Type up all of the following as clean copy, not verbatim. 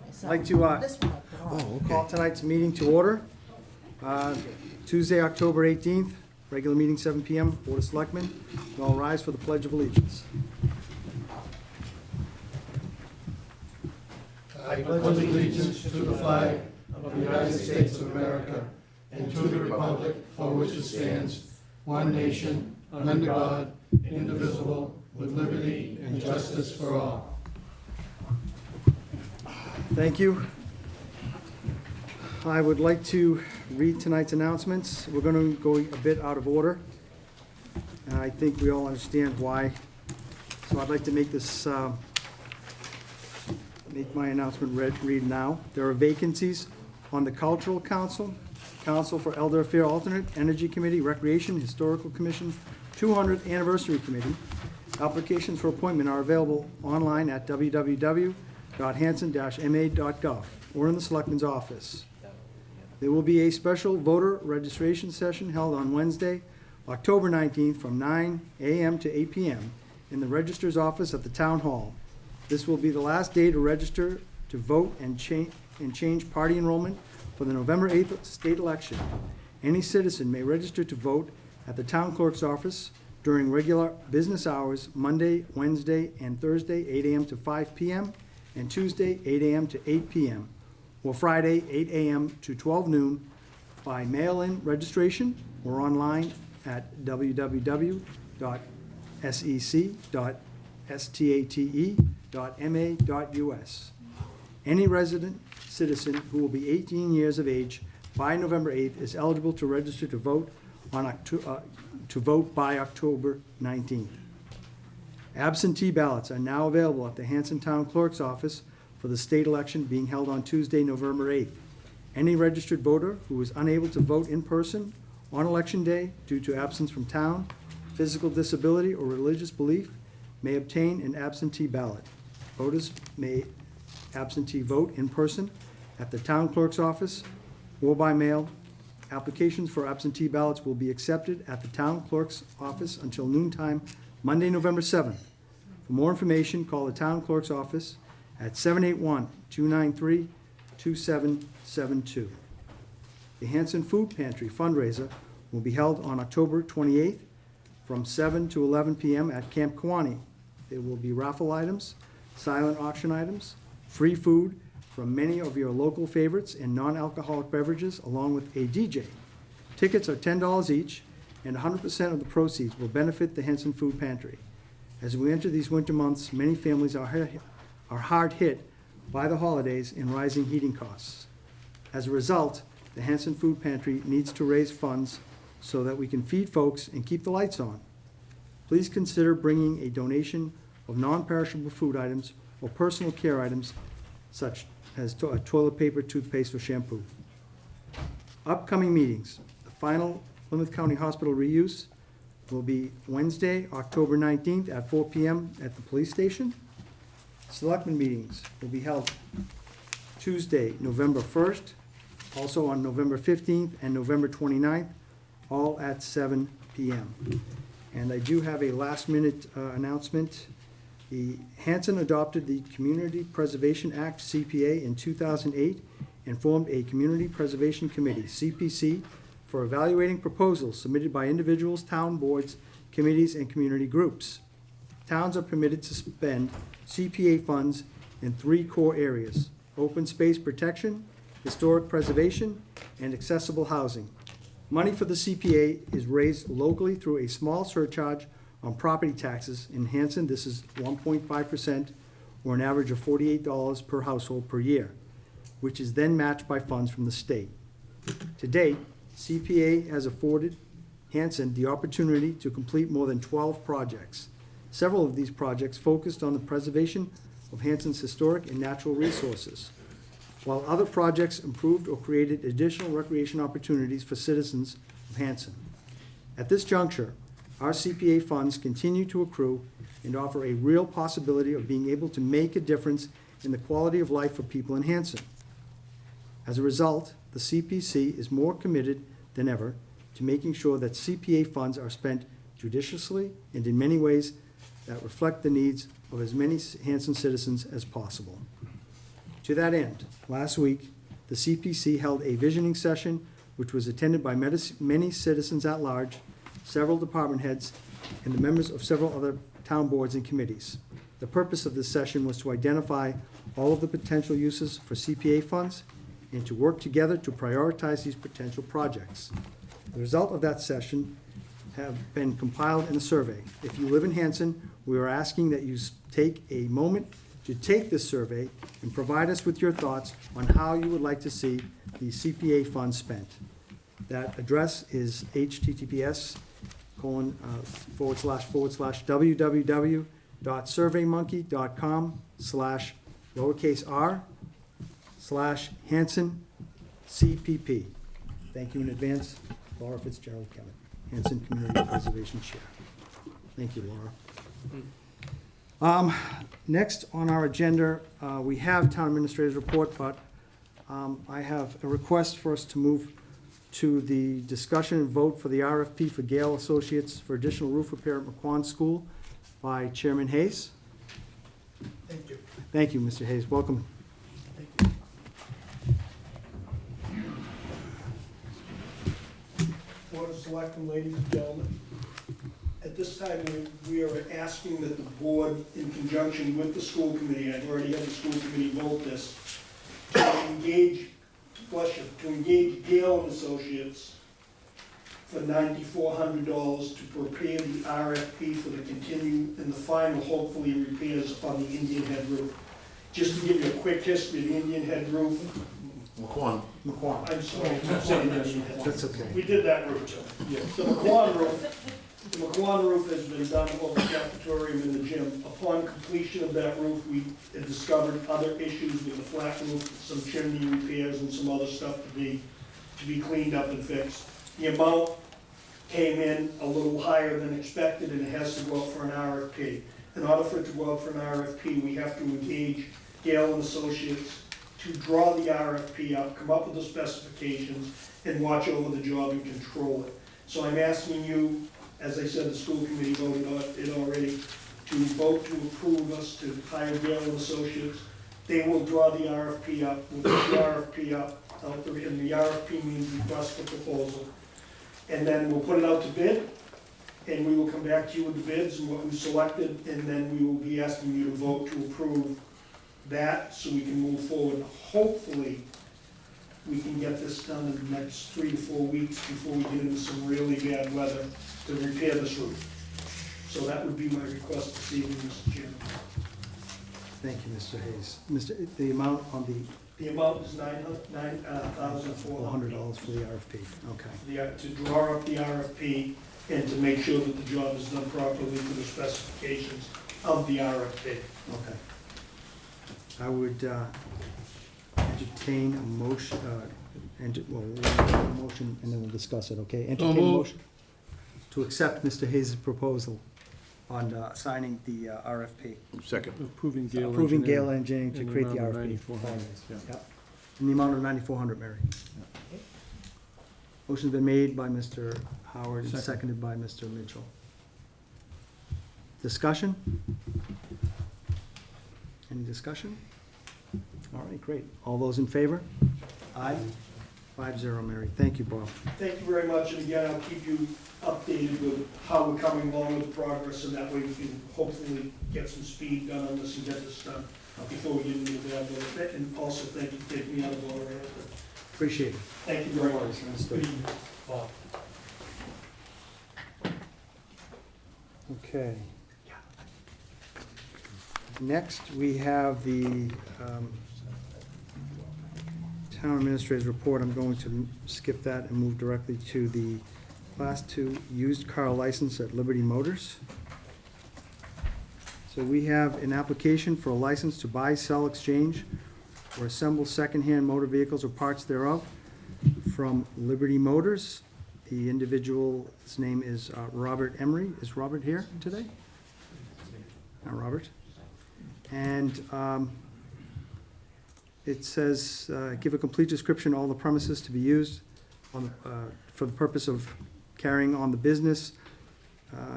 I'd like to This one I put on. call tonight's meeting to order. Tuesday, October 18th, regular meeting 7 PM, Board of Selectmen. All rise for the Pledge of Allegiance. I pledge allegiance to the flag of the United States of America and to the republic for which it stands, one nation, under God, indivisible, with liberty and justice for all. Thank you. I would like to read tonight's announcements. We're going to go a bit out of order. I think we all understand why. So I'd like to make this, make my announcement read now. There are vacancies on the Cultural Council, Council for Elder Affair Alternate, Energy Committee, Recreation, Historical Commission, 200th Anniversary Committee. Applications for appointment are available online at www.hanson-ma.gov or in the Selectman's office. There will be a special voter registration session held on Wednesday, October 19th from 9 a.m. to 8 p.m. in the Registrar's office at the Town Hall. This will be the last day to register to vote and change party enrollment for the November 8th state election. Any citizen may register to vote at the Town Clerk's office during regular business hours, Monday, Wednesday, and Thursday, 8 a.m. to 5 p.m., and Tuesday, 8 a.m. to 8 p.m., or Friday, 8 a.m. to 12 noon by mail-in registration or online at www.sec.state.ma.us. Any resident citizen who will be 18 years of age by November 8th is eligible to register to vote by October 19th. Absentee ballots are now available at the Hanson Town Clerk's office for the state election being held on Tuesday, November 8th. Any registered voter who is unable to vote in person on election day due to absence from town, physical disability, or religious belief may obtain an absentee ballot. Voters may absentee vote in person at the Town Clerk's office or by mail. Applications for absentee ballots will be accepted at the Town Clerk's office until noontime, Monday, November 7th. For more information, call the Town Clerk's office at 781-293-2772. The Hanson Food Pantry fundraiser will be held on October 28th from 7 to 11 p.m. at Camp Kewanee. There will be raffle items, silent auction items, free food from many of your local favorites, and non-alcoholic beverages, along with a DJ. Tickets are $10 each, and 100% of the proceeds will benefit the Hanson Food Pantry. As we enter these winter months, many families are hard hit by the holidays and rising heating costs. As a result, the Hanson Food Pantry needs to raise funds so that we can feed folks and keep the lights on. Please consider bringing a donation of non-perishable food items or personal care items such as toilet paper, toothpaste, or shampoo. Upcoming meetings. The final Plymouth County Hospital reuse will be Wednesday, October 19th at 4 p.m. at the police station. Selectmen meetings will be held Tuesday, November 1st, also on November 15th and November 29th, all at 7 p.m. And I do have a last-minute announcement. The Hanson adopted the Community Preservation Act, CPA, in 2008 and formed a Community Preservation Committee, CPC, for evaluating proposals submitted by individuals, town boards, committees, and community groups. Towns are permitted to spend CPA funds in 3 core areas: open space protection, historic preservation, and accessible housing. Money for the CPA is raised locally through a small surcharge on property taxes. In Hanson, this is 1.5%, or an average of $48 per household per year, which is then matched by funds from the state. To date, CPA has afforded Hanson the opportunity to complete more than 12 projects. Several of these projects focused on the preservation of Hanson's historic and natural resources, while other projects improved or created additional recreation opportunities for citizens of Hanson. At this juncture, our CPA funds continue to accrue and offer a real possibility of being able to make a difference in the quality of life for people in Hanson. As a result, the CPC is more committed than ever to making sure that CPA funds are spent judiciously and in many ways that reflect the needs of as many Hanson citizens as possible. To that end, last week, the CPC held a visioning session which was attended by many citizens at large, several department heads, and the members of several other town boards and committees. The purpose of this session was to identify all of the potential uses for CPA funds and to work together to prioritize these potential projects. The result of that session have been compiled in a survey. If you live in Hanson, we are asking that you take a moment to take this survey and provide us with your thoughts on how you would like to see the CPA funds spent. That address is https://www.surveymonkey.com/r/Hanson CPP. Thank you in advance, Laura Fitzgerald Kemet, Hanson Community Preservation Chair. Thank you, Laura. Next on our agenda, we have Town Administrator's Report, but I have a request for us to move to the discussion and vote for the RFP for Gale Associates for additional roof repair at McQuon School by Chairman Hayes. Thank you. Thank you, Mr. Hayes. Welcome. Thank you. Board of Selectmen, ladies and gentlemen, at this time, we are asking that the board, in conjunction with the school committee, I've already had the school committee vote this, to engage Gale and Associates for $9,400 to prepare the RFP for the and the final, hopefully, repairs on the Indian Head roof. Just to give you a quick history of the Indian Head roof. McQuon. McQuon. I'm sorry, I'm saying that. That's okay. We did that roof too. The McQuon roof has been done over the cafeteria in the gym. Upon completion of that roof, we had discovered other issues with the flat roof, some chimney repairs and some other stuff to be cleaned up and fixed. The amount came in a little higher than expected, and it has to go out for an RFP. In order for it to go out for an RFP, we have to engage Gale and Associates to draw the RFP up, come up with the specifications, and watch over the job and control it. So I'm asking you, as I said, the school committee voted on it already, to vote to approve us to hire Gale and Associates. They will draw the RFP up, we'll put the RFP up, and the RFP means request for proposal. And then we'll put it out to bid, and we will come back to you with the bids and what we selected, and then we will be asking you to vote to approve that so we can move forward. Hopefully, we can get this done in the next 3 to 4 weeks before we get into some really bad weather to repair this roof. So that would be my request this evening, Mr. Chairman. Thank you, Mr. Hayes. The amount on The amount is $9,400 $400 for the RFP. Okay. to draw up the RFP and to make sure that the job is done properly to the specifications of the RFP. Okay. I would entertain a motion, we'll make a motion and then we'll discuss it, okay? Entertain a motion to accept Mr. Hayes' proposal on signing the RFP. Second. Approving Gale Approving Engineering Gale Engineering to in the create the amount of RFP. $9,400, yeah. Yep. In the amount of $9,400, Mary. Motion's been made by Mr. Howard and Second. seconded by Mr. Mitchell. Discussion? Any discussion? All right, great. All those in favor? Aye. 5-0, Mary. Thank you, Bob. Thank you very much, and again, I'll keep you updated with how we're coming along with the progress, and that way we can hopefully get some speed done on this and get this done before we get into the bad weather. And also, thank you for taking me out of order. Appreciate it. Thank you very much. Understood. Good evening, Bob. Okay. Next, we have the Town Administrator's Report. I'm going to skip that and move directly to the Class 2 used car license at Liberty Motors. So we have an application for a license to buy, sell, exchange, or assemble secondhand motor vehicles or parts thereof from Liberty Motors. The individual's name is Robert Emery. Is Robert here today? Robert. And it says, give a complete description of all the premises to be used on, for the purpose of carrying on the business.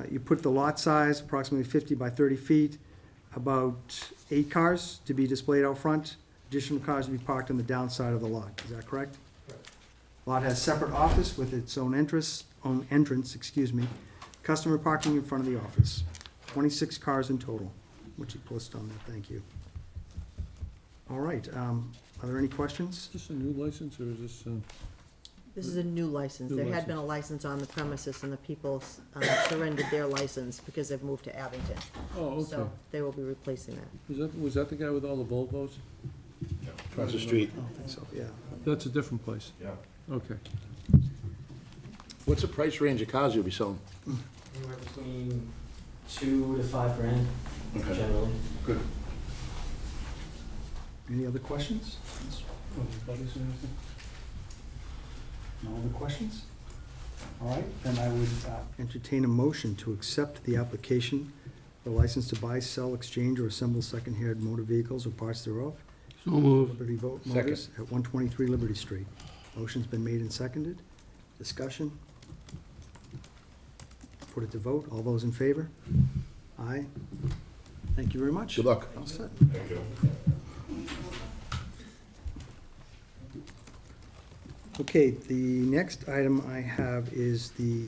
You put the lot size, approximately 50 by 30 feet, about 8 cars to be displayed out front, Additional cars to be parked on the downside of the lot. Is that correct? Lot has separate office with its own entrance, customer parking in front of the office. 26 cars in total, which you posted on there, thank you. All right, are there any questions? Is this a new license, or is this, This is a new license. New There had been a license. license on the premises, and the people surrendered their license because they've moved to Abington. oh, okay. So they will be replacing that. Was that the guy with all the Volvos? Across the street. I don't think so, yeah. That's a different place. Yeah. Okay. What's the price range of cars you'll be selling? Anywhere between $2 to $5 grand, Okay. generally. Good. Any other questions? Buddies or anything? No other questions? All right, then I would entertain a motion to accept the application for license to buy, sell, exchange, or assemble second-hand motor vehicles or parts thereof. So moved. Liberty Vote Second. Motors at 123 Liberty Street. Motion's been made and seconded. Discussion? Put it to vote. All those in favor? Aye. Thank you very much. Good luck. All set. Thank you. Okay, the next item I have is the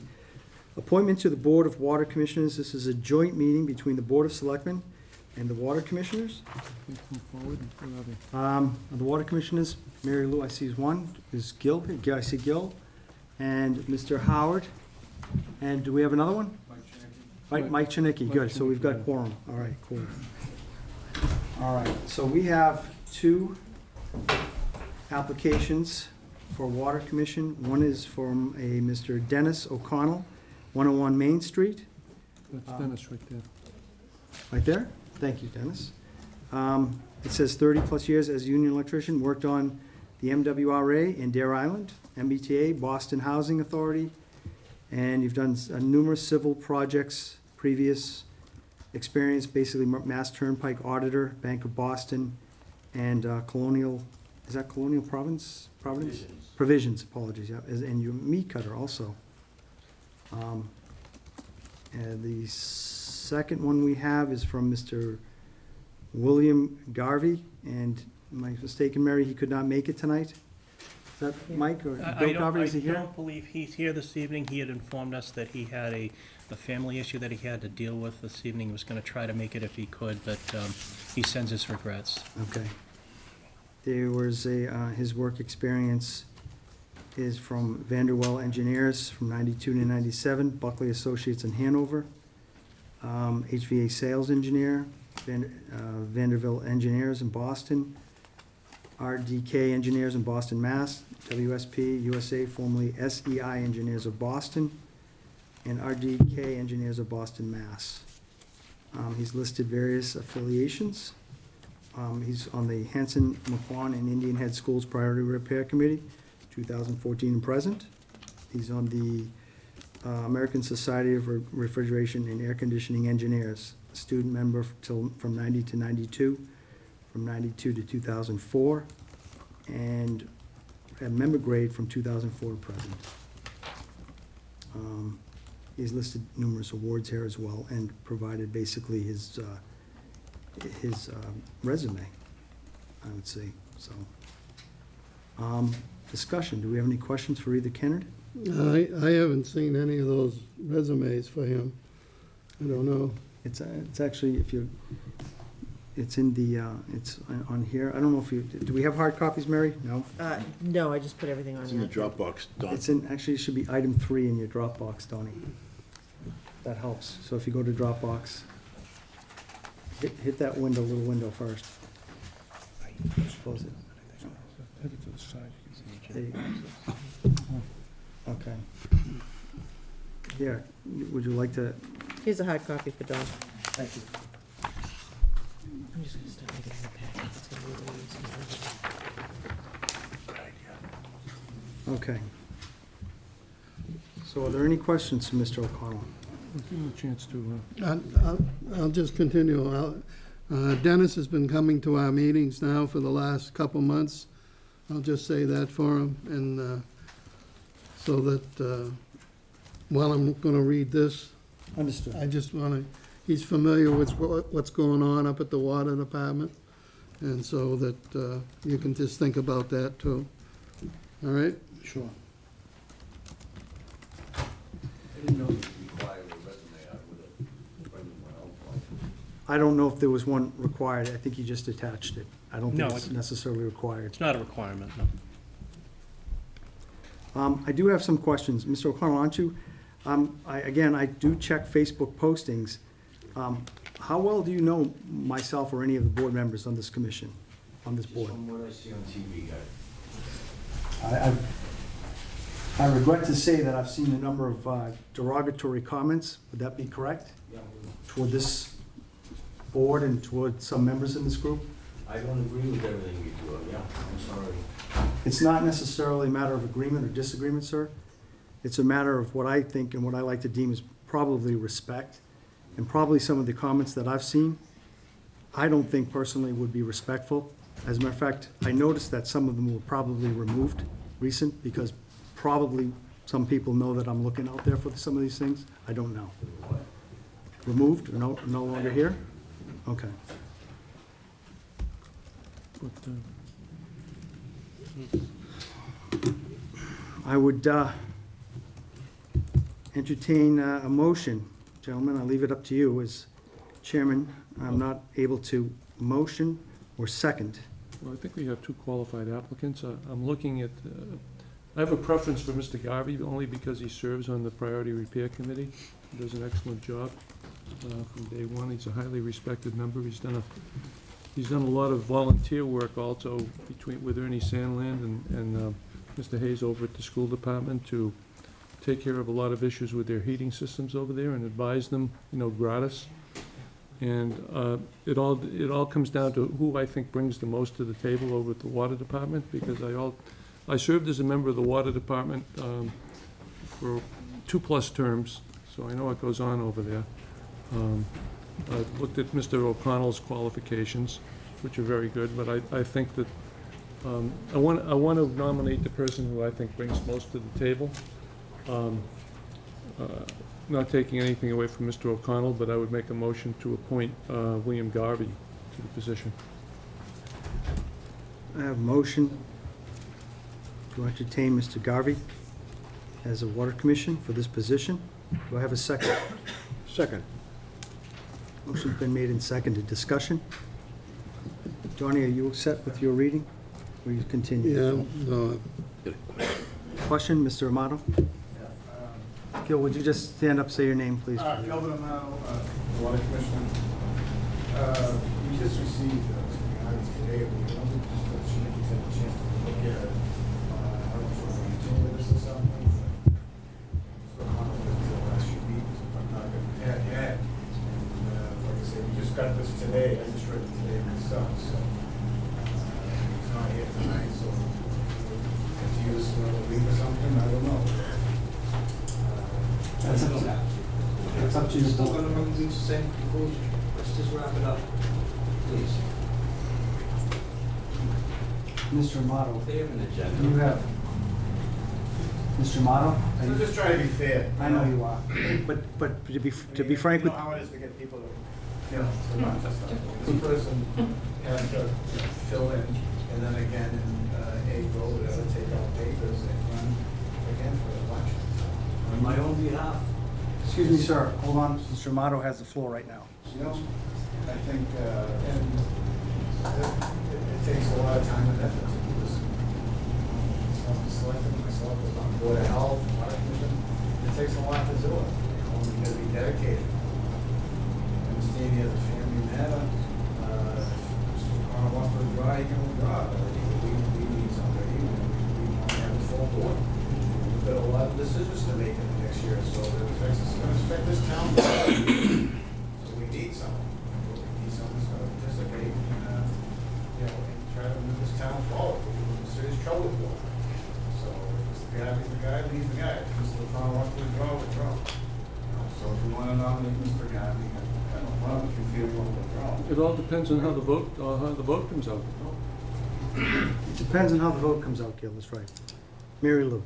appointment to the Board of Water Commissioners. This is a joint meeting between the Board of Selectmen and the Water Commissioners. Can you come forward? Where are they? The Water Commissioners, Mary Lou, I see is one, is Gil, I see Gil, and Mr. Howard. And do we have another one? Mike Chinicki, good, so we've got quorum. All right, cool. All right, so we have two applications for Water Commission. One is from a Mr. Dennis O'Connell, 101 Main Street, That's Dennis right there. right there. Thank you, Dennis. It says 30-plus years as a union electrician, worked on the MWRA in Dare Island, MBTA, Boston Housing Authority, and you've done numerous civil projects, previous experience, basically Mass Turnpike Auditor, Bank of Boston, and Colonial, is that Colonial Providence? Provisions, apologies, yeah, and your meat cutter also. And the second one we have is from Mr. William Garvey, and am I mistaken, Mary, he could not make it tonight? Is that Mike or Bill Garvey, is he I here? don't believe he's here this evening. He had informed us that he had a family issue that he had to deal with this evening. He was gonna try to make it if he could, but he sends his regrets. Okay. There was his work experience is from Vanderwell Engineers from 92 to 97, Buckley Associates in Hanover, HVA Sales Engineer, Vanderbilt Engineers in Boston, RDK Engineers in Boston, Mass, WSP USA, formerly SEI Engineers of Boston, and RDK Engineers of Boston, Mass. He's listed various affiliations. He's on the Hanson, McQuon, and Indian Head Schools Priority Repair Committee, 2014 and present. He's on the American Society of Refrigeration and Air Conditioning Engineers, a student member from 90 to 92, from 92 to 2004, and a member grade from 2004 to present. He's listed numerous awards here as well, and provided basically his resume, I would say, so. Discussion, do we have any questions for either candidate? I haven't seen any of those resumes for him. I don't know. It's actually, if you, it's in the, it's on here, I don't know if you, do we have hard copies, Mary? No? No, I just put everything on It's in the there. Dropbox, Don. It's in, actually, it should be item 3 in your Dropbox, Tony. That helps, so if you go to Dropbox, hit that window, little window first. Close it. Head it to the side. There you go. Okay. Here, would you like to, Here's a hard copy for Don. thank you. I'm just gonna start making the packets. It's gonna be really easy. Okay. So are there any questions to Mr. O'Connell? Give him a chance to, I'll just continue. Dennis has been coming to our meetings now for the last couple months. I'll just say that for him, and so that while I'm going to read this, Understood. I just want to, he's familiar with what's going on up at the water department, and so that you can just think about that too. All right? Sure. I didn't know you required a resume out with it. I don't know if there was one required. I think you just attached it. I don't No, think it's it's- necessarily required. It's not a requirement, no. I do have some questions. Mr. O'Connell, aren't you? Again, I do check Facebook postings. How well do you know myself or any of the board members on this commission, on this board? From what I see on TV, I regret to say that I've seen a number of derogatory comments. Would that be correct? Toward this board and toward some members in this group? I don't agree with everything you do, yeah, I'm sorry. It's not necessarily a matter of agreement or disagreement, sir. It's a matter of what I think and what I like to deem as probably respect. And probably some of the comments that I've seen, I don't think personally would be respectful. As a matter of fact, I noticed that some of them were probably removed recent because probably some people know that I'm looking out there for some of these things. I don't know. Removed, or no longer here? Okay. But, I would entertain a motion. Gentlemen, I'll leave it up to you. As chairman, I'm not able to motion or second. well, I think we have two qualified applicants. I'm looking at, I have a preference for Mr. Garvey, only because he serves on the Priority Repair Committee. He does an excellent job from day one. He's a highly respected member. He's done a lot of volunteer work also with Ernie Sandland and Mr. Hayes over at the school department to take care of a lot of issues with their heating systems over there and advise them, gratis. And it all comes down to who I think brings the most to the table over at the water department, because I served as a member of the water department for 2+ terms, so I know what goes on over there. I've looked at Mr. O'Connell's qualifications, which are very good, but I think that I want to nominate the person who I think brings most to the table. Not taking anything away from Mr. O'Connell, but I would make a motion to appoint William Garvey to the position. I have a motion to entertain Mr. Garvey as a water commission for this position. Do I have a second? Second. Motion's been made and seconded. Discussion? Johnny, are you set with your reading? Or you continue? Yeah, no, Question, Mr. Amato? Gil, would you just stand up, say your name, please? Kelvin Amato, Water Commissioner. We just received some items today, but we don't just had a chance to look at it. I don't know if we're going to continue this or something. So I'm not going to the last few weeks, if I'm not going to have yet. And like I said, we just got this today, I just read it today myself, so it's not here tonight, so continue this another week or something, I don't know. That's up to you. Still gonna reach the same conclusion. Let's just wrap it up, please. Mr. Amato, They have an do agenda. you have, Mr. Amato? are I'm you- just trying to be fair. I know you are, but to be frank with, You know how it is to get people to, to not just, this person has to fill in, and then again, in April, we gotta take out papers and run again for the election. On my own behalf. excuse me, sir, hold on, Mr. Amato has the floor right now. You know, I think, and it takes a lot of time and effort to do this. I'm selecting myself as on Board of Health, Water Commission, it takes a lot to do it, you gotta be dedicated. I understand he has a family matter, Mr. O'Connor wants to withdraw, he can withdraw, but we need somebody, we want to have a full board. We've got a lot of decisions to make in the next year, so that affects, it's gonna affect this town. So we need someone. We need someone who's gonna participate and, and try to move this town forward. We're in serious trouble with water. So if Mr. Garvey's the guy, he's the guy. If Mr. O'Connor wants to withdraw. So if you wanna nominate Mr. Garvey, I have no problem if you feel you want to withdraw. It all depends on how the vote comes out. It depends on how the vote comes out, Gil, that's right. Mary Lou?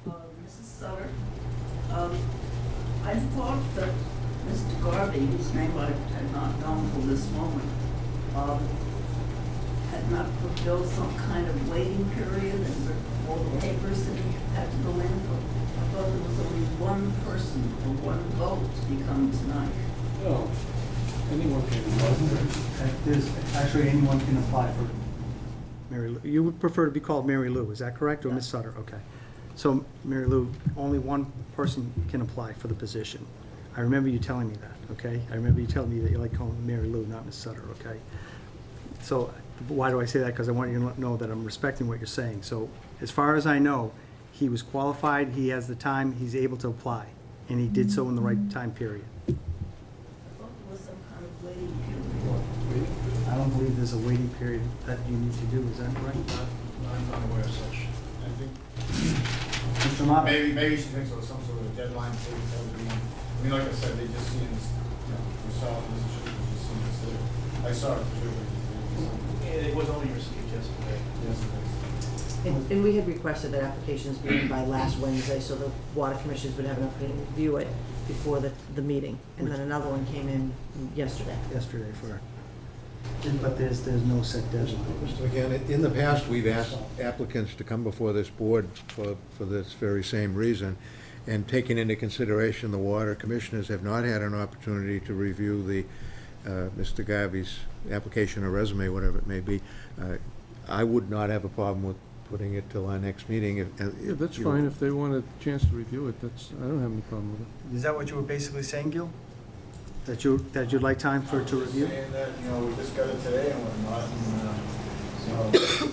Mrs. Sutter, I thought that Mr. Garvey, whose name I had not known till this moment, had not fulfilled some kind of waiting period and all the papers that had to go in? I thought there was only one person or one vote to become tonight. Well, anyone can vote. There's, actually, anyone can apply for Mary Lou. You would prefer to be called Mary Lou, is that correct, or Miss Sutter? Okay. So, Mary Lou, only one person can apply for the position. I remember you telling me that, okay? I remember you telling me that you like calling Mary Lou, not Miss Sutter, okay? So, why do I say that? Because I want you to know that I'm respecting what you're saying. So, as far as I know, he was qualified, he has the time, he's able to apply, and he did so in the right time period. I thought there was some kind of waiting period. I don't believe there's a waiting period that you need to do, is that correct? I'm not aware of such. I think, Mr. Mott? maybe she thinks it was some sort of deadline for the, I mean, like I said, they just seen this, you know, yourself, and this should just seen this there. I saw it, too. It was only received yesterday. Yesterday. And we had requested that applications be in by last Wednesday, so the water commissioners would have an opportunity to review it before the meeting. And then another one came in yesterday. Yesterday for, but there's no set deadline. Mr. McGann, in the past, we've asked applicants to come before this board for this very same reason, and taking into consideration the water commissioners have not had an opportunity to review the, Mr. Garvey's application or resume, whatever it may be. I would not have a problem with putting it till our next meeting. Yeah, that's fine, if they want a chance to review it, I don't have any problem with it. Is that what you were basically saying, Gil? That you'd like time for it to review? Saying that, you know, we just got it today and whatnot,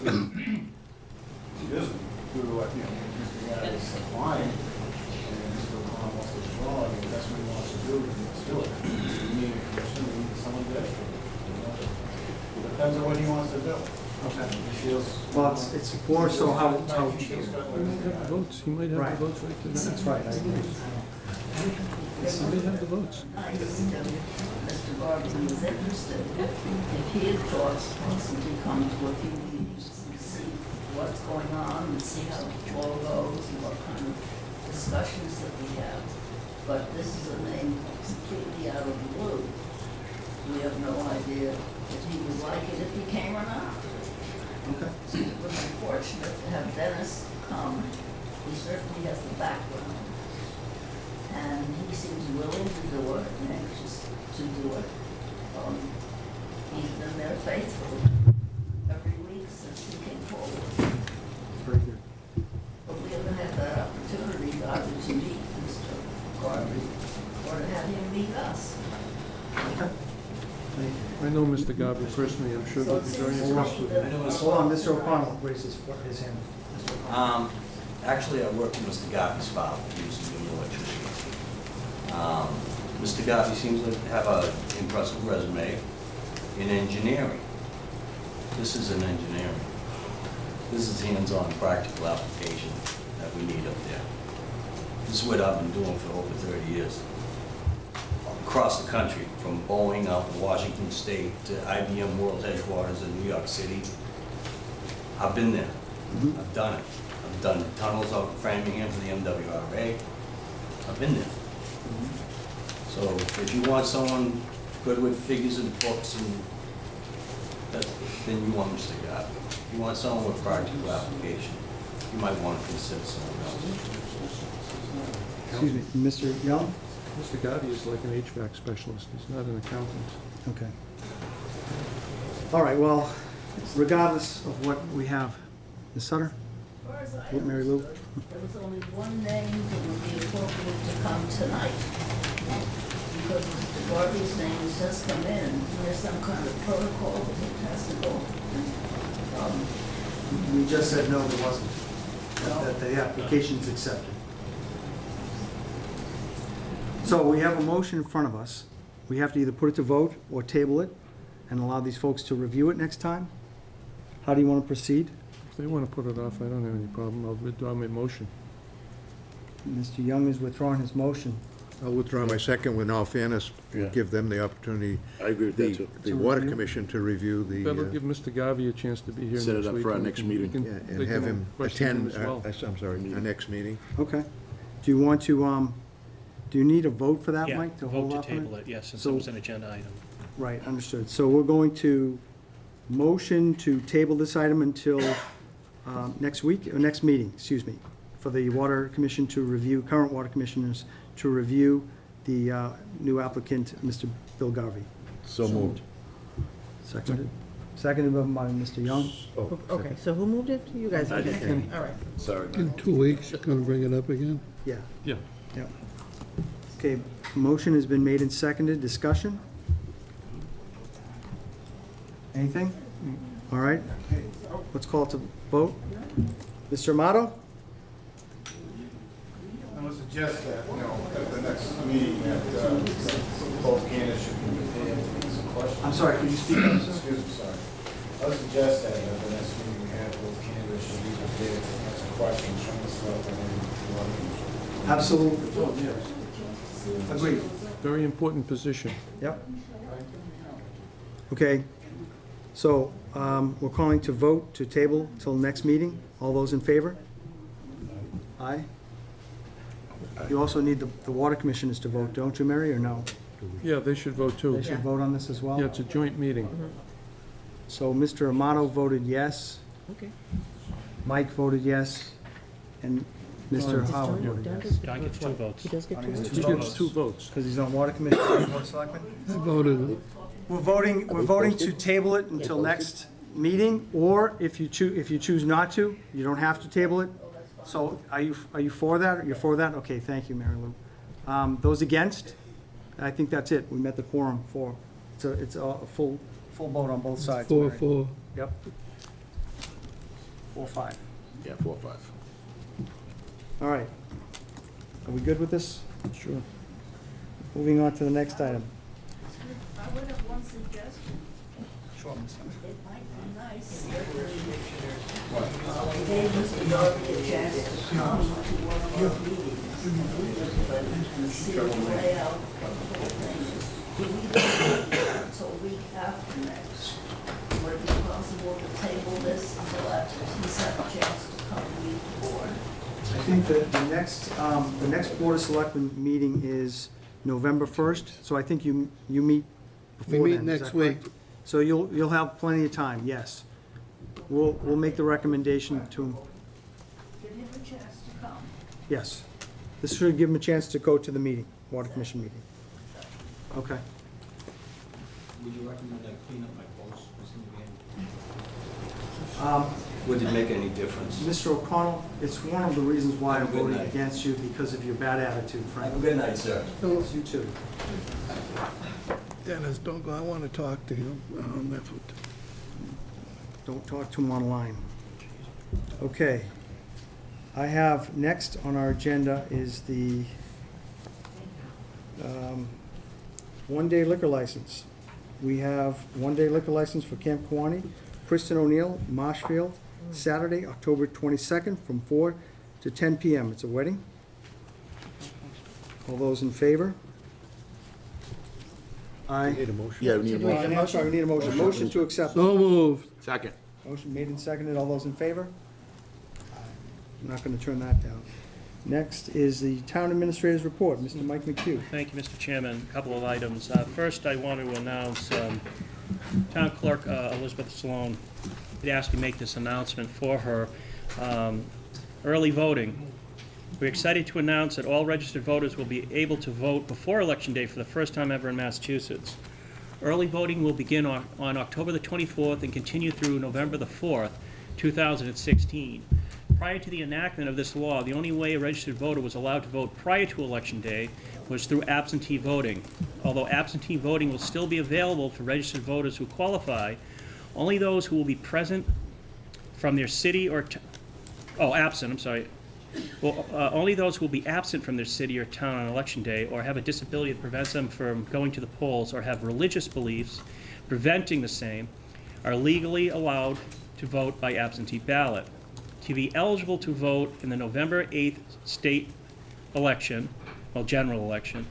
and, it isn't due to what, you know, Mr. Guy is applying, and Mr. O'Connor wants to withdraw, I mean, that's what he wants to do, let's do it. We need a commission, we need someone there. It depends on what he wants to do. Okay. He feels. Well, it's more so how, He feels got He might have the votes, he might have Right. the votes right there. that's right, I agree. He may have the votes. Nice, Mr. Garvey was interested. If he had thought possibly come to a few meetings and see what's going on and see how the flow goes and what kind of discussions that we have. But this is a name completely out of the blue. We have no idea if he would like it if he came or not. Okay. It was unfortunate to have Dennis come. He certainly has the background. And he seems willing to do it and anxious to do it. He's been there faithfully every week since he came forward. Very good. But we haven't had that opportunity either to meet Mr. Garvey or to have him meet us. Okay. Thank you. I know Mr. Garvey personally, I'm sure he'll be very impressed with it. Hold on, Mr. O'Connell raises his hand. Mr. O'Connell. Actually, I work with Mr. Garvey's father, he used to be an electrician. Mr. Garvey seems to have an impressive resume in engineering. This is in engineering. This is hands-on practical application that we need up there. This is what I've been doing for over 30 years. Across the country, from Boeing out in Washington State to IBM World Headquarters in New York City. I've been there. I've done it. I've done tunnels out in Framingham for the MWRA. I've been there. So if you want someone good with figures and books and then you want Mr. Garvey. If you want someone with practical application, you might want to consider someone else. Excuse me, Mr. Young? Mr. Garvey is like an HVAC specialist, he's not an accountant. Okay. All right, well, regardless of what we have, Ms. Sutter? As far as I What, Mary Lou? understood, there was only one name that would be appropriate to come tonight. Because Mr. Garvey's name has just come in, and there's some kind of protocol that he has to go. We just said no, there wasn't. No. That the application's accepted. So we have a motion in front of us. We have to either put it to vote or table it and allow these folks to review it next time. How do you want to proceed? If they want to put it off, I don't have any problem, I'll withdraw my motion. Mr. Young is withdrawing his motion. I'll withdraw my second, with all fairness, Yeah. give them the opportunity, I agree with that, too. the To water review? commission to review That'll the, give Mr. Garvey a chance to be here next Set week. it up for our and we next can- meeting. we can- yeah, they and have can him question him attend, as well. I'm sorry, our next meeting. Okay. Do you want to, do you need a vote for that, Yeah, Mike, to vote hold to off on table it, yes, since So- it was an agenda item. Right, understood. So we're going to motion to table this item until next week, or next meeting, excuse me, for the Water Commission to review, current Water Commissioners to review the new applicant, Mr. Bill Garvey. So moved. Seconded. Seconded by Mr. Young. Oh, Okay, so who moved it? You guys did it. All right. sorry. In 2 weeks, gonna bring it up again? Yeah. Yeah. Yeah. Okay, motion has been made and seconded. Discussion? Anything? All right. Let's call it to vote. Mr. Amato? I would suggest that, at the next meeting, that both candidates should be prepared to answer questions. I'm sorry, could you speak up, sir? Excuse me, sorry. I would suggest that at the next meeting we have, both candidates should be prepared to answer questions from the selectmen and the water commission. Absolutely. Agreed. Very important position. Yep. Okay, so we're calling to vote to table till next meeting. All those in favor? Aye. You also need the water commissioners to vote, don't you, Mary, or no? Yeah, they should vote too. They should vote on this as well? Yeah, it's a joint meeting. So Mr. Amato voted yes, Okay. Mike voted yes, and Mr. Howard voted yes. John gets 2 votes. He does get two votes? He gets 2 votes. Because he's on water commission, and board of selectmen? I voted, We're voting to table it until next meeting, or if you choose not to, you don't have to table it. So are you for that? You're for that? Okay, thank you, Mary Lou. Those against? I think that's it. We met the quorum for, it's a full vote on both sides. 4-4. Yep. 4-5. Yeah, 4-5. All right. Are we good with this? Sure. Moving on to the next item. I would have one suggestion. Sure, Ms. It might be nice if they Mr. Garvey a chance to come to one of our meetings and see the layout of the whole thing. Do we wait until a week after next? Would it be possible to table this until after he's had a chance to come meet the board? I think that the next Board of Selectmen meeting is November 1st, so I think you meet before We then. meet Is next that correct? week. So you'll have plenty of time, yes. We'll make the recommendation to him, Give him a chance to come. yes. This should give him a chance to go to the meeting, Water Commission meeting. Okay. Would you recommend I clean up my clothes, Mr. Um, Would it make any difference? Mr. O'Connell, it's one of the reasons why I'm Have a good voting night. against you, because of your bad attitude, Have a frankly. good night, sir. You too. Dennis, don't go, I want to talk to him. That's what. Don't talk to him online. Okay. I have, next on our agenda is the one-day liquor license. We have one-day liquor license for Camp Kawani, Kristen O'Neill, Marshfield, Saturday, October 22nd, from 4 to 10 p.m. It's a wedding. All those in favor? Aye. Need a motion? Yeah, we need Did we- I'm sorry, we need a motion. Motion to accept. So moved. Second. Motion made and seconded. All those in favor? I'm not going to turn that down. Next is the Town Administrator's Report. Mr. Mike McHugh. Thank you, Mr. Chairman. A couple of items. First, I want to announce, Town Clerk Elizabeth Sloan had asked me to make this announcement for her. Early voting. We're excited to announce that all registered voters will be able to vote before Election Day for the first time ever in Massachusetts. Early voting will begin on October the 24th and continue through November the 4th, 2016. Prior to the enactment of this law, the only way a registered voter was allowed to vote prior to Election Day was through absentee voting. Although absentee voting will still be available for registered voters who qualify, only those who will be present from their city or, absent, I'm sorry. Well, only those who will be absent from their city or town on Election Day or have a disability that prevents them from going to the polls or have religious beliefs preventing the same are legally allowed to vote by absentee ballot. To be eligible to vote in the November 8th state election, general election,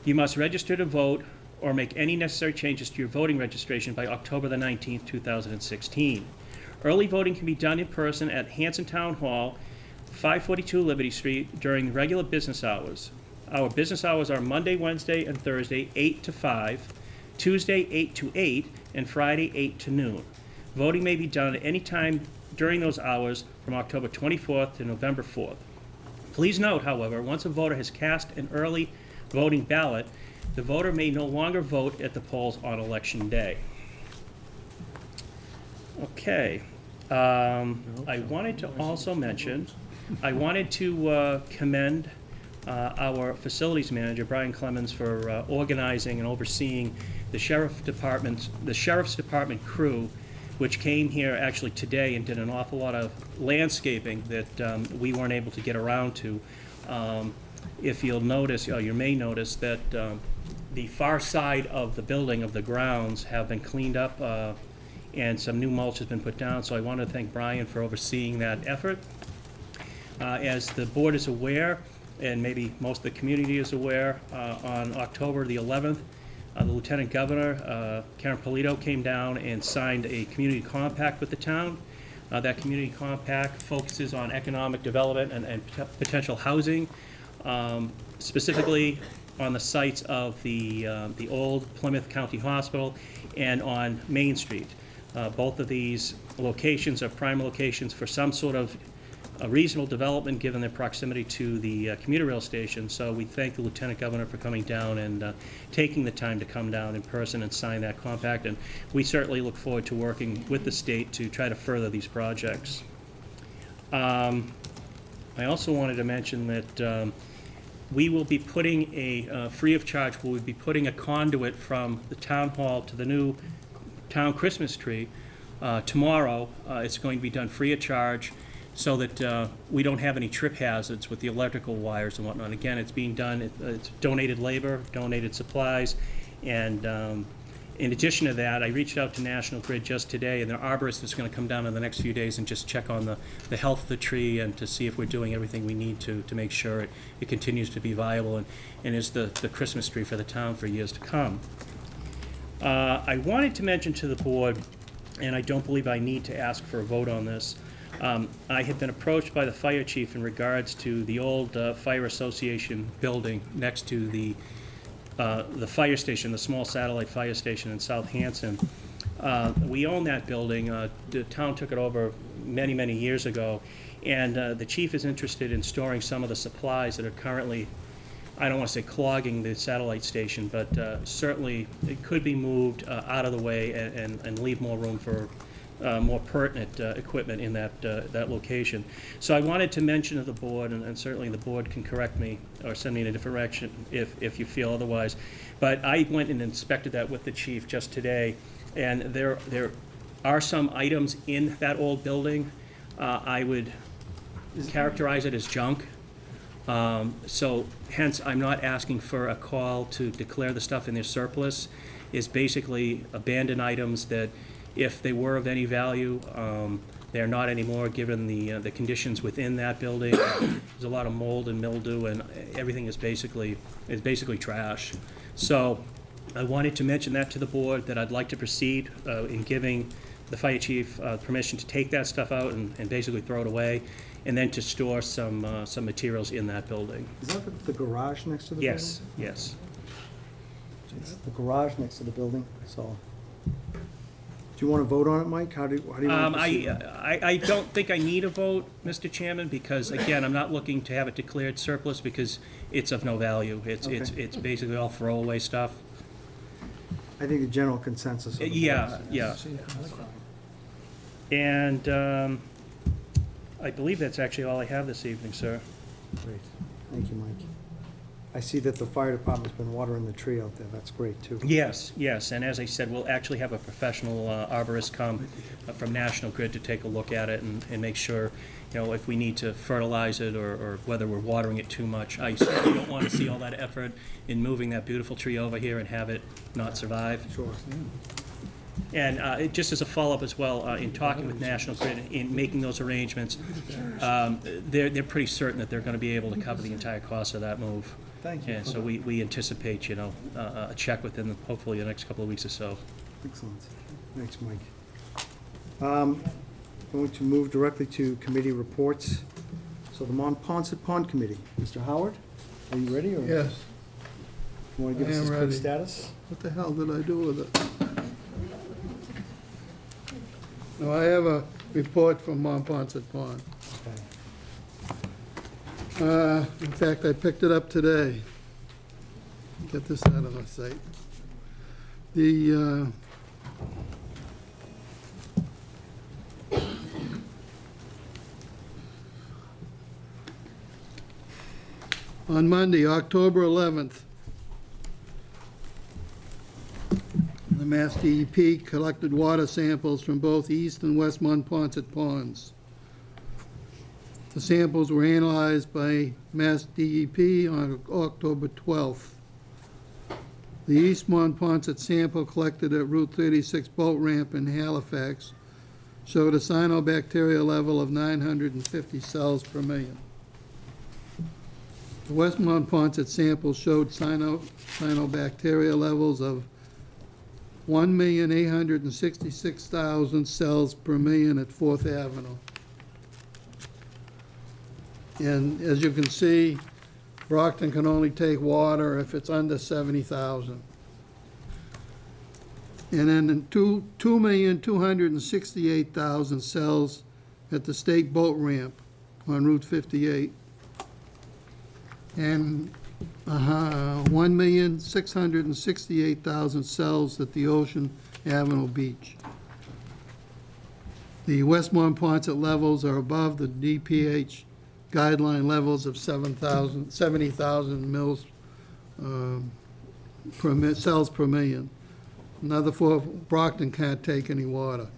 you must register to vote or make any necessary changes to your voting registration by October the 19th, 2016. Early voting can be done in person at Hanson Town Hall, 542 Liberty Street, during the regular business hours. Our business hours are Monday, Wednesday, and Thursday, 8 to 5, Tuesday, 8 to 8, and Friday, 8 to noon. Voting may be done at any time during those hours from October 24th to November 4th. Please note, however, once a voter has cast an early voting ballot, the voter may no longer vote at the polls on Election Day. Okay. I wanted to also mention, I wanted to commend our facilities manager, Brian Clemens, for organizing and overseeing the sheriff's department crew, which came here actually today and did an awful lot of landscaping that we weren't able to get around to. If you'll notice, or you may notice, that the far side of the building, of the grounds, have been cleaned up and some new mulch has been put down, so I want to thank Brian for overseeing that effort. As the board is aware, and maybe most of the community is aware, on October the 11th, the Lieutenant Governor, Karen Polito, came down and signed a community compact with the town. That community compact focuses on economic development and potential housing, specifically on the sites of the old Plymouth County Hospital and on Main Street. Both of these locations are prime locations for some sort of a reasonable development given their proximity to the commuter rail station. So we thank the Lieutenant Governor for coming down and taking the time to come down in person and sign that compact. And we certainly look forward to working with the state to try to further these projects. I also wanted to mention that we will be putting a, free of charge, we'll be putting a conduit from the town hall to the new town Christmas tree tomorrow. It's going to be done free of charge so that we don't have any trip hazards with the electrical wires and whatnot. Again, it's being done, it's donated labor, donated supplies, and in addition to that, I reached out to National Grid just today, and their arborist is going to come down in the next few days and just check on the health of the tree and to see if we're doing everything we need to make sure it continues to be viable and is the Christmas tree for the town for years to come. I wanted to mention to the board, and I don't believe I need to ask for a vote on this, I had been approached by the fire chief in regards to the old fire association building next to the fire station, the small satellite fire station in South Hanson. We own that building. The town took it over many, many years ago, and the chief is interested in storing some of the supplies that are currently, I don't want to say clogging the satellite station, but certainly it could be moved out of the way and leave more room for more pertinent equipment in that location. So I wanted to mention to the board, and certainly the board can correct me or send me in a different direction if you feel otherwise, but I went and inspected that with the chief just today, and there are some items in that old building. I would characterize it as junk. So hence, I'm not asking for a call to declare the stuff in their surplus. It's basically abandoned items that, if they were of any value, they're not anymore given the conditions within that building. There's a lot of mold and mildew, and everything is basically trash. So I wanted to mention that to the board, that I'd like to proceed in giving the fire chief permission to take that stuff out and basically throw it away, and then to store some materials in that building. Is that the garage next to the building? Yes, yes. It's the garage next to the building, so. Do you want to vote on it, Mike? How do you want to proceed? I don't think I need a vote, Mr. Chairman, because again, I'm not looking to have it declared surplus because it's of no value. It's basically all throwaway stuff. I think the general consensus of the board. Yeah. And I believe that's actually all I have this evening, sir. Great. Thank you, Mike. I see that the fire department's been watering the tree out there. That's great, too. Yes, and as I said, we'll actually have a professional arborist come from National Grid to take a look at it and make sure, if we need to fertilize it or whether we're watering it too much. I certainly don't want to see all that effort in moving that beautiful tree over here and have it not survive. Sure. And just as a follow-up as well, in talking with National Grid, in making those arrangements, they're pretty certain that they're going to be able to cover the entire cost of that move. Thank you. And so we anticipate, a check within hopefully the next couple of weeks or so. Excellent. Thanks, Mike. Going to move directly to committee reports. So the Monpont Pond Committee. Mr. Howard, are you ready? Or Yes. You want to give I us am a quick ready. status? What the hell did I do with it? No, I have a report from Monpont Pond. In fact, I picked it up today. Get this out of my sight. The, on Monday, October 11th, the Mass DEP collected water samples from both East and West Monpont ponds. The samples were analyzed by Mass DEP on October 12th. The East Monpont sample collected at Route 36 boat ramp in Halifax showed a cyanobacteria level of 950 cells per million. The West Monpont sample showed cyanobacteria levels of 1,866,000 cells per million at 4th Avenue. And as you can see, Brockton can only take water if it's under 70,000. And then 2,268,000 cells at the state boat ramp on Route 58. And 1,668,000 cells at the Ocean Avenue Beach. The West Monpont levels are above the DPH guideline levels of 70,000 mils cells per million. Another four, Brockton can't take any water.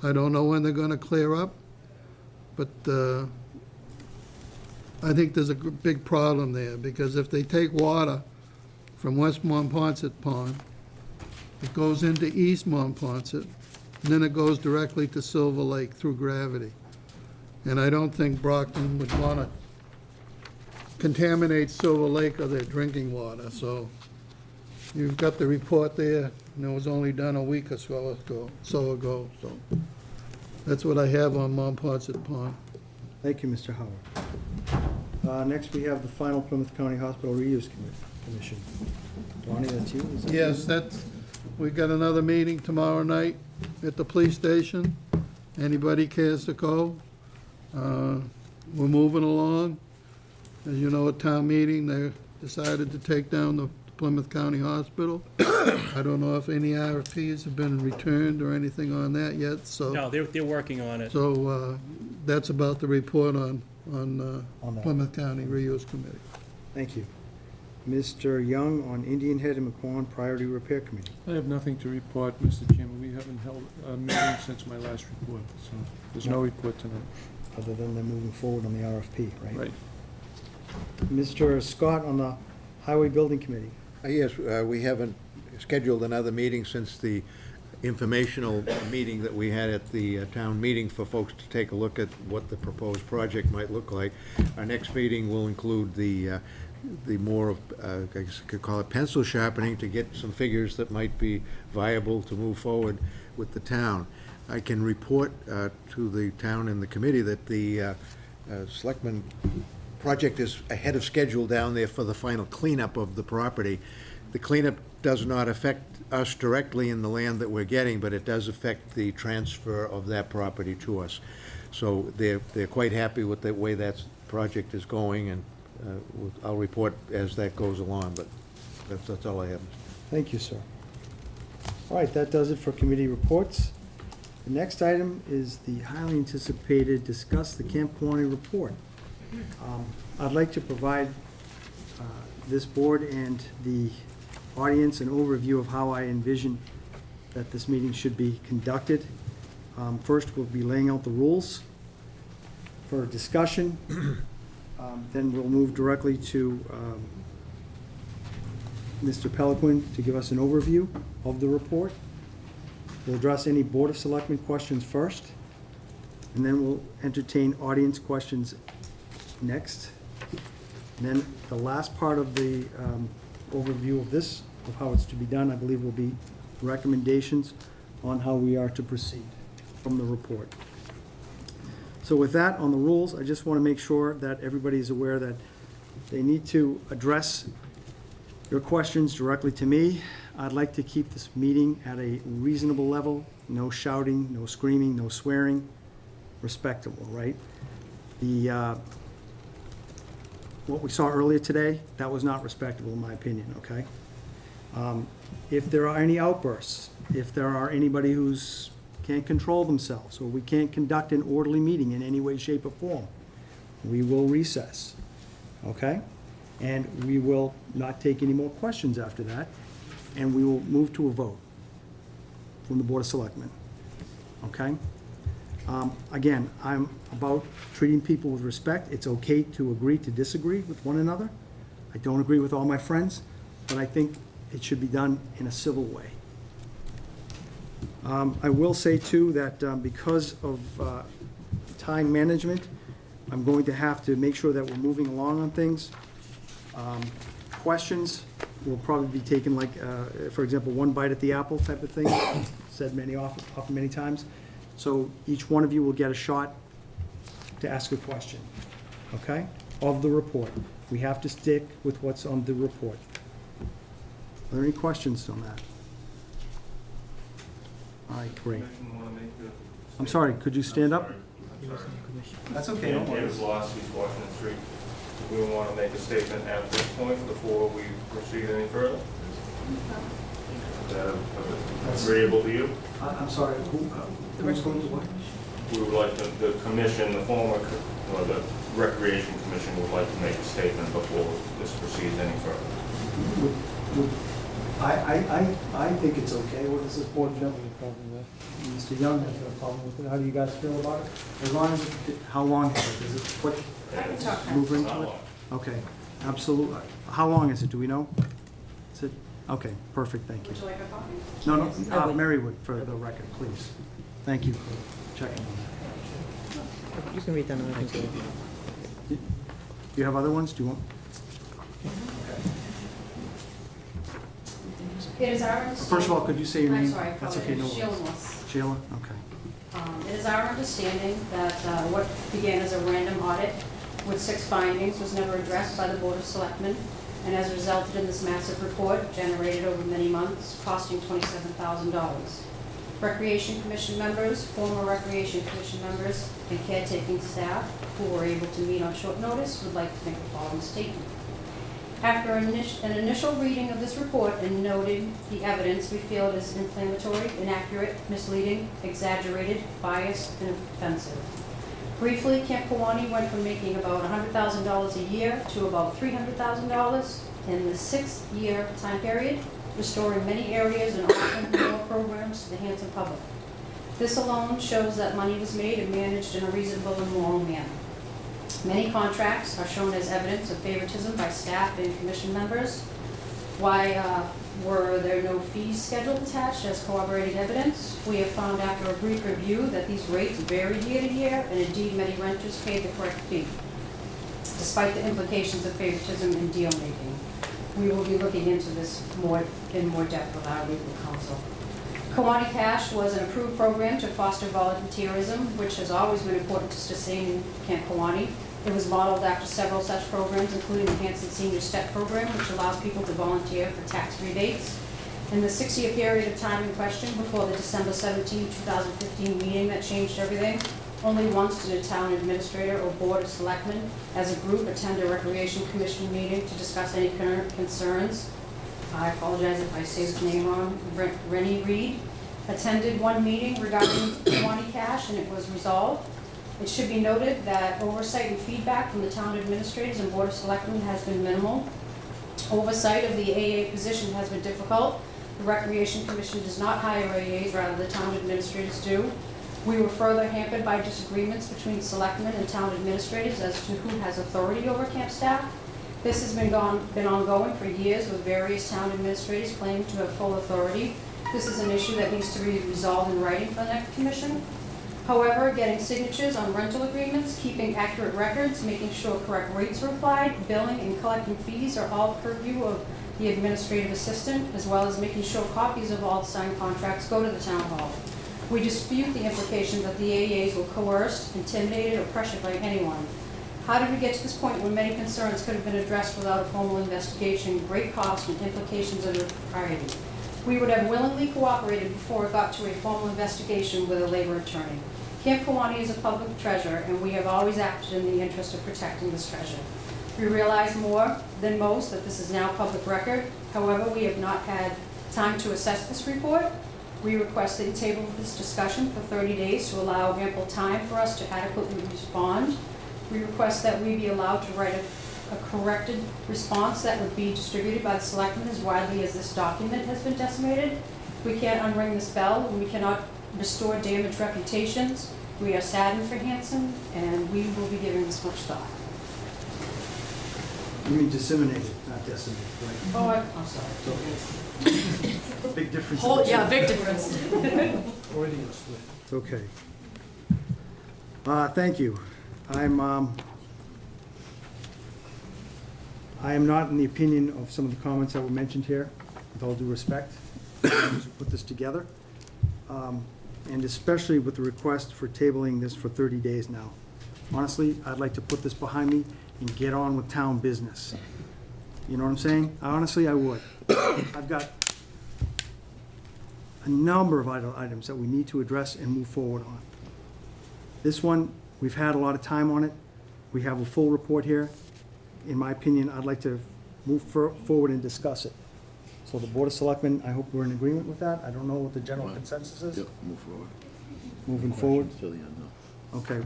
I don't know when they're going to clear up, but I think there's a big problem there, because if they take water from West Monpont Pond, it goes into East Monpont, and then it goes directly to Silver Lake through gravity. And I don't think Brockton would want to contaminate Silver Lake or their drinking water. So you've got the report there, and it was only done a week or so ago. So that's what I have on Monpont Pond. Thank you, Mr. Howard. Next, we have the final Plymouth County Hospital Reuse Commission. Donnie, that's you? Is that Yes, you? we got another meeting tomorrow night at the police station. Anybody cares to go? We're moving along. As you know, at town meeting, they decided to take down the Plymouth County Hospital. I don't know if any RFPs have been returned or anything on that yet, so. No, they're working on it. So, that's about the report on On that. Plymouth County Reuse Committee. Thank you. Mr. Young on Indian Head and McQuon Priority Repair Committee. I have nothing to report, Mr. Chairman. We haven't held a meeting since my last report, so there's no report tonight. Other than they're moving forward on the RFP, right? Right. Mr. Scott on the Highway Building Committee. Yes, we haven't scheduled another meeting since the informational meeting that we had at the town meeting for folks to take a look at what the proposed project might look like. Our next meeting will include the more of, I guess you could call it pencil sharpening, to get some figures that might be viable to move forward with the town. I can report to the town and the committee that the Selectmen project is ahead of schedule down there for the final cleanup of the property. The cleanup does not affect us directly in the land that we're getting, but it does affect the transfer of that property to us. So they're quite happy with the way that project is going, and I'll report as that goes along, but that's all I have. Thank you, sir. All right, that does it for committee reports. The next item is the highly anticipated discuss the Camp Quaney report. I'd like to provide this board and the audience an overview of how I envision that this meeting should be conducted. First, we'll be laying out the rules for discussion. Then we'll move directly to Mr. Peliquin to give us an overview of the report. We'll address any Board of Selectmen questions first, and then we'll entertain audience questions next. And then the last part of the overview of this, of how it's to be done, I believe will be recommendations on how we are to proceed from the report. So with that, on the rules, I just want to make sure that everybody is aware that they need to address your questions directly to me. I'd like to keep this meeting at a reasonable level, no shouting, no screaming, no swearing, respectable, right? What we saw earlier today, that was not respectable in my opinion, okay? If there are any outbursts, if there are anybody who's can't control themselves, or we can't conduct an orderly meeting in any way, shape, or form, we will recess, okay? And we will not take any more questions after that, and we will move to a vote from the Board of Selectmen, okay? Again, I'm about treating people with respect. It's okay to agree to disagree with one another. I don't agree with all my friends, but I think it should be done in a civil way. I will say too that because of time management, I'm going to have to make sure that we're moving along on things. Questions will probably be taken like, for example, one bite at the apple type of thing, said often many times. So each one of you will get a shot to ask a question, okay, of the report. We have to stick with what's on the report. Are there any questions on that? All right, great. I'm sorry, could you stand up? That's okay, don't worry. David Loss, East Washington Street. We want to make a statement at this point before we proceed any further. Is that agreeable to you? I'm sorry, who's going to what? We would like the commission, the former, or the Recreation Commission would like to make a statement before this proceeds any further. I think it's okay. What does this board feel? Problem there. Mr. Young has no problem with it. How do you guys feel about it? As long as, how long is it? Is it quick? I can talk now. Move into Not it? long. Okay, absolutely. How long is it? Do we know? Is it, okay, perfect, thank you. Would you like a copy? No, I no, would. Mary would, for the record, please. Thank you for checking on that. You can read that and I can see it. Do you have other ones? Do you want? It is our understanding. First of all, could you say your name? I'm sorry, That's okay, no Sheila worries. Moss. Sheila, okay. It is our understanding that what began as a random audit with 6 findings was never addressed by the Board of Selectmen, and has resulted in this massive report generated over many months, costing $27,000. Recreation Commission members, former Recreation Commission members, and caretaking staff who were able to meet on short notice would like to make the following statement. After an initial reading of this report and noting the evidence, we feel it is inflammatory, inaccurate, misleading, exaggerated, biased, and offensive. Briefly, Camp Kewaunee went from making about $100,000 a year to about $300,000 in the 6-year time period, restoring many areas and offering more programs to the Hanson public. This alone shows that money was made and managed in a reasonable and moral manner. Many contracts are shown as evidence of favoritism by staff and commission members. Why were there no fees scheduled attached as corroborating evidence? We have found after a brief review that these rates varied year to year, and indeed many renters paid the correct fee, despite the implications of favoritism in deal making. We will be looking into this in more depth with our legal counsel. Kewaunee Cash was an approved program to foster volunteerism, which has always been important to sustaining Camp Kewaunee. It was modeled after several such programs, including the Hanson Senior Step Program, which allows people to volunteer for tax rebates. In the 6-year period of time in question, before the December 17, 2015 meeting that changed everything, only once did a town administrator or board of selectmen as a group attend a Recreation Commission meeting to discuss any current concerns. I apologize if I say his name wrong. Rennie Reed attended one meeting regarding Kewaunee Cash, and it was resolved. It should be noted that oversight and feedback from the town administrators and board of selectmen has been minimal. Oversight of the AA position has been difficult. The Recreation Commission does not hire AAs, rather the town administrators do. We were further hampered by disagreements between selectmen and town administrators as to who has authority over camp staff. This has been ongoing for years, with various town administrators claiming to have full authority. This is an issue that needs to be resolved in writing for the next commission. However, getting signatures on rental agreements, keeping accurate records, making sure correct rates are applied, billing and collecting fees are all purview of the administrative assistant, as well as making sure copies of all signed contracts go to the town hall. We dispute the implication that the AAs were coerced, intimidated, or pressured by anyone. How did we get to this point when many concerns could have been addressed without a formal investigation, great cost, and implications of impropriety? We would have willingly cooperated before it got to a formal investigation with a labor attorney. Camp Kawani is a public treasure, and we have always acted in the interest of protecting this treasure. We realize more than most that this is now public record. However, we have not had time to assess this report. We request that you table this discussion for 30 days to allow ample time for us to adequately respond. We request that we be allowed to write a corrected response that would be distributed by the selectmen as widely as this document has been decimated. We can't unring this bell, and we cannot restore damaged reputations. We are saddened for Hanson, and we will be giving this much thought. You mean disseminated, not decimated, right? Oh, I'm sorry. Big difference. Yeah, big difference. It's okay. Thank you. I am not in the opinion of some of the comments that were mentioned here, with all due respect, as we put this together, and especially with the request for tabling this for 30 days now. Honestly, I'd like to put this behind me and get on with town business. You know what I'm saying? Honestly, I would. I've got a number of items that we need to address and move forward on. This one, we've had a lot of time on it. We have a full report here. In my opinion, I'd like to move forward and discuss it. So the Board of Selectmen, I hope we're in agreement with that. I don't know what the general consensus is. Yep, move forward. Moving forward. Till the end, no. Okay.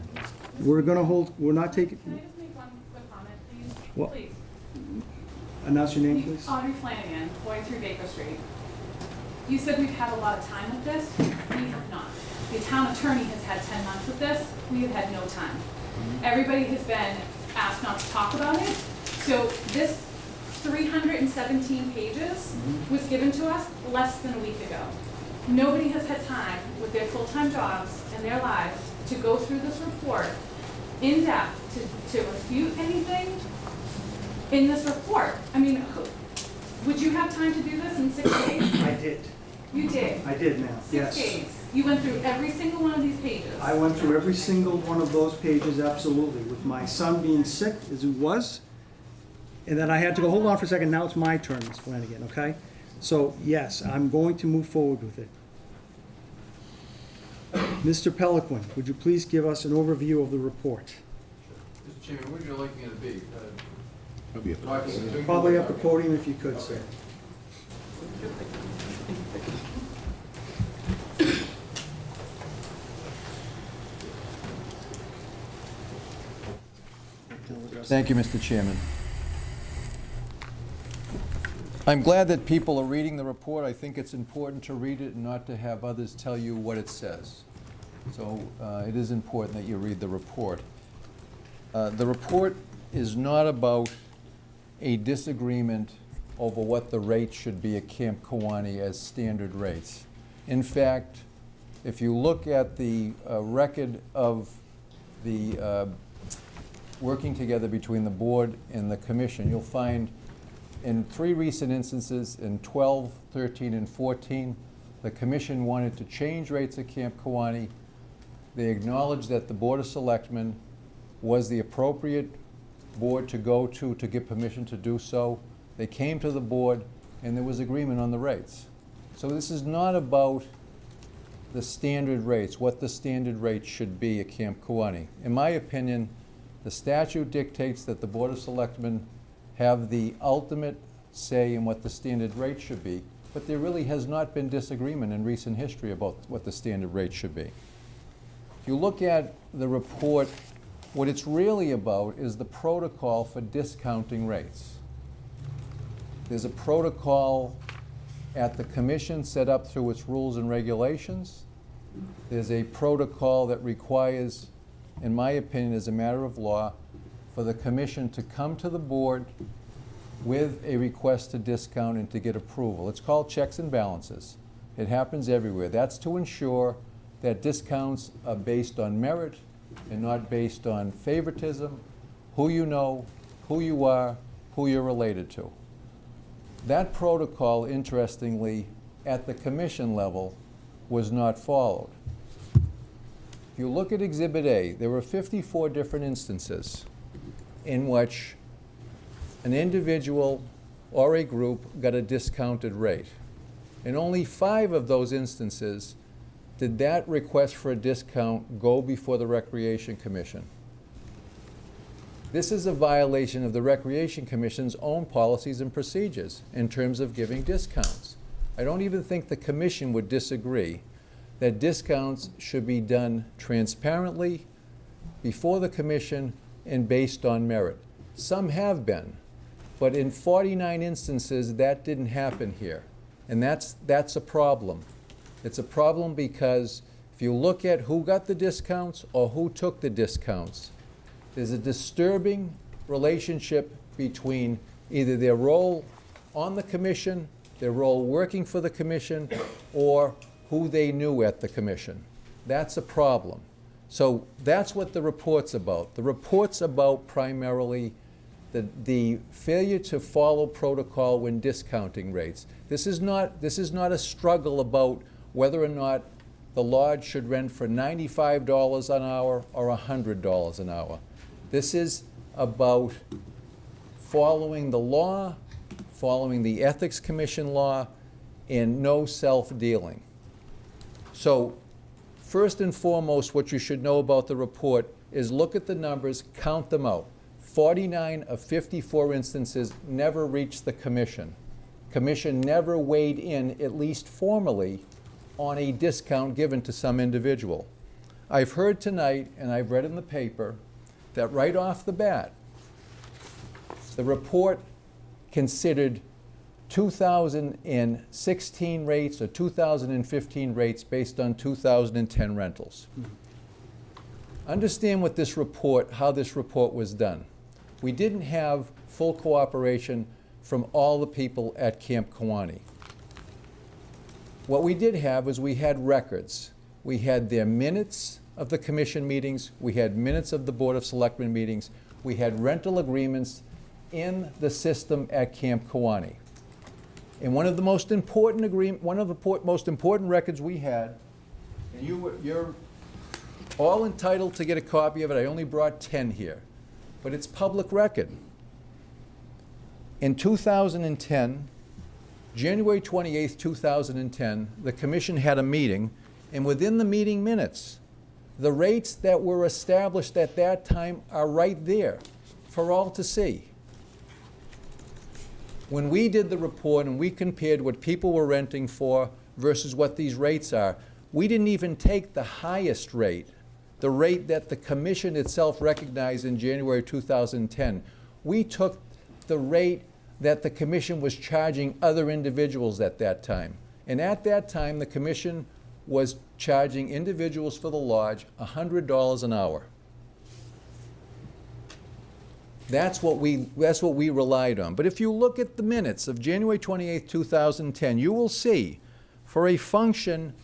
We're gonna hold, we're not taking, Can I just make one quick comment, please? Well- Please. announce your name, please. Audrey Flanagan, 43 Baker Street. You said we've had a lot of time with this. We have not. The town attorney has had 10 months with this. We have had no time. Everybody has been asked not to talk about it. So this 317 pages was given to us less than a week ago. Nobody has had time with their full-time jobs and their lives to go through this report in depth, to refute anything in this report. I mean, would you have time to do this in 6 days? I did. You did. I did, ma'am. Yes. 6 days. You went through every single one of these pages. I went through every single one of those pages, absolutely, with my son being sick, as he was. And then I had to go, hold on for a second, now it's my turn, Ms. Flanagan, okay? So, yes, I'm going to move forward with it. Mr. Peliquin, would you please give us an overview of the report? Mr. Chairman, where would you like me to be? Probably up the podium if you could, sir. Thank you, Mr. Chairman. I'm glad that people are reading the report. I think it's important to read it and not to have others tell you what it says. So it is important that you read the report. The report is not about a disagreement over what the rate should be at Camp Kawani as standard rates. In fact, if you look at the record of the working together between the board and the commission, you'll find in 3 recent instances, in 12, 13, and 14, the commission wanted to change rates at Camp Kawani. They acknowledged that the Board of Selectmen was the appropriate board to go to get permission to do so. They came to the board and there was agreement on the rates. So this is not about the standard rates, what the standard rate should be at Camp Kawani. In my opinion, the statute dictates that the Board of Selectmen have the ultimate say in what the standard rate should be, but there really has not been disagreement in recent history about what the standard rate should be. If you look at the report, what it's really about is the protocol for discounting rates. There's a protocol at the commission set up through its rules and regulations. There's a protocol that requires, in my opinion, as a matter of law, for the commission to come to the board with a request to discount and to get approval. It's called checks and balances. It happens everywhere. That's to ensure that discounts are based on merit and not based on favoritism, who you know, who you are, who you're related to. That protocol, interestingly, at the commission level, was not followed. If you look at Exhibit A, there were 54 different instances in which an individual or a group got a discounted rate. In only 5 of those instances did that request for a discount go before the Recreation Commission. This is a violation of the Recreation Commission's own policies and procedures in terms of giving discounts. I don't even think the Commission would disagree that discounts should be done transparently before the Commission and based on merit. Some have been, but in 49 instances that didn't happen here. And that's a problem. It's a problem because if you look at who got the discounts or who took the discounts, there's a disturbing relationship between either their role on the commission, their role working for the commission, or who they knew at the commission. That's a problem. So that's what the report's about. The report's about primarily the failure to follow protocol when discounting rates. This is not a struggle about whether or not the lodge should rent for $95 an hour or $100 an hour. This is about following the law, following the Ethics Commission law, and no self-dealing. So first and foremost, what you should know about the report is look at the numbers, count them out. 49 of 54 instances never reached the commission. Commission never weighed in, at least formally, on a discount given to some individual. I've heard tonight, and I've read in the paper, that right off the bat, the report considered 2016 rates or 2015 rates based on 2010 rentals. Understand what this report, how this report was done. We didn't have full cooperation from all the people at Camp Kewanee. What we did have was we had records. We had their minutes of the commission meetings, we had minutes of the Board of Selectmen meetings, we had rental agreements in the system at Camp Kewanee. And one of the most important most important records we had, and you're all entitled to get a copy of it. I only brought 10 here, but it's public record. In 2010, January 28th, 2010, the commission had a meeting, and within the meeting minutes, the rates that were established at that time are right there for all to see. When we did the report and we compared what people were renting for versus what these rates are, we didn't even take the highest rate, the rate that the commission itself recognized in January 2010. We took the rate that the commission was charging other individuals at that time. And at that time, the commission was charging individuals for the lodge $100 an hour. That's what we relied on. But if you look at the minutes of January 28, 2010, you will see for a function,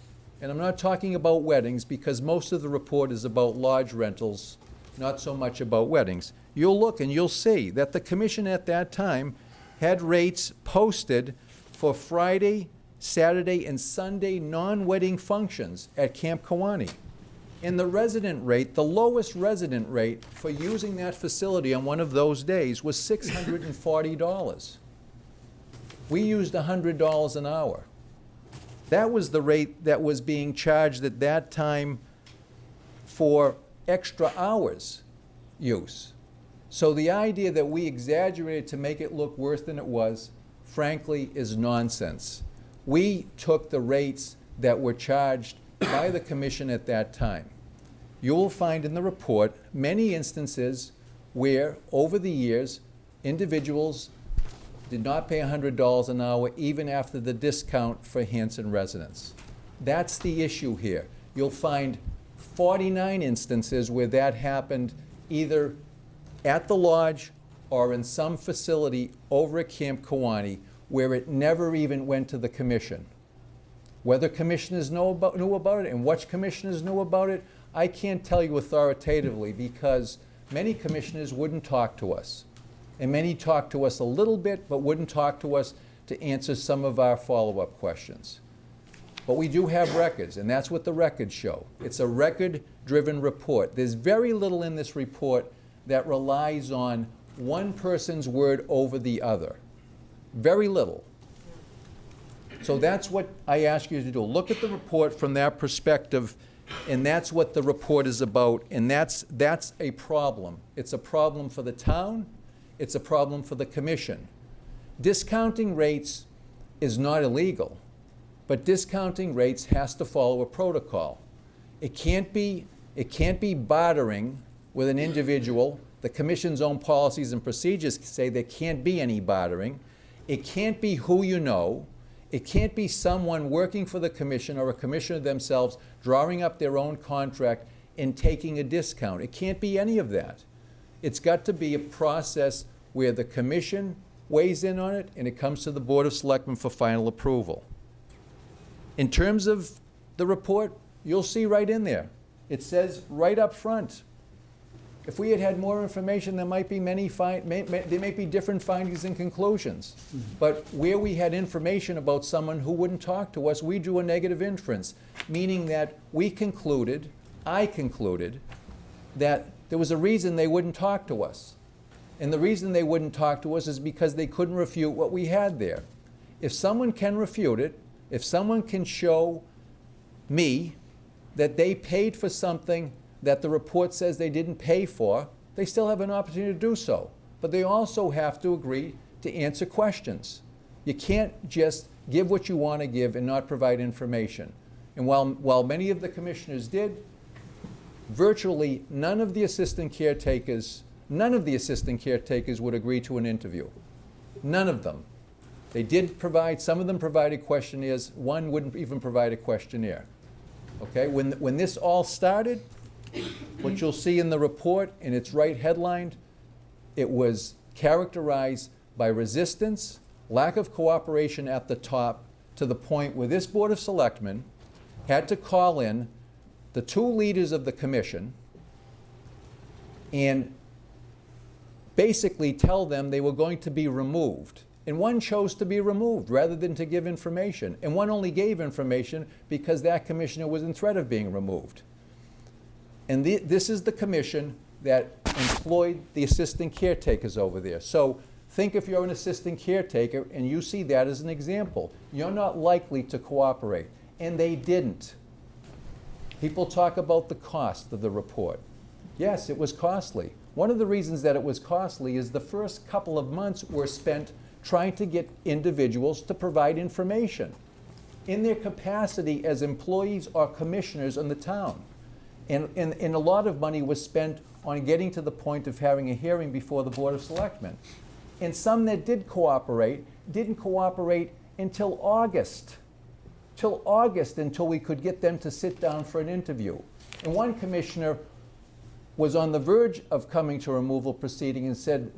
and I'm not talking about weddings because most of the report is about lodge rentals, not so much about weddings. You'll look and you'll see that the commission at that time had rates posted for Friday, Saturday, and Sunday non-wedding functions at Camp Kewanee. And the resident rate, the lowest resident rate for using that facility on one of those days was $640. We used $100 an hour. That was the rate that was being charged at that time for extra hours use. So the idea that we exaggerated to make it look worse than it was, frankly, is nonsense. We took the rates that were charged by the commission at that time. You will find in the report many instances where, over the years, individuals did not pay $100 an hour even after the discount for Hanson residents. That's the issue here. You'll find 49 instances where that happened either at the lodge or in some facility over at Camp Kewanee where it never even went to the commission. Whether commissioners knew about it and which commissioners knew about it, I can't tell you authoritatively because many commissioners wouldn't talk to us. And many talked to us a little bit, but wouldn't talk to us to answer some of our follow-up questions. But we do have records, and that's what the records show. It's a record-driven report. There's very little in this report that relies on one person's word over the other. Very little. So that's what I ask you to do. Look at the report from that perspective, and that's what the report is about, and that's a problem. It's a problem for the town. It's a problem for the commission. Discounting rates is not illegal, but discounting rates has to follow a protocol. It can't be bartering with an individual. The commission's own policies and procedures say there can't be any bartering. It can't be who you know. It can't be someone working for the commission or a commissioner themselves drawing up their own contract and taking a discount. It can't be any of that. It's got to be a process where the commission weighs in on it and it comes to the Board of Selectmen for final approval. In terms of the report, you'll see right in there. It says right up front, if we had had more information, there might be there may be different findings and conclusions. But where we had information about someone who wouldn't talk to us, we drew a negative inference, meaning that I concluded, that there was a reason they wouldn't talk to us. And the reason they wouldn't talk to us is because they couldn't refute what we had there. If someone can refute it, if someone can show me that they paid for something that the report says they didn't pay for, they still have an opportunity to do so. But they also have to agree to answer questions. You can't just give what you want to give and not provide information. And while many of the commissioners did, virtually none of the assistant caretakers would agree to an interview. None of them. They did provide, some of them provided questionnaires, one wouldn't even provide a questionnaire. Okay, when this all started, what you'll see in the report, and it's right headlined, it was characterized by resistance, lack of cooperation at the top, to the point where this Board of Selectmen had to call in the two leaders of the commission and basically tell them they were going to be removed. And one chose to be removed rather than to give information. And one only gave information because that commissioner was in threat of being removed. And this is the commission that employed the assistant caretakers over there. So think if you're an assistant caretaker and you see that as an example. You're not likely to cooperate. And they didn't. People talk about the cost of the report. Yes, it was costly. One of the reasons that it was costly is the first couple of months were spent trying to get individuals to provide information in their capacity as employees or commissioners in the town. And a lot of money was spent on getting to the point of having a hearing before the Board of Selectmen. And some that did cooperate didn't cooperate until August. Until we could get them to sit down for an interview. And one commissioner was on the verge of coming to removal proceeding and said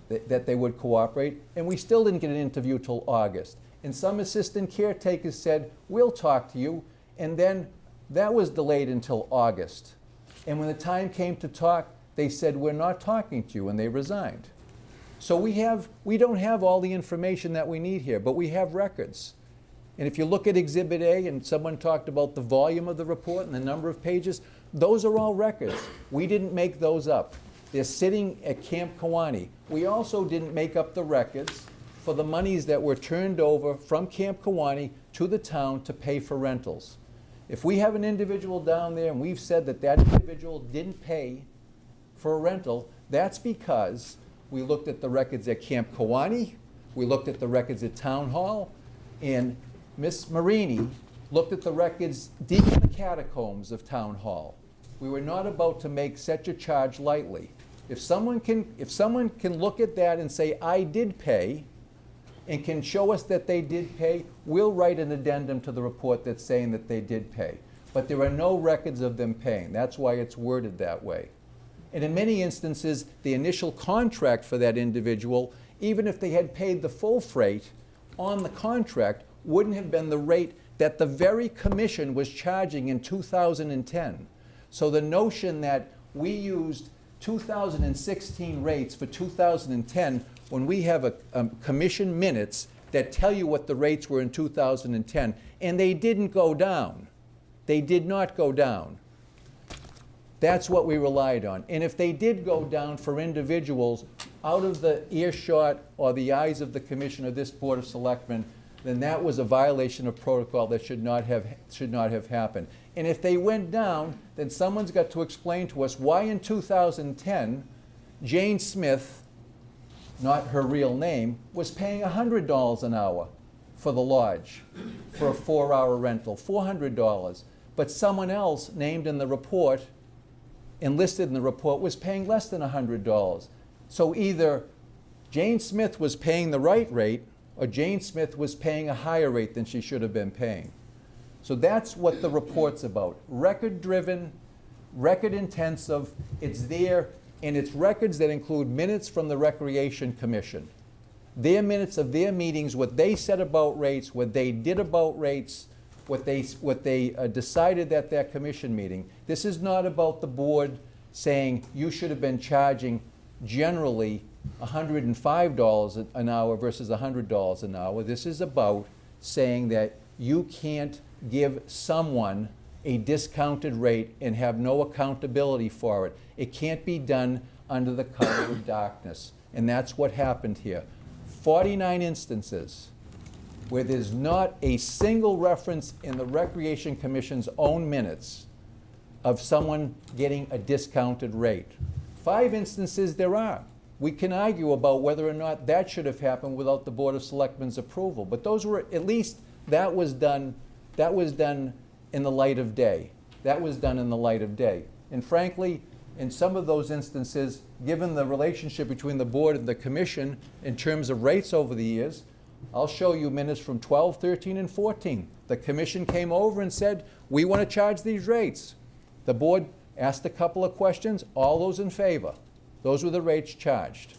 that they would cooperate, and we still didn't get an interview till August. And some assistant caretakers said, we'll talk to you, and then that was delayed until August. And when the time came to talk, they said, we're not talking to you, and they resigned. So we don't have all the information that we need here, but we have records. And if you look at Exhibit A, and someone talked about the volume of the report and the number of pages, those are all records. We didn't make those up. They're sitting at Camp Kewanee. We also didn't make up the records for the monies that were turned over from Camp Kewanee to the town to pay for rentals. If we have an individual down there and we've said that that individual didn't pay for a rental, that's because we looked at the records at Camp Kewanee, we looked at the records at Town Hall, and Miss Marini looked at the records deep in the catacombs of Town Hall. We were not about to make such a charge lightly. If someone can look at that and say, I did pay, and can show us that they did pay, we'll write an addendum to the report that's saying that they did pay. But there are no records of them paying. That's why it's worded that way. And in many instances, the initial contract for that individual, even if they had paid the full freight on the contract, wouldn't have been the rate that the very commission was charging in 2010. So the notion that we used 2016 rates for 2010 when we have a commission minutes that tell you what the rates were in 2010, and they didn't go down. They did not go down. That's what we relied on. And if they did go down for individuals out of the earshot or the eyes of the commission or this Board of Selectmen, then that was a violation of protocol that should not have happened. And if they went down, then someone's got to explain to us why in 2010, Jane Smith, not her real name, was paying $100 an hour for the lodge for a 4-hour rental, $400. But someone else named in the report, enlisted in the report, was paying less than $100. So either Jane Smith was paying the right rate or Jane Smith was paying a higher rate than she should have been paying. So that's what the report's about. Record-driven, record-intensive, it's there, and it's records that include minutes from the Recreation Commission. Their minutes of their meetings, what they said about rates, what they did about rates, what they decided at that commission meeting. This is not about the board saying you should have been charging generally $105 an hour versus $100 an hour. This is about saying that you can't give someone a discounted rate and have no accountability for it. It can't be done under the cover of darkness. And that's what happened here. 49 instances where there's not a single reference in the Recreation Commission's own minutes of someone getting a discounted rate. 5 instances there are. We can argue about whether or not that should have happened without the Board of Selectmen's approval, but those were, at least that was done in the light of day. That was done in the light of day. And frankly, in some of those instances, given the relationship between the board and the commission in terms of rates over the years, I'll show you minutes from 12, 13, and 14. The commission came over and said, we want to charge these rates. The board asked a couple of questions, all those in favor. Those were the rates charged.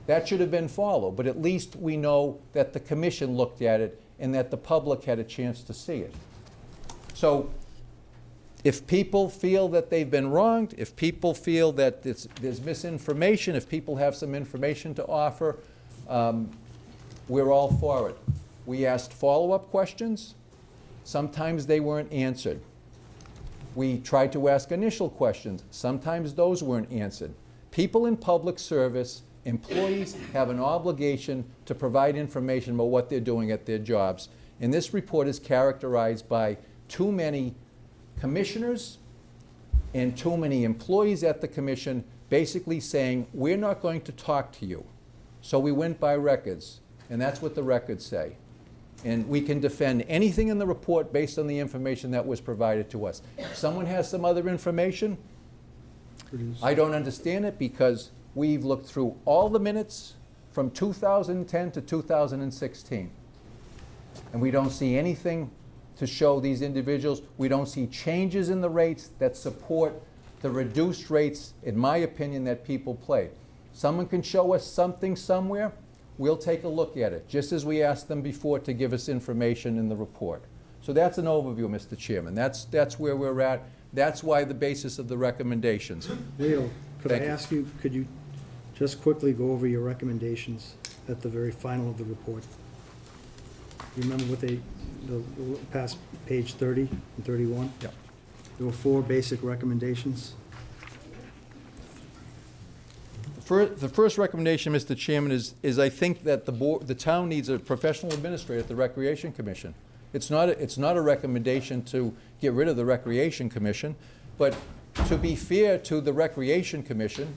That should have been followed, but at least we know that the commission looked at it and that the public had a chance to see it. So if people feel that they've been wronged, if people feel that there's misinformation, if people have some information to offer, we're all for it. We asked follow-up questions. Sometimes they weren't answered. We tried to ask initial questions. Sometimes those weren't answered. People in public service, employees, have an obligation to provide information about what they're doing at their jobs. And this report is characterized by too many commissioners and too many employees at the commission basically saying, we're not going to talk to you. So we went by records, and that's what the records say. And we can defend anything in the report based on the information that was provided to us. If someone has some other information, I don't understand it because we've looked through all the minutes from 2010 to 2016. And we don't see anything to show these individuals. We don't see changes in the rates that support the reduced rates, in my opinion, that people pay. Someone can show us something somewhere, we'll take a look at it, just as we asked them before to give us information in the report. So that's an overview, Mr. Chairman. That's where we're at. That's why the basis of the recommendations. Leo, could I Thank you. ask you, could you just quickly go over your recommendations at the very final of the report? You remember what the past page 30 and 31? Yeah. There were 4 basic recommendations. The first recommendation, Mr. Chairman, is I think that the town needs a professional administrator at the Recreation Commission. It's not a recommendation to get rid of the Recreation Commission, but to be fair to the Recreation Commission,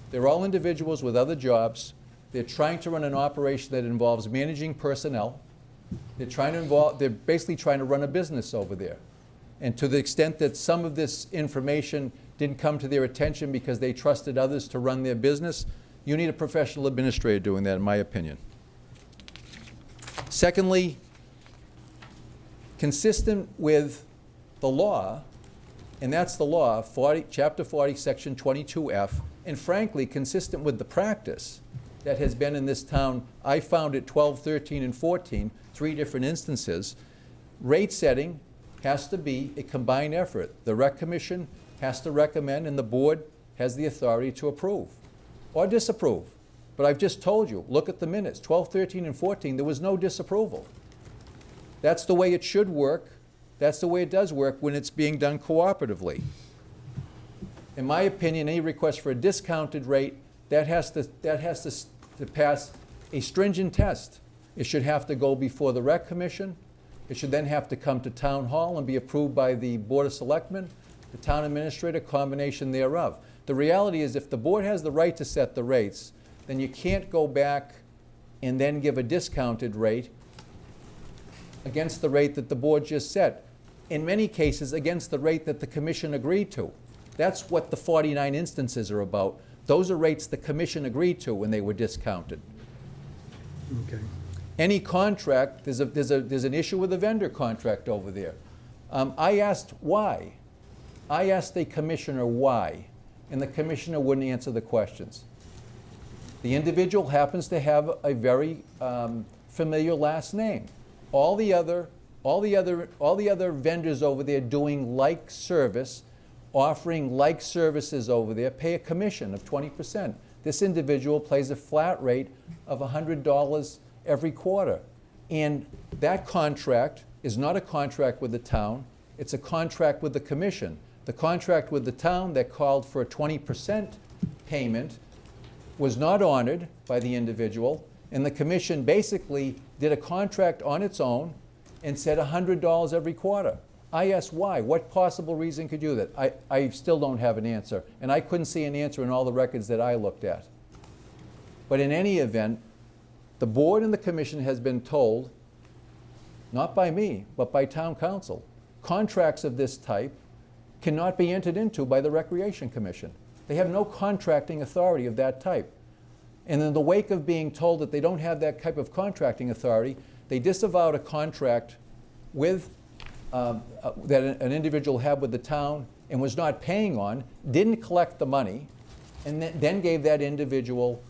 they're all individuals with other jobs. They're trying to run an operation that involves managing personnel. They're basically trying to run a business over there. And to the extent that some of this information didn't come to their attention because they trusted others to run their business, you need a professional administrator doing that, in my opinion. Secondly, consistent with the law, and that's the law, Chapter 40, Section 22F, and frankly, consistent with the practice that has been in this town, I found it 12, 13, and 14, 3 different instances, rate setting has to be a combined effort. The Rec Commission has to recommend, and the board has the authority to approve or disapprove. But I've just told you, look at the minutes, 12, 13, and 14, there was no disapproval. That's the way it should work. That's the way it does work when it's being done cooperatively. in my opinion, any request for a discounted rate, that has to pass a stringent test. It should have to go before the Rec Commission. It should then have to come to Town Hall and be approved by the Board of Selectmen, the Town Administrator, combination thereof. The reality is, if the board has the right to set the rates, then you can't go back and then give a discounted rate against the rate that the board just set. In many cases, against the rate that the commission agreed to. That's what the 49 instances are about. Those are rates the commission agreed to when they were discounted. Okay. Any contract, there's an issue with a vendor contract over there. I asked why. I asked the commissioner why, and the commissioner wouldn't answer the questions. The individual happens to have a very familiar last name. All the other vendors over there doing like service, offering like services over there, pay a commission of 20%. This individual pays a flat rate of $100 every quarter. And that contract is not a contract with the town, it's a contract with the commission. The contract with the town that called for a 20% payment was not honored by the individual, and the commission basically did a contract on its own and said $100 every quarter. I asked why. What possible reason could you do that? I still don't have an answer, and I couldn't see an answer in all the records that I looked at. But in any event, the board and the commission has been told, not by me, but by town council, contracts of this type cannot be entered into by the Recreation Commission. They have no contracting authority of that type. And in the wake of being told that they don't have that type of contracting authority, they disavowed a contract with, that an individual had with the town and was not paying on, didn't collect the money, and then gave that individual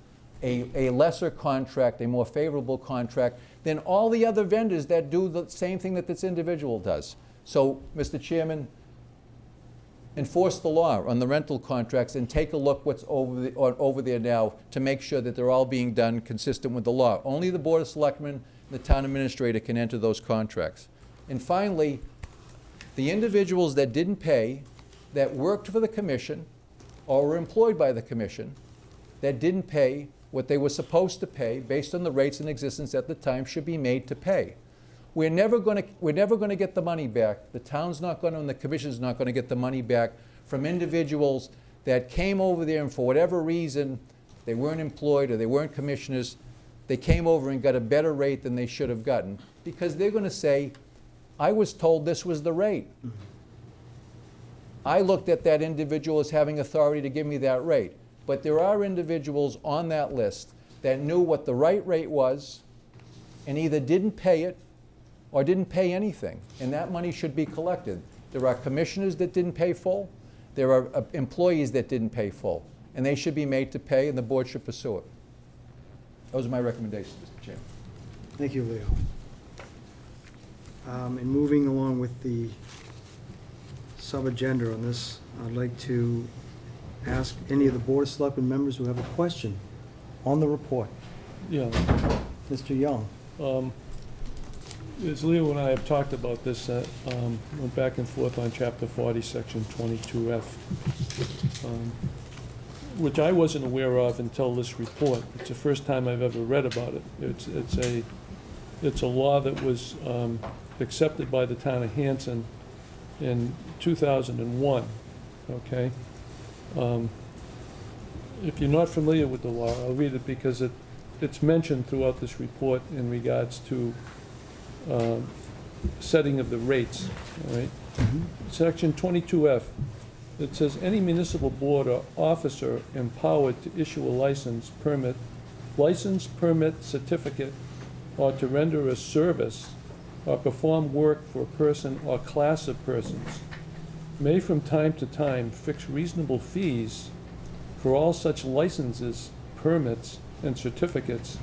a lesser contract, a more favorable contract than all the other vendors that do the same thing that this individual does. So, Mr. Chairman, enforce the law on the rental contracts and take a look what's over there now to make sure that they're all being done consistent with the law. Only the Board of Selectmen and the Town Administrator can enter those contracts. And finally, the individuals that didn't pay, that worked for the commission or were employed by the commission, that didn't pay what they were supposed to pay based on the rates in existence at the time, should be made to pay. We're never going to get the money back. The town's not going to, and the commission's not going to get the money back from individuals that came over there and for whatever reason, they weren't employed or they weren't commissioners, they came over and got a better rate than they should have gotten, because they're going to say, I was told this was the rate. I looked at that individual as having authority to give me that rate. But there are individuals on that list that knew what the right rate was and either didn't pay it or didn't pay anything, and that money should be collected. There are commissioners that didn't pay full, there are employees that didn't pay full, and they should be made to pay, and the board should pursue it. Those are my recommendations, Mr. Chairman. Thank you, Leo. And moving along with the sub-agenda on this, I'd like to ask any of the Board of Selectmen members who have a question on the report. Yeah. Mr. Young. As Leo and I have talked about this, went back and forth on Chapter 40, Section 22F, which I wasn't aware of until this report. It's the first time I've ever read about it. It's a law that was accepted by the town of Hanson in 2001, okay? If you're not familiar with the law, I'll read it because it's mentioned throughout this report in regards to setting of the rates, all right? Section 22F, it says, any municipal board or officer empowered to issue a license, permit, certificate, or to render a service or perform work for a person or class of persons may from time to time fix reasonable fees for all such licenses, permits, and certificates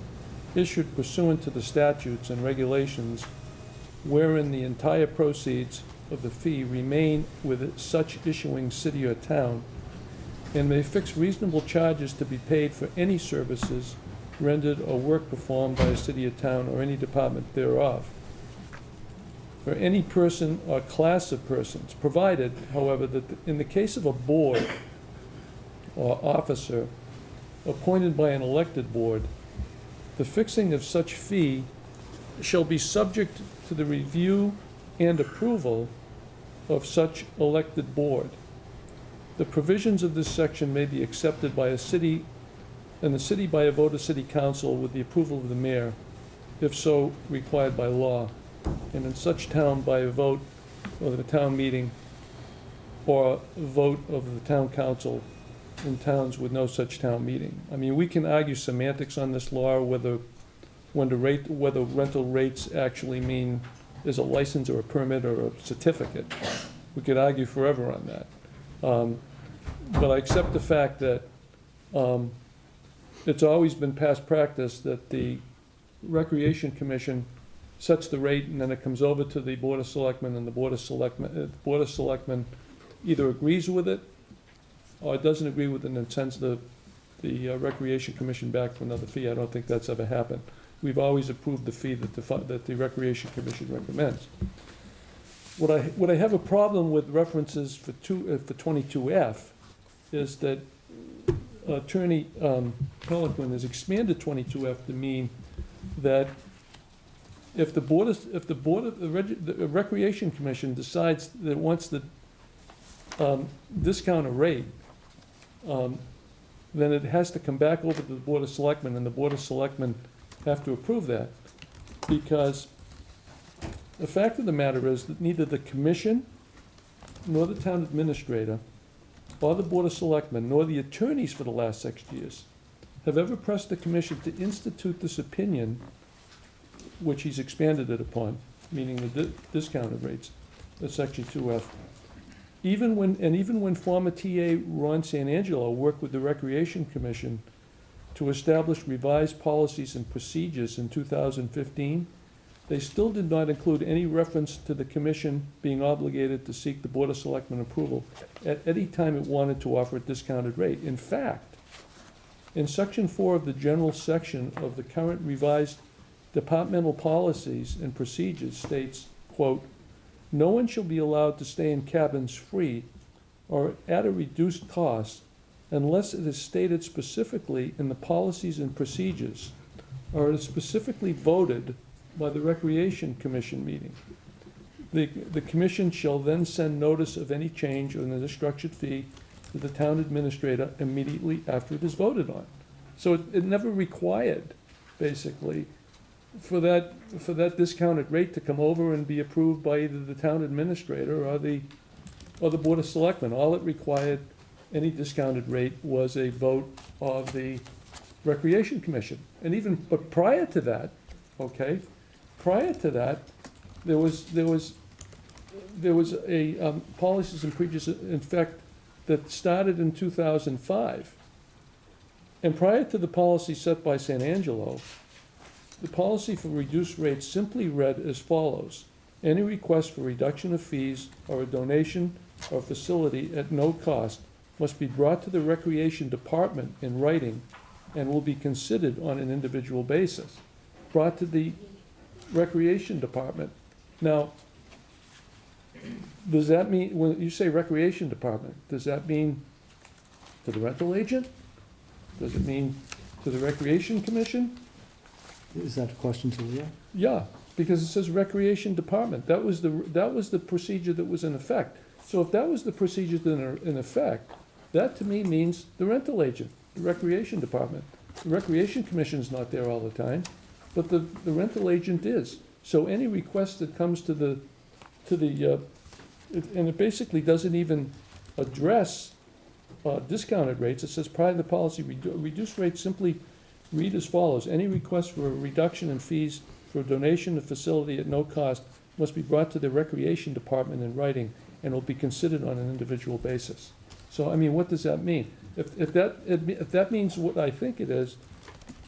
issued pursuant to the statutes and regulations wherein the entire proceeds of the fee remain with such issuing city or town, and may fix reasonable charges to be paid for any services rendered or work performed by a city or town or any department thereof, for any person or class of persons, provided, however, that in the case of a board or officer appointed by an elected board, the fixing of such fee shall be subject to the review and approval of such elected board. The provisions of this section may be accepted by a city, and the city by a vote of city council with the approval of the mayor, if so required by law, and in such town by a vote of the town meeting or a vote of the town council in towns with no such town meeting. I mean, we can argue semantics on this law, whether rental rates actually mean is a license or a permit or a certificate. We could argue forever on that. But I accept the fact that it's always been past practice that the Recreation Commission sets the rate, and then it comes over to the Board of Selectmen, and the Board of Selectmen either agrees with it or doesn't agree with it and sends the Recreation Commission back for another fee. I don't think that's ever happened. We've always approved the fee that the Recreation Commission recommends. What I have a problem with references for 22F is that Attorney Pelican has expanded 22F to mean that if the Recreation Commission decides that it wants to discount a rate, then it has to come back over to the Board of Selectmen, and the Board of Selectmen have to approve that. Because the fact of the matter is that neither the commission, nor the town administrator, or the Board of Selectmen, nor the attorneys for the last 6 years have ever pressed the commission to institute this opinion, which he's expanded it upon, meaning the discounted rates, that's section 2F. Even when former TA Ron Sanangelo worked with the Recreation Commission to establish revised policies and procedures in 2015, they still did not include any reference to the commission being obligated to seek the Board of Selectmen approval at any time it wanted to offer a discounted rate. In fact, in section 4 of the general section of the current revised departmental policies and procedures states, quote, "No one shall be allowed to stay in cabins free or at a reduced cost unless it is stated specifically in the policies and procedures or it is specifically voted by the Recreation Commission meeting. The commission shall then send notice of any change in the structured fee to the town administrator immediately after it is voted on." So it never required, basically, for that discounted rate to come over and be approved by either the town administrator or the Board of Selectmen. All it required, any discounted rate, was a vote of the Recreation Commission. But prior to that, okay, there was a policies and procedures, in fact, that started in 2005. And prior to the policy set by Sanangelo, the policy for reduced rates simply read as follows: any request for reduction of fees or a donation or facility at no cost must be brought to the Recreation Department in writing and will be considered on an individual basis. Brought to the Recreation Department. Now, does that mean, when you say Recreation Department, does that mean to the rental agent? Does it mean to the Recreation Commission? Is that a question to Leah? Yeah, because it says Recreation Department. That was the procedure that was in effect. So if that was the procedure that in effect, that to me means the rental agent, the Recreation Department. The Recreation Commission's not there all the time, but the rental agent is. So any request that comes and it basically doesn't even address discounted rates. It says prior to the policy, reduced rates simply read as follows: any request for a reduction in fees for a donation of facility at no cost must be brought to the Recreation Department in writing and will be considered on an individual basis. So, I mean, what does that mean? If that means what I think it is,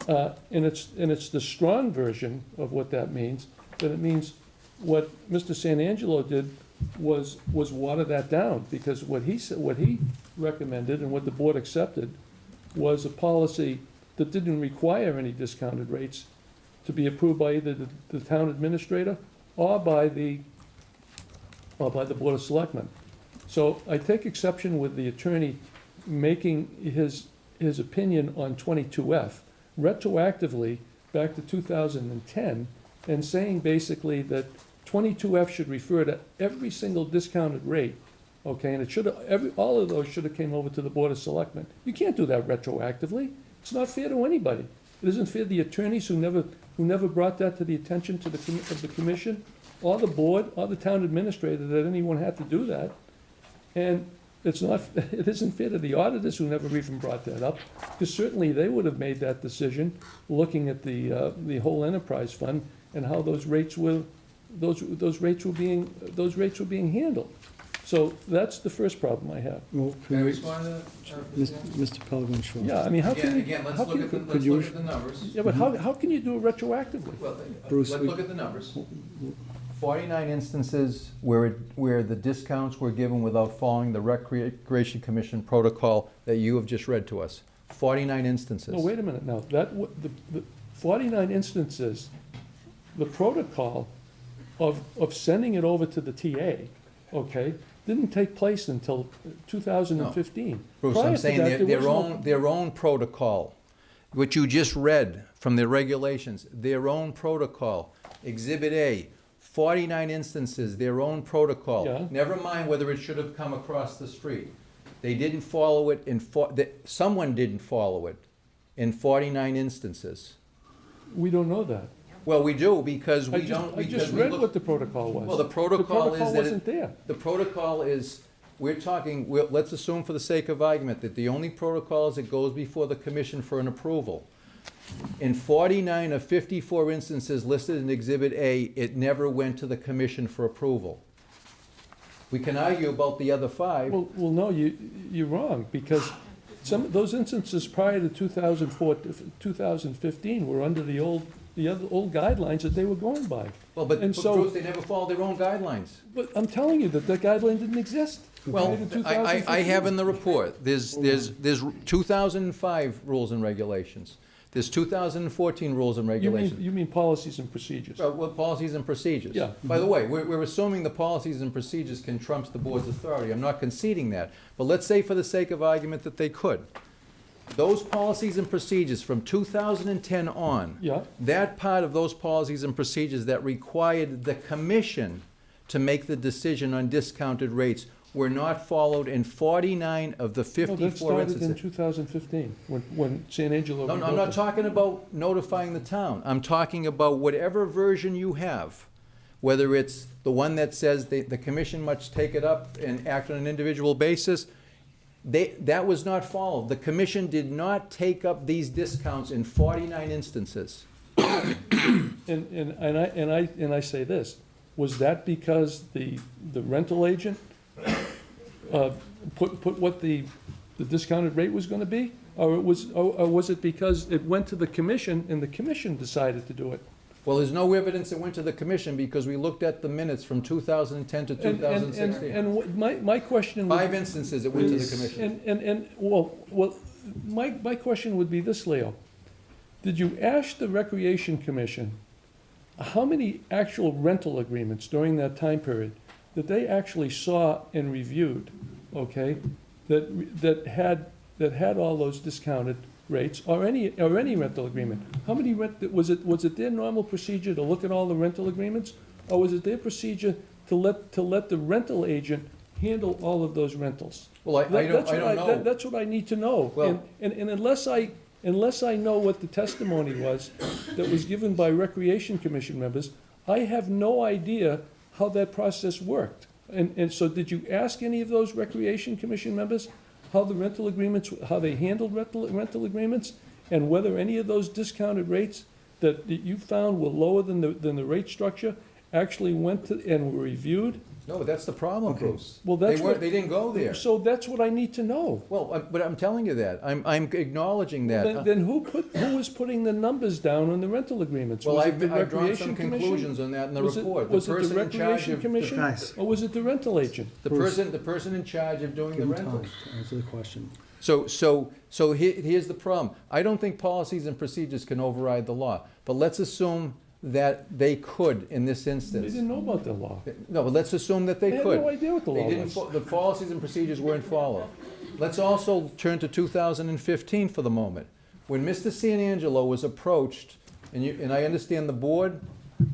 and it's the strong version of what that means, then it means what Mr. Sanangelo did was water that down, because what he recommended and what the board accepted was a policy that didn't require any discounted rates to be approved by either the town administrator or by the Board of Selectmen. So I take exception with the attorney making his opinion on 22F retroactively back to 2010 and saying basically that 22F should refer to every single discounted rate, okay? And it should have, all of those should have came over to the Board of Selectmen. You can't do that retroactively. It's not fair to anybody. It isn't fair to the attorneys who never brought that to the attention of the commission, or the board, or the town administrator, that anyone had to do that. And it isn't fair to the auditors who never even brought that up, because certainly they would have made that decision, looking at the whole enterprise fund and how those rates were being handled. So that's the first problem I have. Well, Can I respond to that? Mr. Pellegrin, sure. Yeah, I mean, how can you? Again, let's how look can- at the, could let's you- look at the numbers. Yeah, but how can you do it retroactively? Well, Bruce, let's we- look at the numbers. 49 instances where the discounts were given without following the Recreation Commission protocol that you have just read to us. 49 instances. No, wait a minute now, the 49 instances, the protocol of sending it over to the TA, okay, didn't take place until 2015. Bruce, Prior I'm to saying that, there was no- their own protocol, which you just read from the regulations, their own protocol. Exhibit A, 49 instances, their own protocol. Yeah. Never mind whether it should have come across the street. They didn't follow it someone didn't follow it in 49 instances. We don't know that. Well, we do, because I we don't, just because we read look. what the protocol was. Well, the protocol is that. wasn't there. The protocol is, let's assume for the sake of argument that the only protocol is it goes before the commission for an approval. In 49 of 54 instances listed in Exhibit A, it never went to the commission for approval. We can argue about the other 5. Well, no, you're wrong, because some of those instances prior to 2015 were under the old guidelines that they were going by. Well, but And so- Bruce, they never followed their own guidelines. But I'm telling you that guideline didn't exist. Well, prior to I have 2015. in the report, there's 2005 rules and regulations. There's 2014 rules and regulations. You mean policies and procedures? Well, policies and procedures. Yeah. By the way, we're assuming the policies and procedures can trump the board's authority. I'm not conceding that. But let's say for the sake of argument that they could. Those policies and procedures from 2010 on, Yeah. that part of those policies and procedures that required the commission to make the decision on discounted rates were not followed in 49 of the No, that 54 started in instances. 2015, when San Angelo. No, I'm not talking about notifying the town. I'm talking about whatever version you have, whether it's the one that says the commission must take it up and act on an individual basis. That was not followed. The commission did not take up these discounts in 49 instances. And I say this, was that because the rental agent put what the discounted rate was gonna be? Or was it because it went to the commission and the commission decided to do it? Well, there's no evidence it went to the commission because we looked at the minutes from 2010 to 2016. And what my question would. 5 instances it went to the commission. My question would be this, Leo. Did you ask the Recreation Commission how many actual rental agreements during that time period that they actually saw and reviewed, okay, that had all those discounted rates, or any rental agreement? How many was it their normal procedure to look at all the rental agreements? Or was it their procedure to let the rental agent handle all of those rentals? Well, I don't know. That's what I need to know. Well- And unless I know what the testimony was that was given by Recreation Commission members, I have no idea how that process worked. And so did you ask any of those Recreation Commission members how the rental agreements, how they handled rental agreements? And whether any of those discounted rates that you found were lower than the rate structure actually went to and were reviewed? No, but that's the problem, Bruce. Well, that's what. They didn't go there. So that's what I need to know. Well, but I'm telling you that. I'm acknowledging that. Then who was putting the numbers down on the rental agreements? Well, Was it I've the drawn Recreation some Commission? conclusions on that in the Was it- report. Was The it the person in charge Recreation of, Commission? Guys. Or was it the rental agent? the person in charge of doing the Give him rentals. time to answer the question. So here's the problem. I don't think policies and procedures can override the law, but let's assume that they could in this They instance. didn't know about the law. No, but let's assume that they They had could. no idea what the law They didn't was. the policies and procedures weren't followed. let's also turn to 2015 for the moment. When Mr. Sanangelo was approached, and I understand the board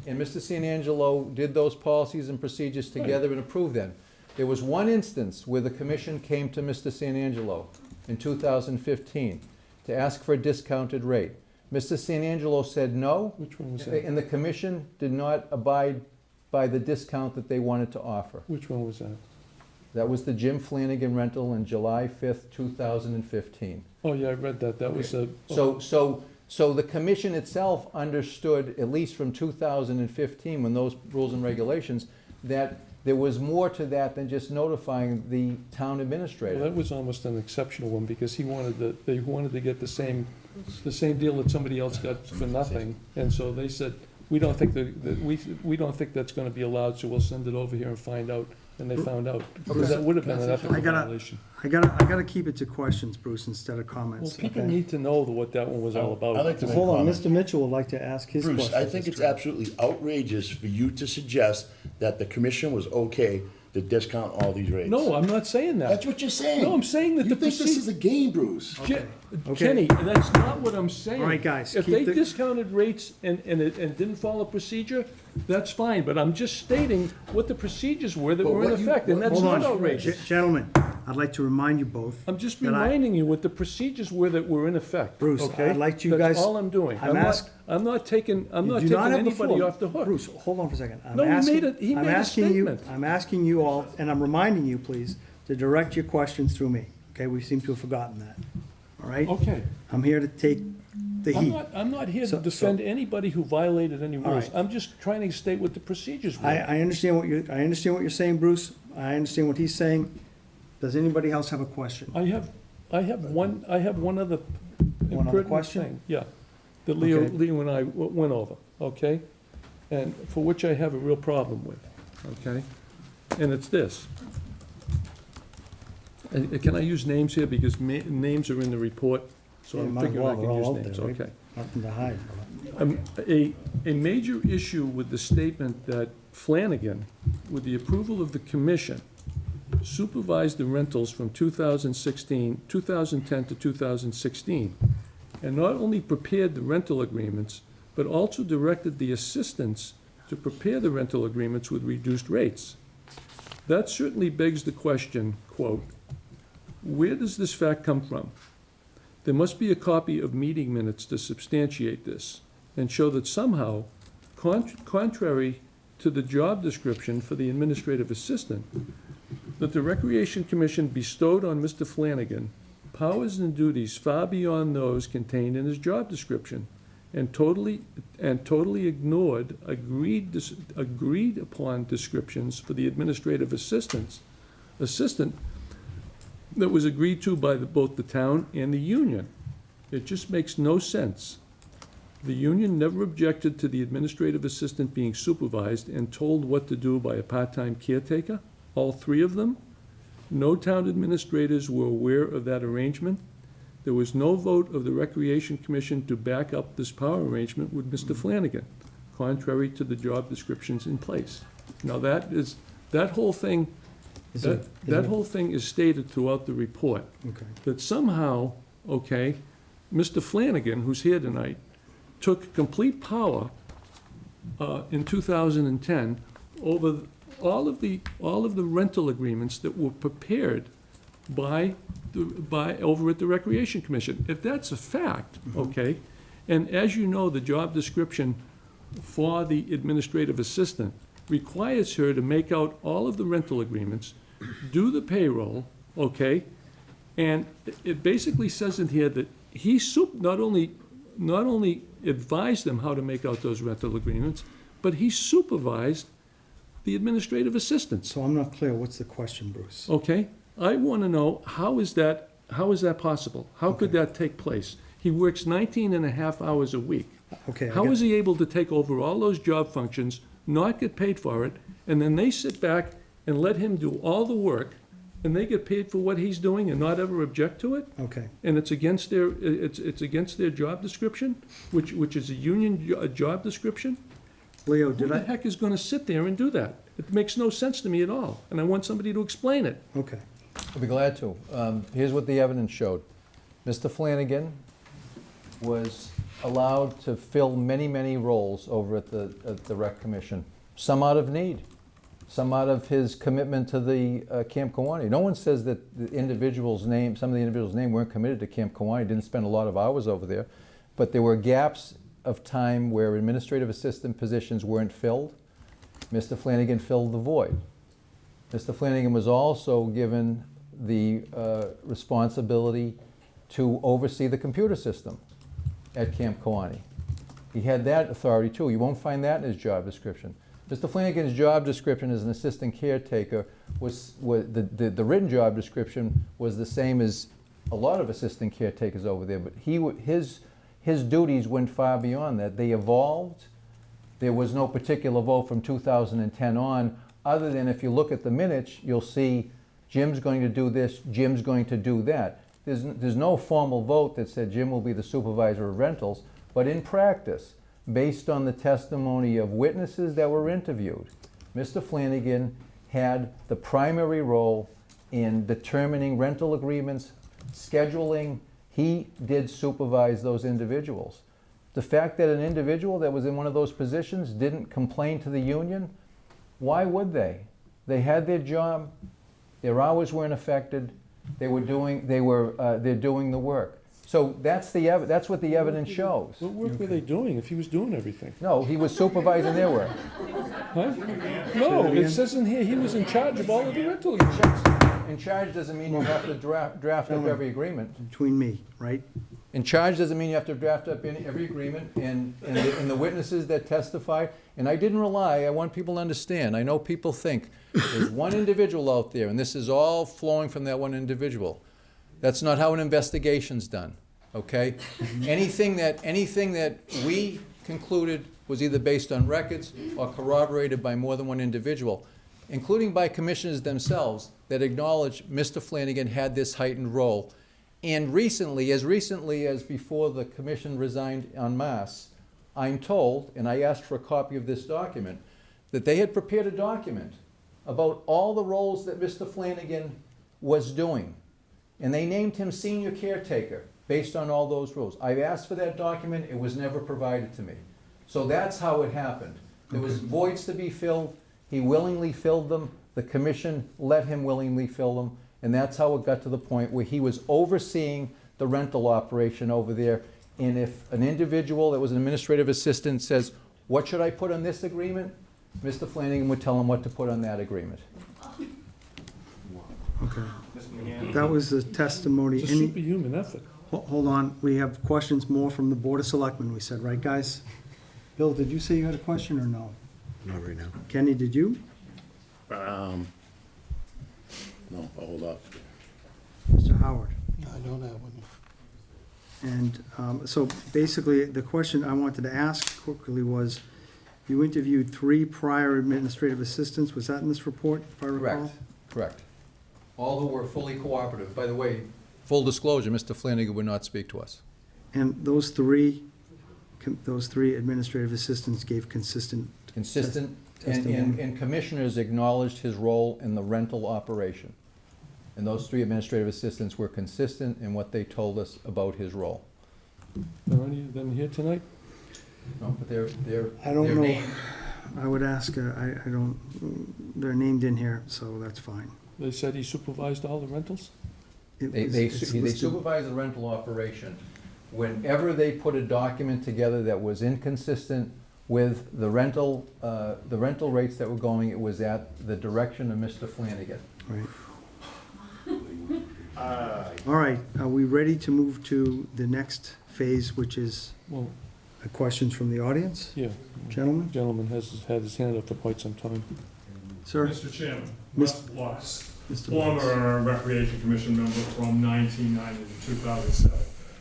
and Mr. Sanangelo did those policies and procedures together and approved them. There was one instance where the commission came to Mr. Sanangelo in 2015 to ask for a discounted rate. Mr. Sanangelo said no. Which one was that? And the commission did not abide by the discount that they wanted to offer. Which one was that? That was the Jim Flanagan rental on July 5th, 2015. Oh, yeah, I read that. That was a. So the commission itself understood, at least from 2015, when those rules and regulations, that there was more to that than just notifying the town administrator. Well, that was almost an exceptional one, because they wanted to get the same deal that somebody else got for nothing. And so they said, we don't think we don't think that's gonna be allowed, so we'll send it over here and find out. And they found out, because that would have been an ethical violation. I gotta keep it to questions, Bruce, instead of Well, comments. people okay? need to know what that one was all about. I'd like to make Hold on, comment. Mr. Mitchell would like to ask his question. Bruce, I think it's absolutely outrageous for you to suggest that the commission was okay to discount all these rates. No, I'm not saying that. That's what you're saying. No, I'm saying that You the think this is a game, Bruce? Kenny, that's not what I'm saying. All right, guys, If keep they the- discounted rates and didn't follow procedure, that's fine, but I'm just stating what the procedures were that But were in what you- effect, and that's Hold not on, outrageous. Gentlemen, I'd like to remind you both. I'm just that I- reminding you what the procedures were that were in effect, Bruce, okay? I'd like you guys- That's all I'm doing. I'm not taking You do not have the anybody floor. off the hook. Bruce, hold on for a second. No, he made a statement. I'm asking you all, and I'm reminding you, please, to direct your questions through me. Okay, we seem to have forgotten that. All right? Okay. I'm here to take the heat. I'm not here So- to defend anybody who violated any All rules. right. I'm just trying to state what the procedures were. I understand what you're saying, Bruce. I understand what he's saying. Does anybody else have a question? I have one other One other impertinent question? thing, yeah, that Leo Okay. and I went over, okay? And for which I have a real problem with, okay? And it's this. And can I use names here, because names are in the report, so Yeah, I'm might as figuring I well. can They're use all out names, there, right? okay? Nothing to hide. A major issue with the statement that Flanagan, with the approval of the commission, supervised the rentals from 2010 to 2016, and not only prepared the rental agreements, but also directed the assistants to prepare the rental agreements with reduced rates. That certainly begs the question, quote, where does this fact come from? There must be a copy of meeting minutes to substantiate this and show that somehow, contrary to the job description for the administrative assistant, that the Recreation Commission bestowed on Mr. Flanagan powers and duties far beyond those contained in his job description, and totally ignored agreed upon descriptions for the administrative assistant that was agreed to by both the town and the union. It just makes no sense. The union never objected to the administrative assistant being supervised and told what to do by a part-time caretaker, all three of them. No town administrators were aware of that arrangement. There was no vote of the Recreation Commission to back up this power arrangement with Mr. Flanagan, contrary to the job descriptions in place. Now, that whole thing is stated throughout the report. Okay. That somehow, okay, Mr. Flanagan, who's here tonight, took complete power in 2010 over all of the rental agreements that were prepared by over at the Recreation Commission. If that's a fact, okay, and as you know, the job description for the administrative assistant requires her to make out all of the rental agreements, do the payroll, okay, and it basically says in here that he not only advised them how to make out those rental agreements, but he supervised the administrative assistants. So I'm not clear. What's the question, Bruce? Okay, I want to know, how is that possible? How could that take place? He works 19 and a half hours a week. Okay. How is he able to take over all those job functions, not get paid for it, and then they sit back and let him do all the work, and they get paid for what he's doing and not ever object to it? Okay. And it's against their job description, which is a union job description? Leo, Who the heck is gonna sit there and do that? It makes no sense to me at all, and I want somebody to explain it. Okay. I'll be glad to. Here's what the evidence showed. Mr. Flanagan was allowed to fill many, many roles over at the Rec Commission, some out of need, some out of his commitment to the Camp Kawani. No one says that the individual's name, some of the individuals' name weren't committed to Camp Kawani, didn't spend a lot of hours over there, but there were gaps of time where administrative assistant positions weren't filled. Mr. Flanagan filled the void. Mr. Flanagan was also given the responsibility to oversee the computer system at Camp Kawani. He had that authority too. You won't find that in his job description. Mr. Flanagan's job description as an assistant caretaker was the written job description was the same as a lot of assistant caretakers over there, but his duties went far beyond that. They evolved. There was no particular vote from 2010 on, other than if you look at the minutes, you'll see Jim's going to do this, Jim's going to do that. There's no formal vote that said Jim will be the supervisor of rentals, but in practice, based on the testimony of witnesses that were interviewed, Mr. Flanagan had the primary role in determining rental agreements, scheduling. He did supervise those individuals. The fact that an individual that was in one of those positions didn't complain to the union, why would they? They had their job, their hours weren't affected, they're doing the work. So that's what the evidence shows. What work were they doing if he was doing everything? No, he was supervising their work. Huh? No, it says in here he was in charge of all of the rental agreements. In charge doesn't mean you have to draft up every agreement. Between me, right? In charge doesn't mean you have to draft up every agreement, and the witnesses that testify, and I didn't rely, I want people to understand, I know people think there's one individual out there, and this is all flowing from that one individual. That's not how an investigation's done, okay? Anything that we concluded was either based on records or corroborated by more than one individual, including by commissioners themselves that acknowledged Mr. Flanagan had this heightened role. And recently as before the commission resigned en masse, I'm told, and I asked for a copy of this document, that they had prepared a document about all the roles that Mr. Flanagan was doing. And they named him senior caretaker based on all those rules. I asked for that document, it was never provided to me. So that's how it happened. There was voids to be filled, he willingly filled them, the commission let him willingly fill them, and that's how it got to the point where he was overseeing the rental operation over there. And if an individual that was an administrative assistant says, what should I put on this agreement? Mr. Flanagan would tell him what to put on that agreement. Okay. That was the testimony. It's a superhuman effort. Hold on, we have questions more from the Board of Selectmen, we said, right, guys? Bill, did you say you had a question or no? Not right now. Kenny, did you? No, hold up. Mr. Howard? I don't have one. And so basically, the question I wanted to ask quickly was, you interviewed 3 prior administrative assistants, was that in this report, if I recall? Correct. All who were fully cooperative. By the way, full disclosure, Mr. Flanagan would not speak to us. And those three administrative assistants gave consistent testimony. And commissioners acknowledged his role in the rental operation. And those 3 administrative assistants were consistent in what they told us about his role. Are any of them here tonight? No, but they're I don't know. named. I would ask, I don't, they're named in here, so that's fine. They said he supervised all the rentals? They supervised the rental operation. Whenever they put a document together that was inconsistent with the rental rates that were going, it was at the direction of Mr. Flanagan. Right. All right, are we ready to move to the next phase, which is Well, questions from the audience? yeah. Gentlemen? Gentleman has had his hand up for quite some time. Sir? Mr. Chairman, Mis- Russ Lutz, Mr. former Recreation Commission member from 1990 to 2007.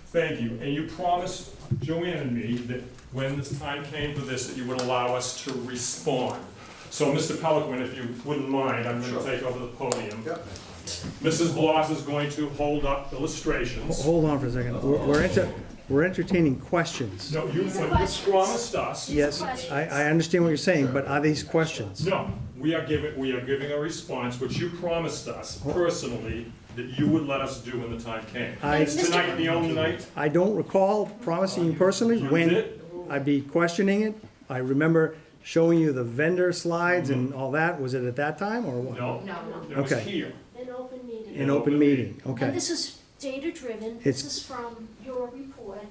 Thank you. And you promised Joanne and me that when this time came for this, that you would allow us to respond. So, Mr. Pelican, if you wouldn't mind, I'm going to take over the podium. Yep. Mrs. Bloss is going to hold up illustrations. Hold on for a second. We're entertaining questions. No, you promised us. Yes, I understand what you're saying, but are these questions? No, we are giving a response which you promised us personally that you would let us do when the time came. I- Is tonight the only night? I don't recall promising you personally You when did? I'd be questioning it. I remember showing you the vendor slides and all that. Was it at that time or what? No, No, it was Okay. here. an open meeting. An open meeting, okay. And this is data-driven, It's- this is from your report,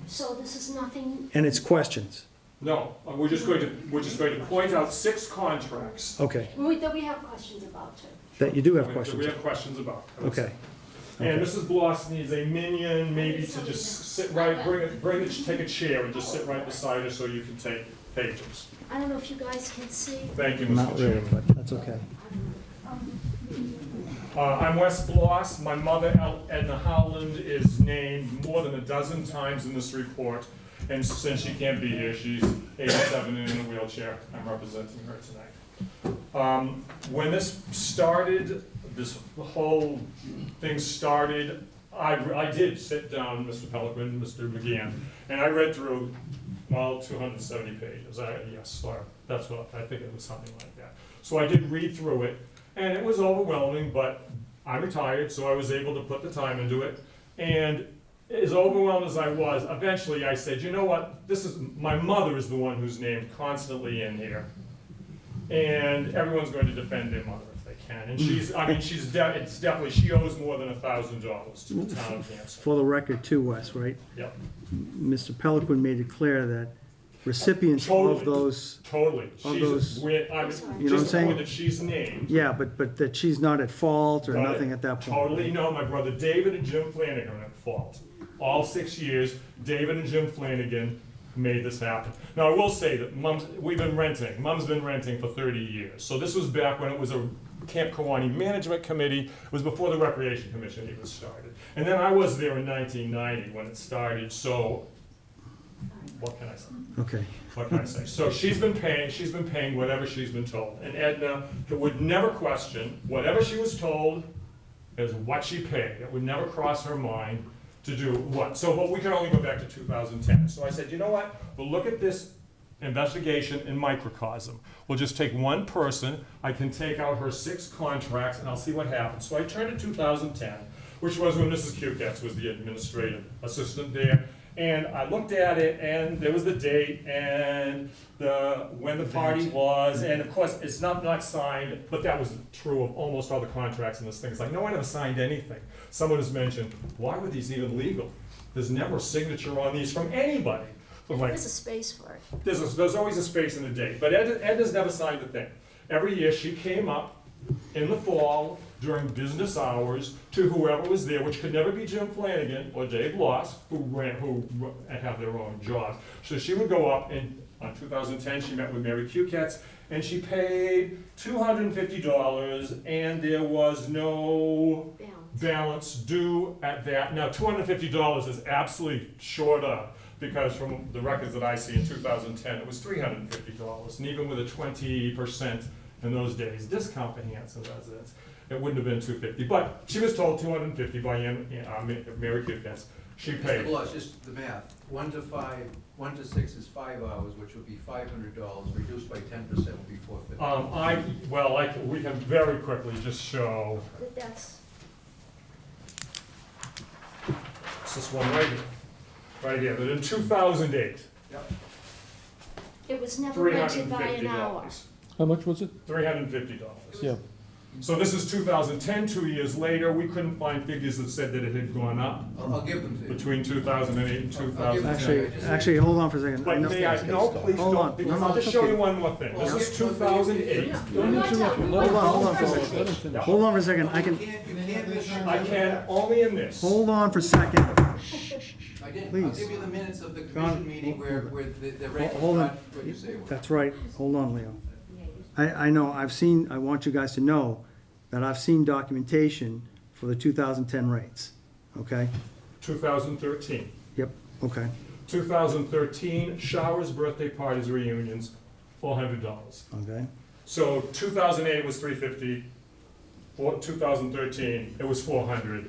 so this is nothing, And it's questions. No, we're just going to point out 6 contracts. Okay, that we have questions about too. that you do have that questions. we have questions about. Okay. And Mrs. Bloss needs a minion, maybe to just sit right, take a chair and just sit right beside her so you can take pages. I don't know if you guys can see. Thank you, Not Mr. really, Chairman. but that's okay. I'm Wes Bloss. My mother, Edna Howland, is named more than a dozen times in this report. And since she can't be here, she's 87 and in a wheelchair. I'm representing her tonight. When this started, this whole thing started, I did sit down, Mr. Pelican, Mr. McGann, and I read through all 270 pages. That's what, I think it was something like that. So I did read through it, and it was overwhelming, but I'm retired, so I was able to put the time into it. And as overwhelmed as I was, eventually I said, you know what, my mother is the one who's named constantly in here. And everyone's going to defend their mother if they can. And it's definitely, she owes more than $1,000 to the town of Hanson. For the record too, Wes, right? Yep. Mr. Pelican made it clear that recipients Totally. of those, Totally. of those, I'm you know what I'm just the saying? point that she's named. yeah, but that she's not at fault or Got it. nothing at that point. Totally, no, my brother David and Jim Flanagan are at fault. All 6 years, David and Jim Flanagan made this happen. Now, I will say that we've been renting. Mom's been renting for 30 years. So this was back when it was a Camp Kewaunee Management Committee. It was before the Recreation Commission even started. And then I was there in 1990 when it started, so what can I say? Okay. What can I say? So she's been paying whatever she's been told. And Edna would never question whatever she was told is what she paid. It would never cross her mind to do what. So, but we can only go back to 2010. So I said, you know what? We'll look at this investigation in microcosm. We'll just take one person. I can take out her 6 contracts and I'll see what happens. So I turned to 2010, which was when Mrs. Kuketz was the administrative assistant there. And I looked at it, and there was the date, and when the party was, and of course, it's not signed, but that was true of almost all the contracts in this thing. It's like, no one ever signed anything. Someone has mentioned, why were these even legal? There's never a signature on these from anybody. So I'm like, There's a space for it. there's always a space in the date, but Edna's never signed a thing. Every year, she came up in the fall, during business hours, to whoever was there, which could never be Jim Flanagan or Dave Loss, who have their own jobs. So she would go up, and on 2010, she met with Mary Kuketz, and she paid $250, and there was no balance due at that. Now, $250 is absolutely short of, because from the records that I see in 2010, it was $350, and even with a 20% in those days discount for Hanson residents, it wouldn't have been $250. But she was told $250 by Mary Kuketz. She paid. Mr. Bloss, just the math. 1 to 6 is 5 hours, which would be $500. Reduced by 10% would be $450. We can very quickly just show. That's, It's this one right here. Right here. But in 2008, it was never rented by an hour. $350. How much was it? $350. Yeah. So this is 2010, 2 years later. We couldn't find figures that said that it had gone up I'll give them to you. between 2008 and 2010. Actually, hold on for a second. But may I, no, please Hold don't, on. because No, I'll just it's show okay. you one more thing. This is 2008. Hold on for a second. Hold on for a second. I can, I can only in this. hold on for a second. I did. I'll Please. give you the minutes of the John, commission meeting where the rate was Hold on. not what you say it was. That's right. Hold on, Leo. I know, I want you guys to know that I've seen documentation for the 2010 rates, okay? 2013. Yep, okay, 2013, showers, birthday parties, reunions, $400. okay. So 2008 was $350. For 2013, it was $400.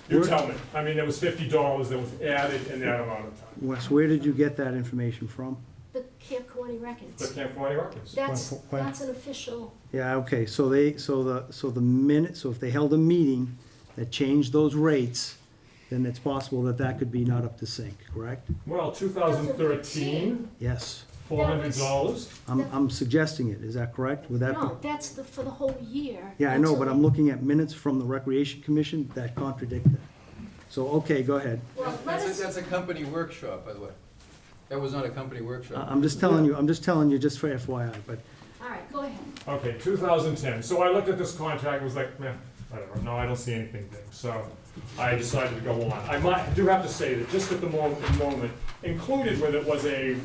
You Where- tell me. I mean, there was $50 that was added in that amount of time. Wes, where did you get that information from? The Camp Kawani Records. The Camp Kawani Records. That's an official, Yeah, okay, so the minute, so if they held a meeting that changed those rates, then it's possible that that could be not up to sync, correct? Well, 2013, Yes. $400. I'm suggesting it, is that correct? Would that be? no, that's for the whole year. Yeah, I know, but until I'm looking at minutes from the Recreation Commission that contradict that. So, okay, go ahead. Well, let us, That's a company workshop, by the way. That was not a company workshop. I'm just telling you just for FYI, but all right, go ahead. Okay, 2010. So I looked at this contract, was like, meh, whatever. No, I don't see anything big. So I decided to go on. I do have to say that just at the moment, included with it was a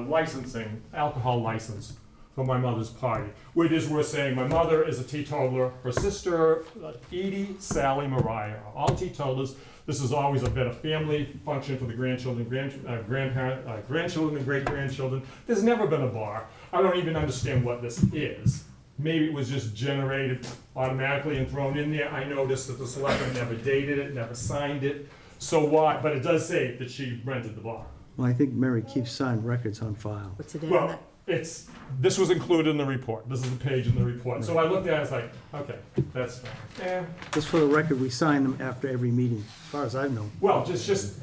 licensing, alcohol license for my mother's party. Which is worth saying, my mother is a teetotaler. Her sister, Edie, Sally, Mariah, are all teetotalers. This is always a bit of family function for the grandchildren, grandchildren and great-grandchildren. There's never been a bar. I don't even understand what this is. Maybe it was just generated automatically and thrown in there. I noticed that the selectman never dated it, never signed it. So why, but it does say that she rented the bar. well, I think Mary keeps signed records on file. What's the date on Well, that? this was included in the report. This is the page in the report. So I looked at it, I was like, okay, that's fine. Just for the record, we sign them after every meeting, as far as I know. Well, this is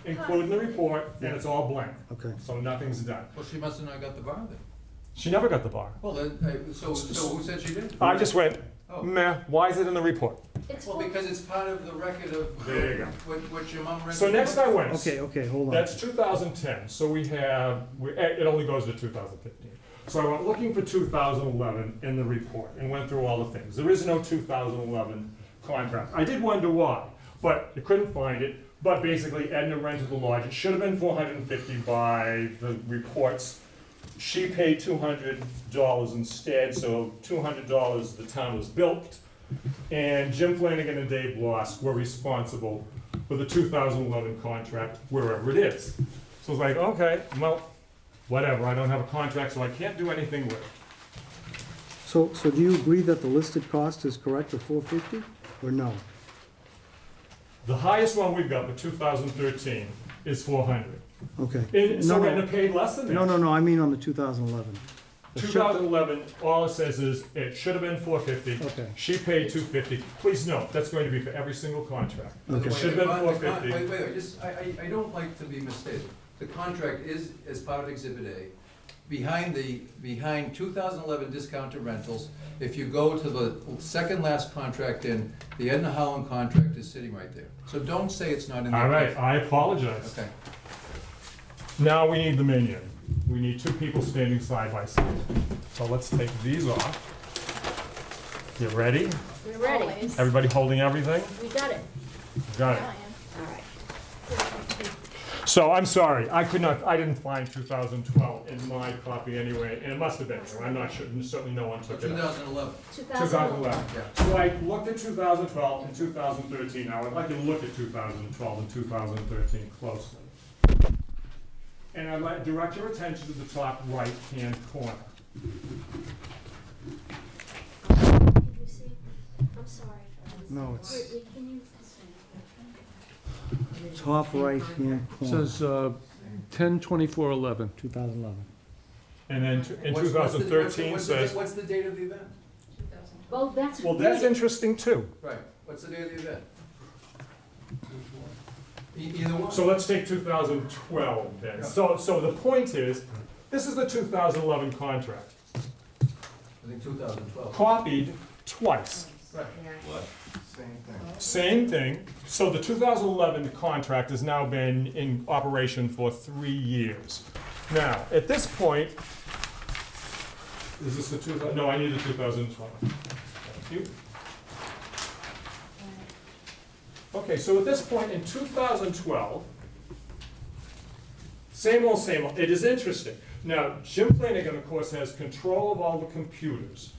included in the report, and it's all blank. Okay. So nothing's done. Well, she must have not got the bar then. She never got the bar. Well, then, so who said she did? I just went, Oh. meh, why is it in the report? Well, because it's part of the record of There you go. what your mom rented. So next I went. Okay, hold on. That's 2010, so it only goes to 2015. So I went looking for 2011 in the report and went through all the things. There is no 2011 contract. I did wonder why, but I couldn't find it. But basically Edna rented the lodge. It should have been $450 by the reports. She paid $200 instead, so $200 the town was bilked. And Jim Flanagan and Dave Bloss were responsible for the 2011 contract, wherever it is. So it's like, okay, well, whatever, I don't have a contract, so I can't do anything with it. So do you agree that the listed cost is correct of $450, or no? The highest one we've got for 2013 is $400. Okay. So No, Edna paid less than that. No, I mean on the 2011. 2011, all it says is, it should have been $450. Okay. She paid $250. Please note, that's going to be for every single contract. Okay. It should have been $450. Wait, I don't like to be misstated. The contract is as part of Exhibit A. Behind 2011 discounted rentals, if you go to the second last contract in, the Edna Howland contract is sitting right there. So don't say it's not in there. All right, I apologize. Okay. Now we need the minion. We need two people standing side by side. So let's take these off. You ready? We're ready. Everybody holding everything? We got it. Got it. All right. So I'm sorry, I didn't find 2012 in my copy anyway, and it must have been there. I'm not sure, certainly no one took it. 2011. 2011. So I looked at 2012 and 2013. Now I'd like to look at 2012 and 2013 closely. And I'd like to direct your attention to the top right-hand corner. I'm sorry. No, it's Wait, can you? top right-hand It corner, says 10/24/11. 2011. And then in 2013 says, What's the date of the event? Well, that's. well, that's interesting too. Right, what's the date of the event? Either one. So let's take 2012 then. So the point is, this is the 2011 contract, I think 2012. copied twice. Right. Same thing. So the 2011 contract has now been in operation for 3 years. Now, at this point, is this the 2000? No, I need the 2012. Thank you. Okay, so at this point in 2012, same old, same old. It is interesting. Now, Jim Flanagan, of course, has control of all the computers.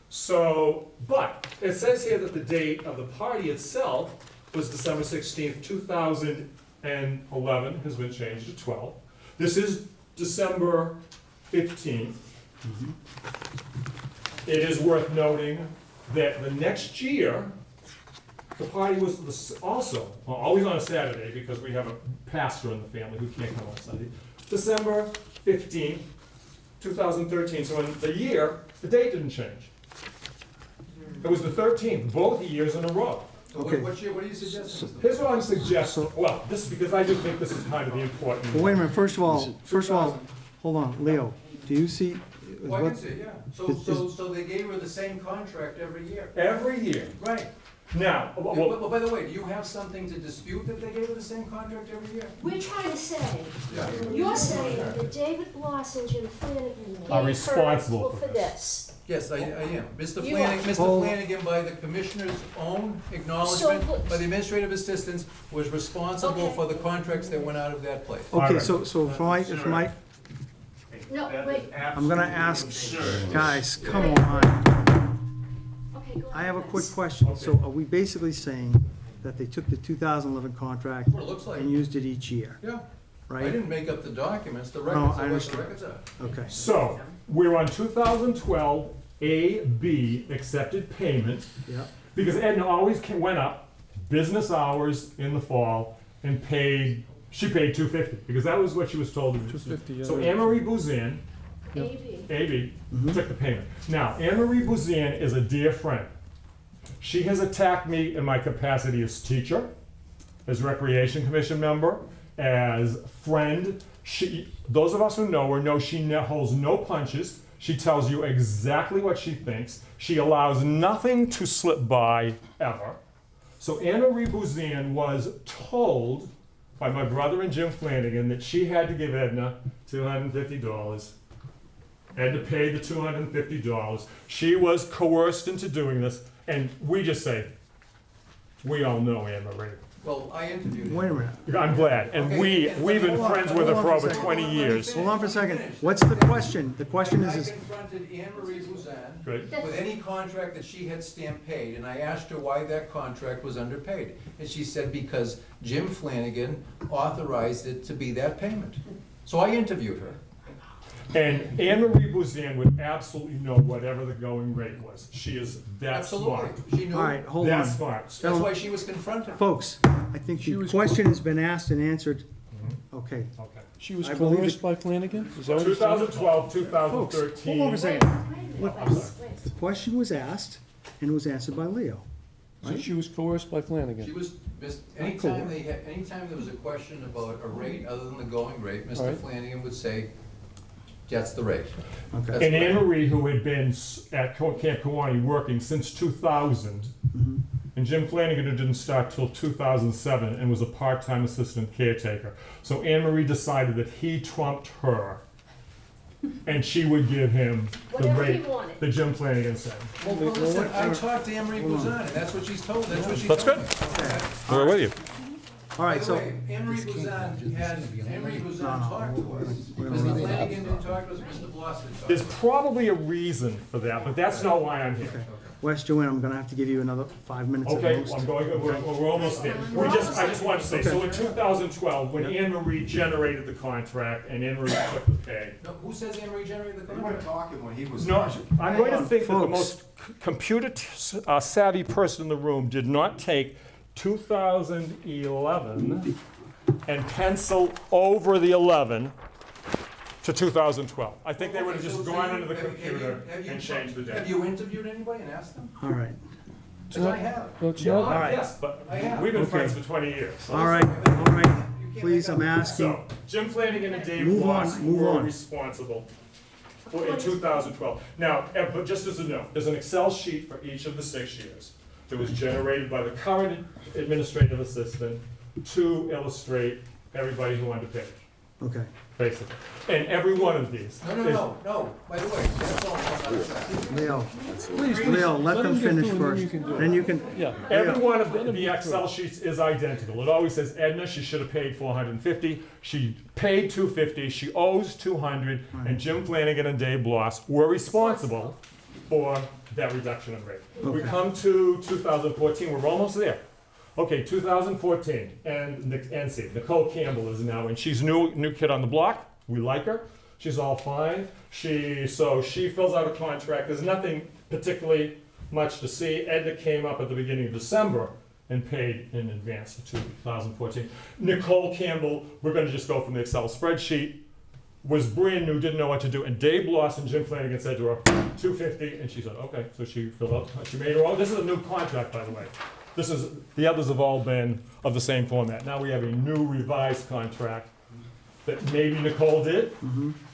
So, but it says here that the date of the party itself was December 16th, 2011, has been changed to 12. This is December 15th. It is worth noting that the next year, The party was also, always on a Saturday, because we have a pastor in the family who can't come on Sunday, December 15th, 2013. So in the year, the date didn't change. It was the 13th, both years in a row. Okay. What are you suggesting? Here's what I'm suggesting. Well, this is because I do think this is kind of the important. Well, wait a minute, first of all, hold on, Leo, do you see? Well, I what- can see, yeah. is- So they gave her the same contract every year? Every year. Right. Now, Well, by the way, do you have something to dispute that they gave her the same contract every year? We're trying to say, Yeah. you're saying that David Bloss and Jim Flanagan Are gave responsible her for for this. Yes, I am. Mr. You Flanagan, are. Mr. Flanagan, by the commissioner's own acknowledgement, So- by the administrative assistants, was responsible Okay. for the contracts that went out of that place. Okay, All so for my, No, wait, I'm gonna ask, guys, come on. okay, go ahead. I have a quick Vince. question. So are we basically saying that they took the 2011 contract Well, it looks like, and used it each year, yeah. I right? didn't make up the documents, the No, records I are what the understand. records are. Okay. so we're on 2012 AB accepted payment. Yeah. Because Edna always went up, business hours in the fall, and she paid $250, because that was what she was told to do. $250, yeah. So Anne Marie Bouzan, AB. AB, took the payment. Now, Anne Marie Bouzan is a dear friend. She has attacked me in my capacity as teacher, as Recreation Commission member, as friend. Those of us who know her know she holds no punches. She tells you exactly what she thinks. She allows nothing to slip by, ever. So Anne Marie Bouzan was told by my brother and Jim Flanagan that she had to give Edna $250. Edna paid the $250. She was coerced into doing this, and we just say, we all know Anne Marie. Well, I interviewed him. Wait a minute. I'm glad, and Okay, we've been hold on, friends with her hold for on over for a 20 years. Hold on for a second. What's the question? The question I is, confronted Anne Marie Bouzan Good. with any contract that she had stamped paid, and I asked her why that contract was underpaid. And she said because Jim Flanagan authorized it to be that payment. So I interviewed her. And Anne Marie Bouzan would absolutely know whatever the going rate was. She is that smart. Absolutely. She knew. all right, hold on. That smart. That's why she was confronted. Folks, I think the question has been asked and answered. Okay. Okay. She was I believe coerced it- by Flanagan? Is that what you're saying? 2012, Folks, hold on for a 2013. second. Wait, I'm sorry. wait. The question was asked and it was answered by Leo. So she was coerced by She Flanagan? was, anytime there was a question about a rate other than the going rate, All Mr. right. Flanagan would say, that's the rate. Okay. And Anne Marie, who had been at Camp Kawani working since 2000, and Jim Flanagan, who didn't start till 2007 and was a part-time assistant caretaker. So Anne Marie decided that he trumped her, and she would give him the Whatever he rate wanted. that Jim Flanagan said. Well, listen, I talked to Anne Marie Bouzan, and that's what she's told, that's what she told That's me. good. We're with you. All right, By the so, way, Anne Marie Bouzan had, Anne Marie Bouzan talked to us. we're Mr. gonna- Flanagan didn't talk to us, Mr. Bloss didn't talk to There's us. probably a reason for that, but that's not why I'm here. Wes, Joanne, I'm gonna have to give you another 5 minutes at Okay, most. I'm going, we're almost there. I just want to say, so in 2012, when Anne Marie generated the contract and Anne Marie took the pay. No, who says Anne Marie generated the We weren't contract? talking when he was. No, I'm going to think that the Folks. most computer savvy person in the room did not take 2011 and pencil over the 11 to 2012. I think they would have just gone into the computer and changed the Have date. you interviewed anybody and asked them? All right, Because I have. No, it's Yeah, not. right. yes, but I have. we've been Okay. friends for 20 years. all right, all right. Please, I'm asking, So, Jim Flanagan and Dave Move on, Bloss move were on. responsible in 2012. Now, but just as a note, there's an Excel sheet for each of the 6 years that was generated by the current administrative assistant to illustrate everybody who underpaid, okay. basically. And every one of these. No, by the way, that's all I'm not saying. Leo, Please, Leo, let them him get finish through, first. then you can do it. Then you can, Yeah. Every one of Let him the get Excel sheets is identical. It always says Edna, she should have paid $450. She paid $250. She owes $200. And Jim Flanagan and Dave Bloss were responsible for that reduction in rate. We Okay. come to 2014. We're almost there. Okay, 2014, and NC, Nicole Campbell is now in. She's new kid on the block. We like her. She's all fine. So she fills out a contract. There's nothing particularly much to see. Edna came up at the beginning of December and paid in advance for 2014. Nicole Campbell, we're gonna just go from the Excel spreadsheet, was brand new, didn't know what to do, and Dave Bloss and Jim Flanagan said to her, $250, and she said, okay, so she filled out, she made her own, this is a new contract, by the way. This is, the others have all been of the same format. Now we have a new revised contract that maybe Nicole did,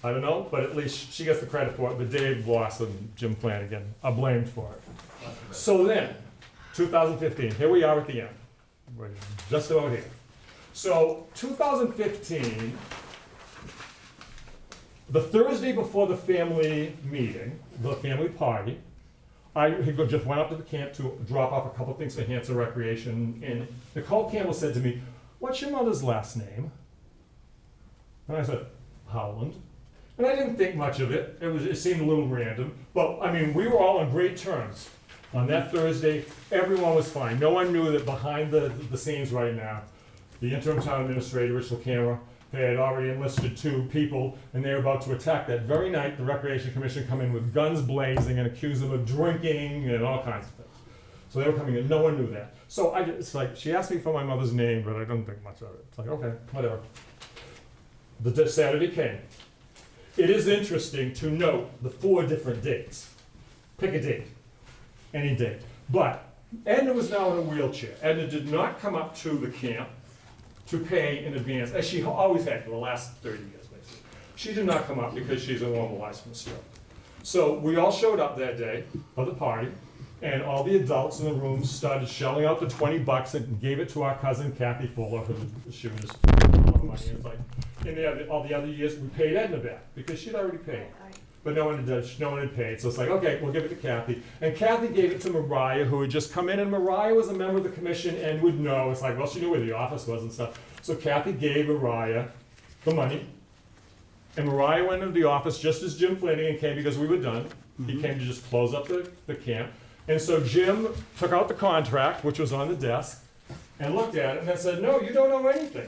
I don't know, but at least she gets the credit for it, but Dave Bloss and Jim Flanagan are blamed for it. So then, 2015, here we are at the end. We're just about here. So 2015, the Thursday before the family meeting, the family party, I just went up to the camp to drop off a couple things for Hanson Recreation, and Nicole Campbell said to me, "What's your mother's last name?" And I said, "Howland." And I didn't think much of it. It seemed a little random, but I mean, we were all on great terms. On that Thursday, everyone was fine. No one knew that behind the scenes right now, the interim town administrator, Rich LaCamera, had already enlisted 2 people, and they were about to attack that very night. The Recreation Commission come in with guns blazing and accuse them of drinking and all kinds of things. So they were coming in. No one knew that. So it's like, she asked me for my mother's name, but I don't think much of it. It's like, okay, whatever. The Saturday came. It is interesting to note the 4 different dates. Pick a date, any date. But Edna was now in a wheelchair. Edna did not come up to the camp to pay in advance, as she always had for the last 30 years, basically. She did not come up because she's immobilized from a stroke. So we all showed up that day of the party, and all the adults in the room started shelling out the $20 and gave it to our cousin Kathy Fuller, who she was money. It's like, all the other years, we paid Edna back because she'd already paid. But no one had paid, so it's like, okay, we'll give it to Kathy. And Kathy gave it to Mariah, who had just come in, and Mariah was a member of the commission and would know. It's like, well, she knew where the office was and stuff. So Kathy gave Mariah the money, and Mariah went into the office just as Jim Flanagan came, because we were done. He came to just close up the camp. And so Jim took out the contract, which was on the desk, and looked at it, and then said, "No, you don't owe anything.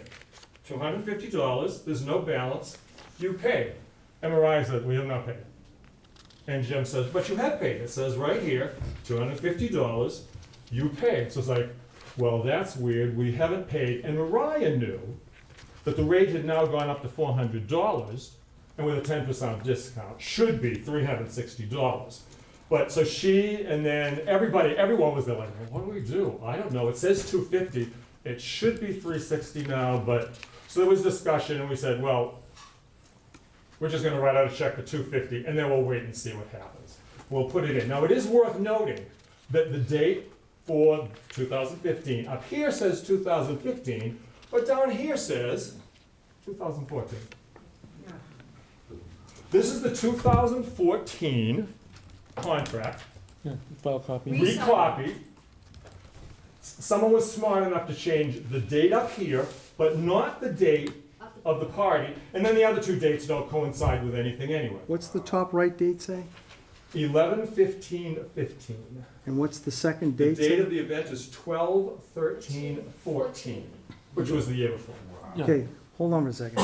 $250, there's no balance, you pay." And Mariah said, "We have not paid." And Jim says, "But you have paid. It says right here, $250, you paid." So it's like, well, that's weird, we haven't paid. And Mariah knew that the rate had now gone up to $400, and with a 10% discount, should be $360. But so she, and then everyone was there like, well, what do we do? I don't know, it says $250, it should be $360 now, but, so there was discussion, and we said, well, we're just gonna write out a check for $250, and then we'll wait and see what happens. We'll put it in. Now, it is worth noting that the date for 2015, up here says 2015, but down here says 2014. This is the 2014 contract. Yeah, file copy. Recopied. Someone was smart enough to change the date up here, but not the date of the party, and then the other 2 dates don't coincide with anything anyway. What's the top right date say? 11/15/15. And what's the second The date say? date of the event is 12/13/14, which was the year before. Yeah. Okay, hold on for a second.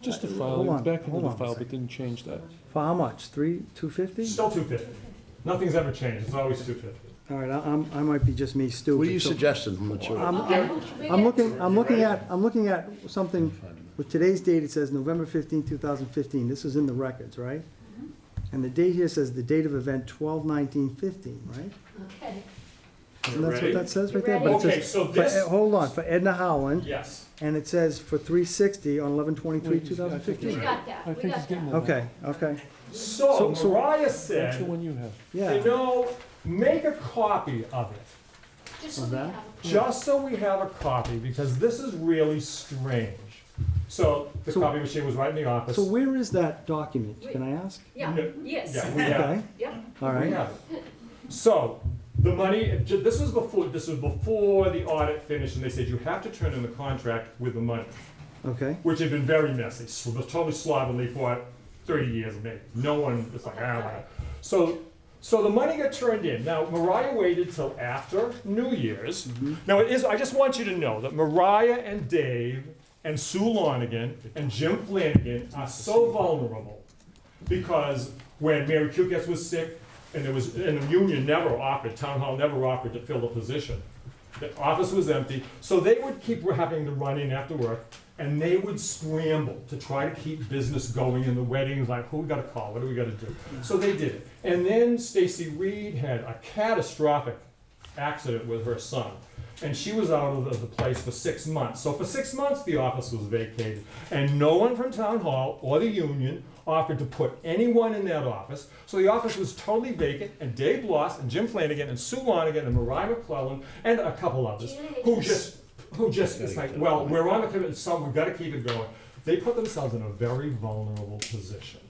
Just the Hold file, on, back into hold the on a file, but second. didn't change that. For how much? $250? Still 250. Nothing's ever changed, it's always 250. All right, I might be just me stupid. What are you So- suggesting? I'm looking at something, with today's date, it says November 15, 2015. This is in the records, right? And the date here says the date of event 12/19/15, right? Okay. Isn't that what that says right You there? But it Okay, says so for- this- Hold on, for Edna Howland, Yes. and it says for 360 on 11/23/2015. We got that, I we think got he's getting that. that. Okay. So So- Mariah That's said, the one you have. Yeah. you know, make a copy of it. Just so Of we that? have a. Just so we have a copy, because this is really strange. So the So- copy machine was right in the office. So where is that document? Can I ask? Yeah, No. yes. Yeah, we have it. Okay, Yep. all We right. have it. So, the money, this was before the audit finished, and they said you have to turn in the contract with the money, Okay, which had been very messy, so it was totally slovenly for 30 years maybe. No one, it's like, whatever. So the money got turned in. Now, Mariah waited till after New Year's. Now, I just want you to know that Mariah and Dave and Sue Lonigan and Jim Flanagan are so vulnerable, because when Mary Kukes was sick, and the union never offered, town hall never offered to fill the position, The office was empty, so they would keep having to run in after work, and they would scramble to try to keep business going in the weddings, like, who we gotta call, what do we gotta do? So they did it. And then Stacy Reed had a catastrophic accident with her son, and she was out of the place for 6 months. So for 6 months, the office was vacated, and no one from town hall or the union offered to put anyone in that office. So the office was totally vacant, and Dave Bloss and Jim Flanagan and Sue Lonigan and Mariah McClellan and a couple others who just, it's like, well, we're on the committee, so we've got to keep it going. They put themselves in a very vulnerable position.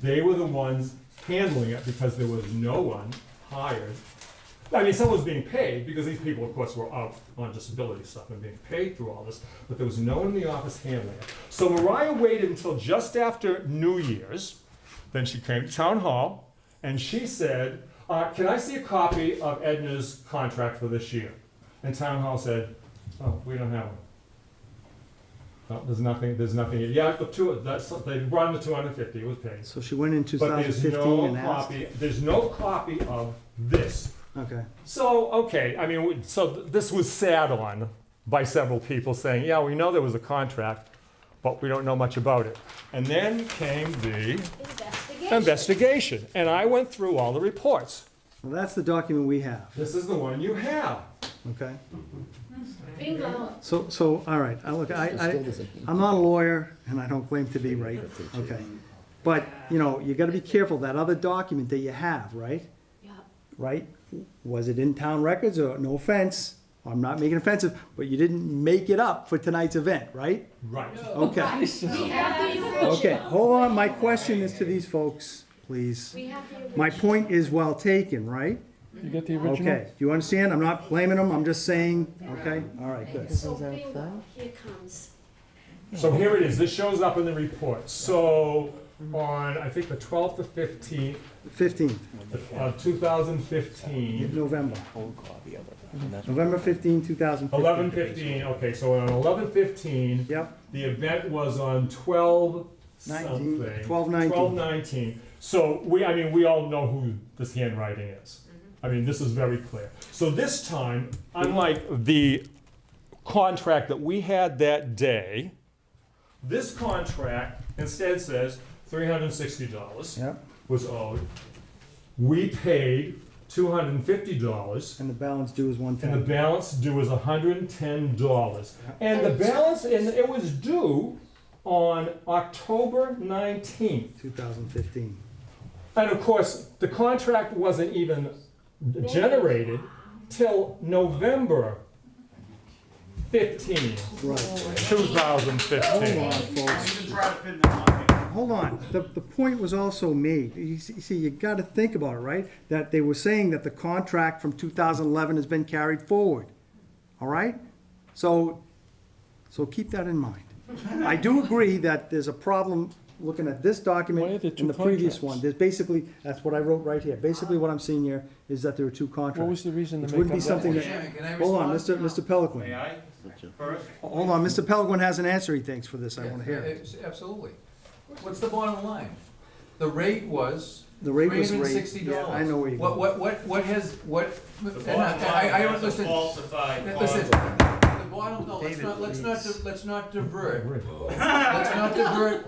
They were the ones handling it because there was no one hired. I mean, someone was being paid, because these people, of course, were out on disability stuff and being paid through all this, but there was no one in the office handling it. So Mariah waited until just after New Year's, then she came to town hall, and she said, can I see a copy of Edna's contract for this year? And town hall said, oh, we don't have one. No, there's nothing, yeah, they brought in the 250, it was paid. So she went in But there's 2015 no and asked? copy, there's no copy of this. Okay. So, okay, I mean, this was sat on by several people saying, yeah, we know there was a contract, but we don't know much about it. And then came the investigation, and I went through all the reports. Well, that's the document we have, This is the one you have. okay? Bingo. So, all right, I'm not a lawyer, and I don't claim to be, right? Okay. But, you know, you gotta be careful, that other document that you have, right? Yeah. Right? Was it in town records, or, no offense, I'm not making offensive, but you didn't make it up for tonight's event, right? Right. Okay. We have the original. Okay, hold on, my question is to these folks, please. We have the original. My point is well taken, right? You got the original? Okay, do you understand? I'm not blaming them, I'm just saying, okay? All right, good. So bingo, here comes. So here it is, this shows up in the report. So on, I think, the 12th to 15th 15th, of 2015, November. November 15, 2015. 11/15, okay, so on 11/15, Yep, the event was on 12 something. 12/19. 12/19. So we all know who this handwriting is. I mean, this is very clear. So this time, unlike the contract that we had that day, this contract instead says $360 Yep, was owed. We paid $250. and the balance due is And the 110. balance due is $110. And the balance, and it was due on October 19th. 2015. And of course, the contract wasn't even generated till November 15, Right. 2015. Hold on, folks. Hold on, the point was also made, you see, you gotta think about it, right? That they were saying that the contract from 2011 has been carried forward, all right? So keep that in mind. I do agree that there's a problem looking at this Why are document there two and the previous contracts? one. There's basically, that's what I wrote right here, basically what I'm seeing here is that there are two contracts. What was the reason to Which make wouldn't be up that something one? that, hold on, Mr. Pelican. May I first? Hold on, Mr. Pelican has an answer he thinks for this, I wanna hear it. Absolutely. What's the bottom line? The rate was The rate was $360. Yeah, I know where you're going. What has, what? The and bottom line I don't has a listen. falsified Listen, contract. the bottom, no, let's not divert.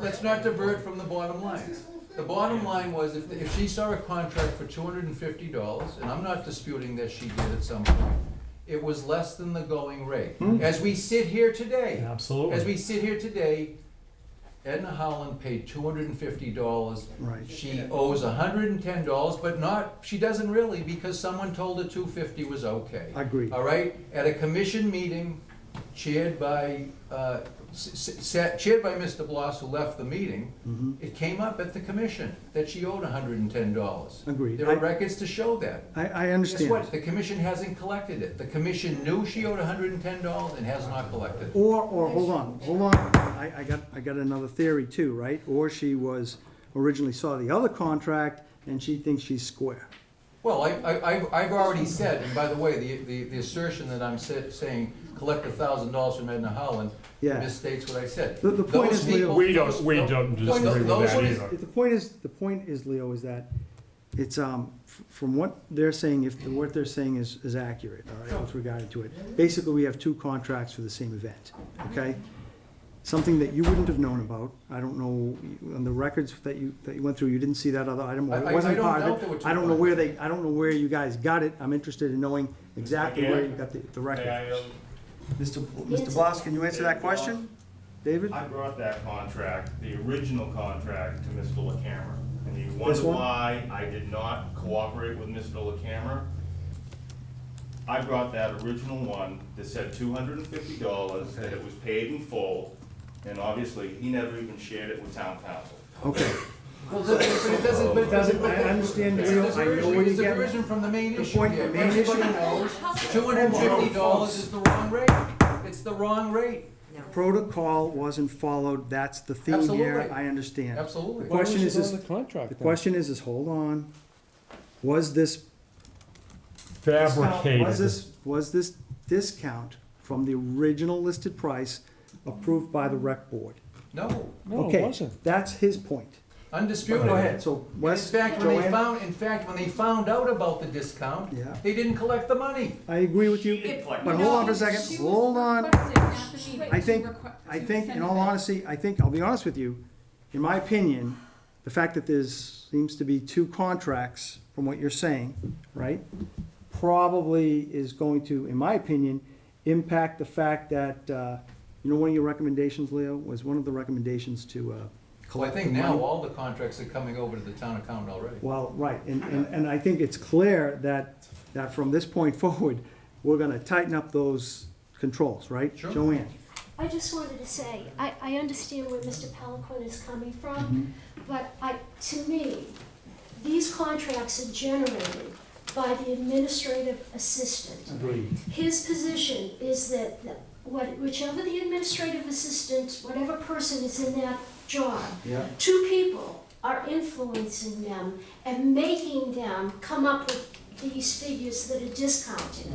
Let's not divert from the bottom line. The bottom line was, if she saw a contract for $250, and I'm not disputing that she did at some point, it was less than the going rate. As we sit here today, Absolutely. Edna Howland paid $250. Right. She owes $110, but not, she doesn't really, because someone told her $250 was okay. Agreed. All right, at a commission meeting chaired by Mr. Bloss, who left the meeting, it came up at the commission that she owed $110. Agreed. There are records to show that. I understand. Guess what? The commission hasn't collected it. The commission knew she owed $110 and has not collected it. Or, hold on, I got another theory too, right? Or she originally saw the other contract and she thinks she's square. Well, I've already said, and by the way, the assertion that I'm saying collect $1,000 from Edna Howland Yeah. misstates what I said. The point Those is, Leo. people- We don't disagree with those that people- either. The point is, Leo, is that It's, from what they're saying, what they're saying is accurate, all right, with regard to it. Basically, we have two contracts for the same event, okay? Something that you wouldn't have known about, I don't know, on the records that you went through, you didn't see that other item, or I it wasn't don't part doubt of there were it. two I don't know where you guys got it, I'm interested in knowing exactly where you got the record. May I, Mr. Bloss, can you answer that question? David? I brought that contract, the original contract, to Mr. LaCamera. And you This wonder one? why I did not cooperate with Mr. LaCamera? I brought that original one that said $250, that it was paid in full, and obviously, he never even shared it with town council. Okay. Well, but it doesn't, but it doesn't. I understand, There's Leo, a I know version- where there's you're a getting version from the main The issue point- here. the main issue- Everybody knows $250 is the wrong rate. It's the wrong rate. Protocol wasn't followed, that's the theme here, Absolutely. I understand. Absolutely. The question is, the contract the then? question is, hold on, was this Fabricated. Was this discount from the original listed price approved by the rec board? No, No, it Okay, wasn't. that's his point. undisputed. Go ahead, so Wes, In fact, when they Joanne? found out about the discount, Yeah. they didn't collect the money. I agree with you, but hold on for a second, hold on. I think, in all honesty, I'll be honest with you, in my opinion, the fact that there's, seems to be two contracts, from what you're saying, right? Probably is going to, in my opinion, impact the fact that, one of your recommendations, Leo, was one of the recommendations to, Well, I collect the think now money. all the contracts are coming over to the town account already. Well, right, and I think it's clear that from this point forward, we're gonna tighten up those controls, right? Sure. Joanne? I just wanted to say, I understand where Mr. Peliquin is coming from, but to me, these contracts are generated by the administrative assistant. Agreed. His position is that whichever the administrative assistant, whatever person is in that job, Yeah. two people are influencing them and making them come up with these figures that are discounted.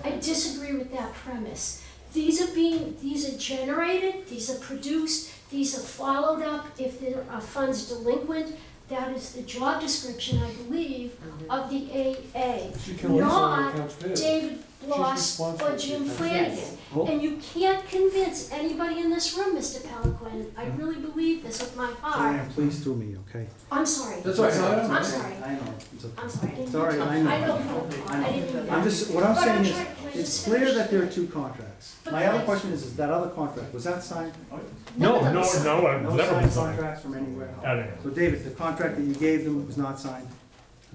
I disagree with that premise. These are generated, these are produced, these are followed up. If there are funds delinquent, that is the job description, I believe, of the AA, She can always sign not accounts payable. David Bloss responsible or for Jim that. Flanagan. Oh. And you can't convince anybody in this room, Mr. Peliquin, I really believe this with my heart. Joanne, please through me, okay? I'm sorry. That's all right. I'm sorry. I know, it's okay. I'm sorry. I didn't It's all right, mean to- I know. I didn't mean that. I'm just, what I'm But saying is, trying- can I it's just clear finish? that there are two contracts. But My other that's- question is that other contract, was that signed? No, None of no, us- no, I've No never signed been signed. contracts from anywhere? Anyway. So David, the contract that you gave them was not signed?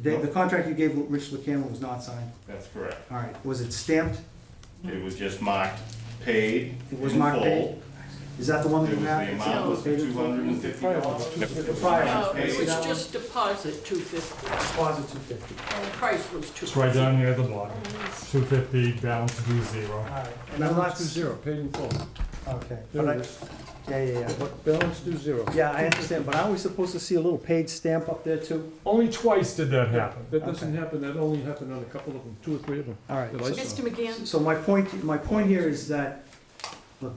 The contract you gave Rich LaCamera was not signed? That's correct. All right, was it stamped? It was just marked paid It was in marked full. paid? Is that the one that It you was, have? the amount was Paid in full? $250. The prior No, one. it See was that one? Just deposit $250, Deposit $250. and the price was $250. It's right down here at the bottom. 250, balance due zero. All right, and I'm not, Balance to zero, paid in full. okay, There but it I, is. yeah, But balance to zero. yeah, I understand, but aren't we supposed to see a little paid stamp up there too? Only twice did that happen. That doesn't happen, that only happened on a couple of them, 2 or 3 of them. All right, that I saw. Mr. McGann? so my point here is that, look,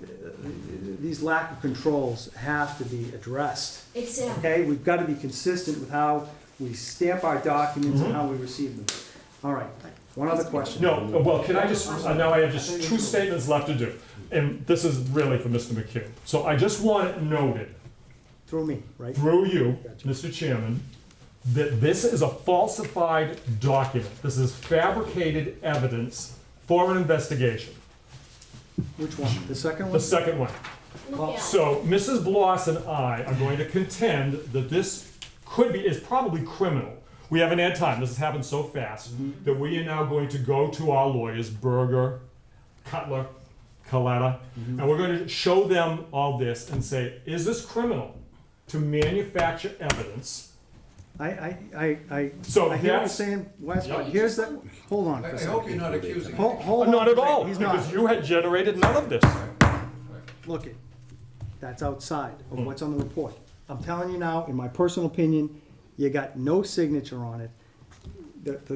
these lack of controls have to be addressed. Exactly. Okay, we've got to be consistent with how we stamp our documents and how we receive them. All right, one other question. No, well, can I just, now I have just 2 statements left to do. And this is really for Mr. McHugh. So I just want it noted, Through me, right? through you, Gotcha. Mr. Chairman, that this is a falsified document. This is fabricated evidence for an investigation. Which one? The second The one? second one. Look at it. So Mrs. Bloss and I are going to contend that this is probably criminal. We haven't had time, this has happened so fast, that we are now going to go to our lawyers, Berger, Cutler, Coletta, and we're going to show them all this and say, is this criminal to manufacture evidence? So I hear what you're that's- saying, Wes, Yeah. but here's the, hold on for I a hope you're second. not accusing. Hold on. Not for at a second. all, He's not. because you had generated none of this. Look it, that's outside of what's on the report. I'm telling you now, in my personal opinion, you got no signature on it.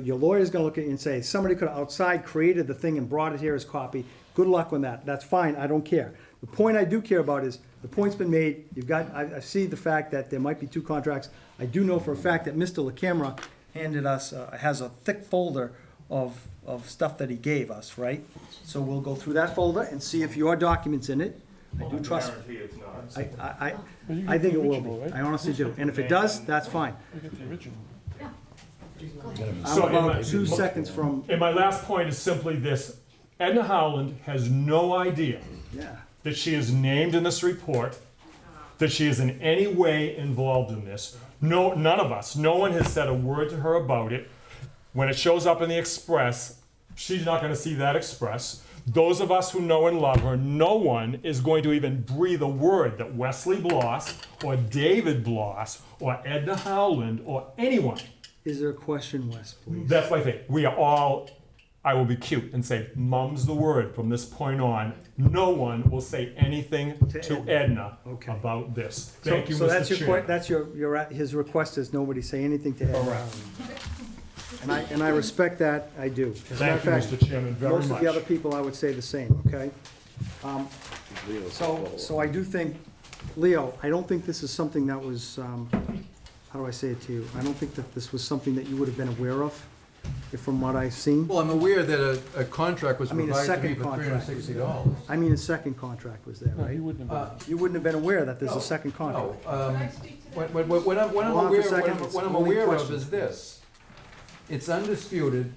Your lawyer's gonna look at you and say, somebody could have outside created the thing and brought it here as copy. Good luck with that. That's fine, I don't care. The point I do care about is, the point's been made, I see the fact that there might be 2 contracts. I do know for a fact that Mr. LaCamera handed us, has a thick folder of stuff that he gave us, right? So we'll go through that folder and see if your document's in it. I do trust, Guarantee it's not. I think it will be. I honestly do. And if it does, that's fine. I got the original. I'm So in my- about 2 seconds from, And my last point is simply this. Edna Howland has no idea yeah. that she is named in this report, that she is in any way involved in this. No, none of us, no one has said a word to her about it. When it shows up in the Express, she's not gonna see that Express. Those of us who know and love her, no one is going to even breathe a word that Wesley Bloss or David Bloss or Edna Howland or anyone. Is there a question, Wes, please? That's my thing. We are all, I will be cute and say, mum's the word from this point on. No one will say anything to Edna Okay. about this. Thank you, So that's Mr. your, Chairman. that's his request is nobody say anything to Ed. Correct. And I respect that, I do. As a matter Thank of you, fact, Mr. Chairman, very most of the other much. people, I would say the same, okay? So I do think, Leo, I don't think this is something that was, how do I say it to you? I don't think that this was something that you would have been aware of, if from what I've seen. Well, I'm aware that a contract was I mean, a provided to me second for contract was there. $360. I mean, a second contract was there, No, right? he wouldn't have been. You wouldn't have been aware that there's a second contract. No, Can I speak to that? what I'm Hold on for a second, what it's I'm only aware of questions. is this. It's undisputed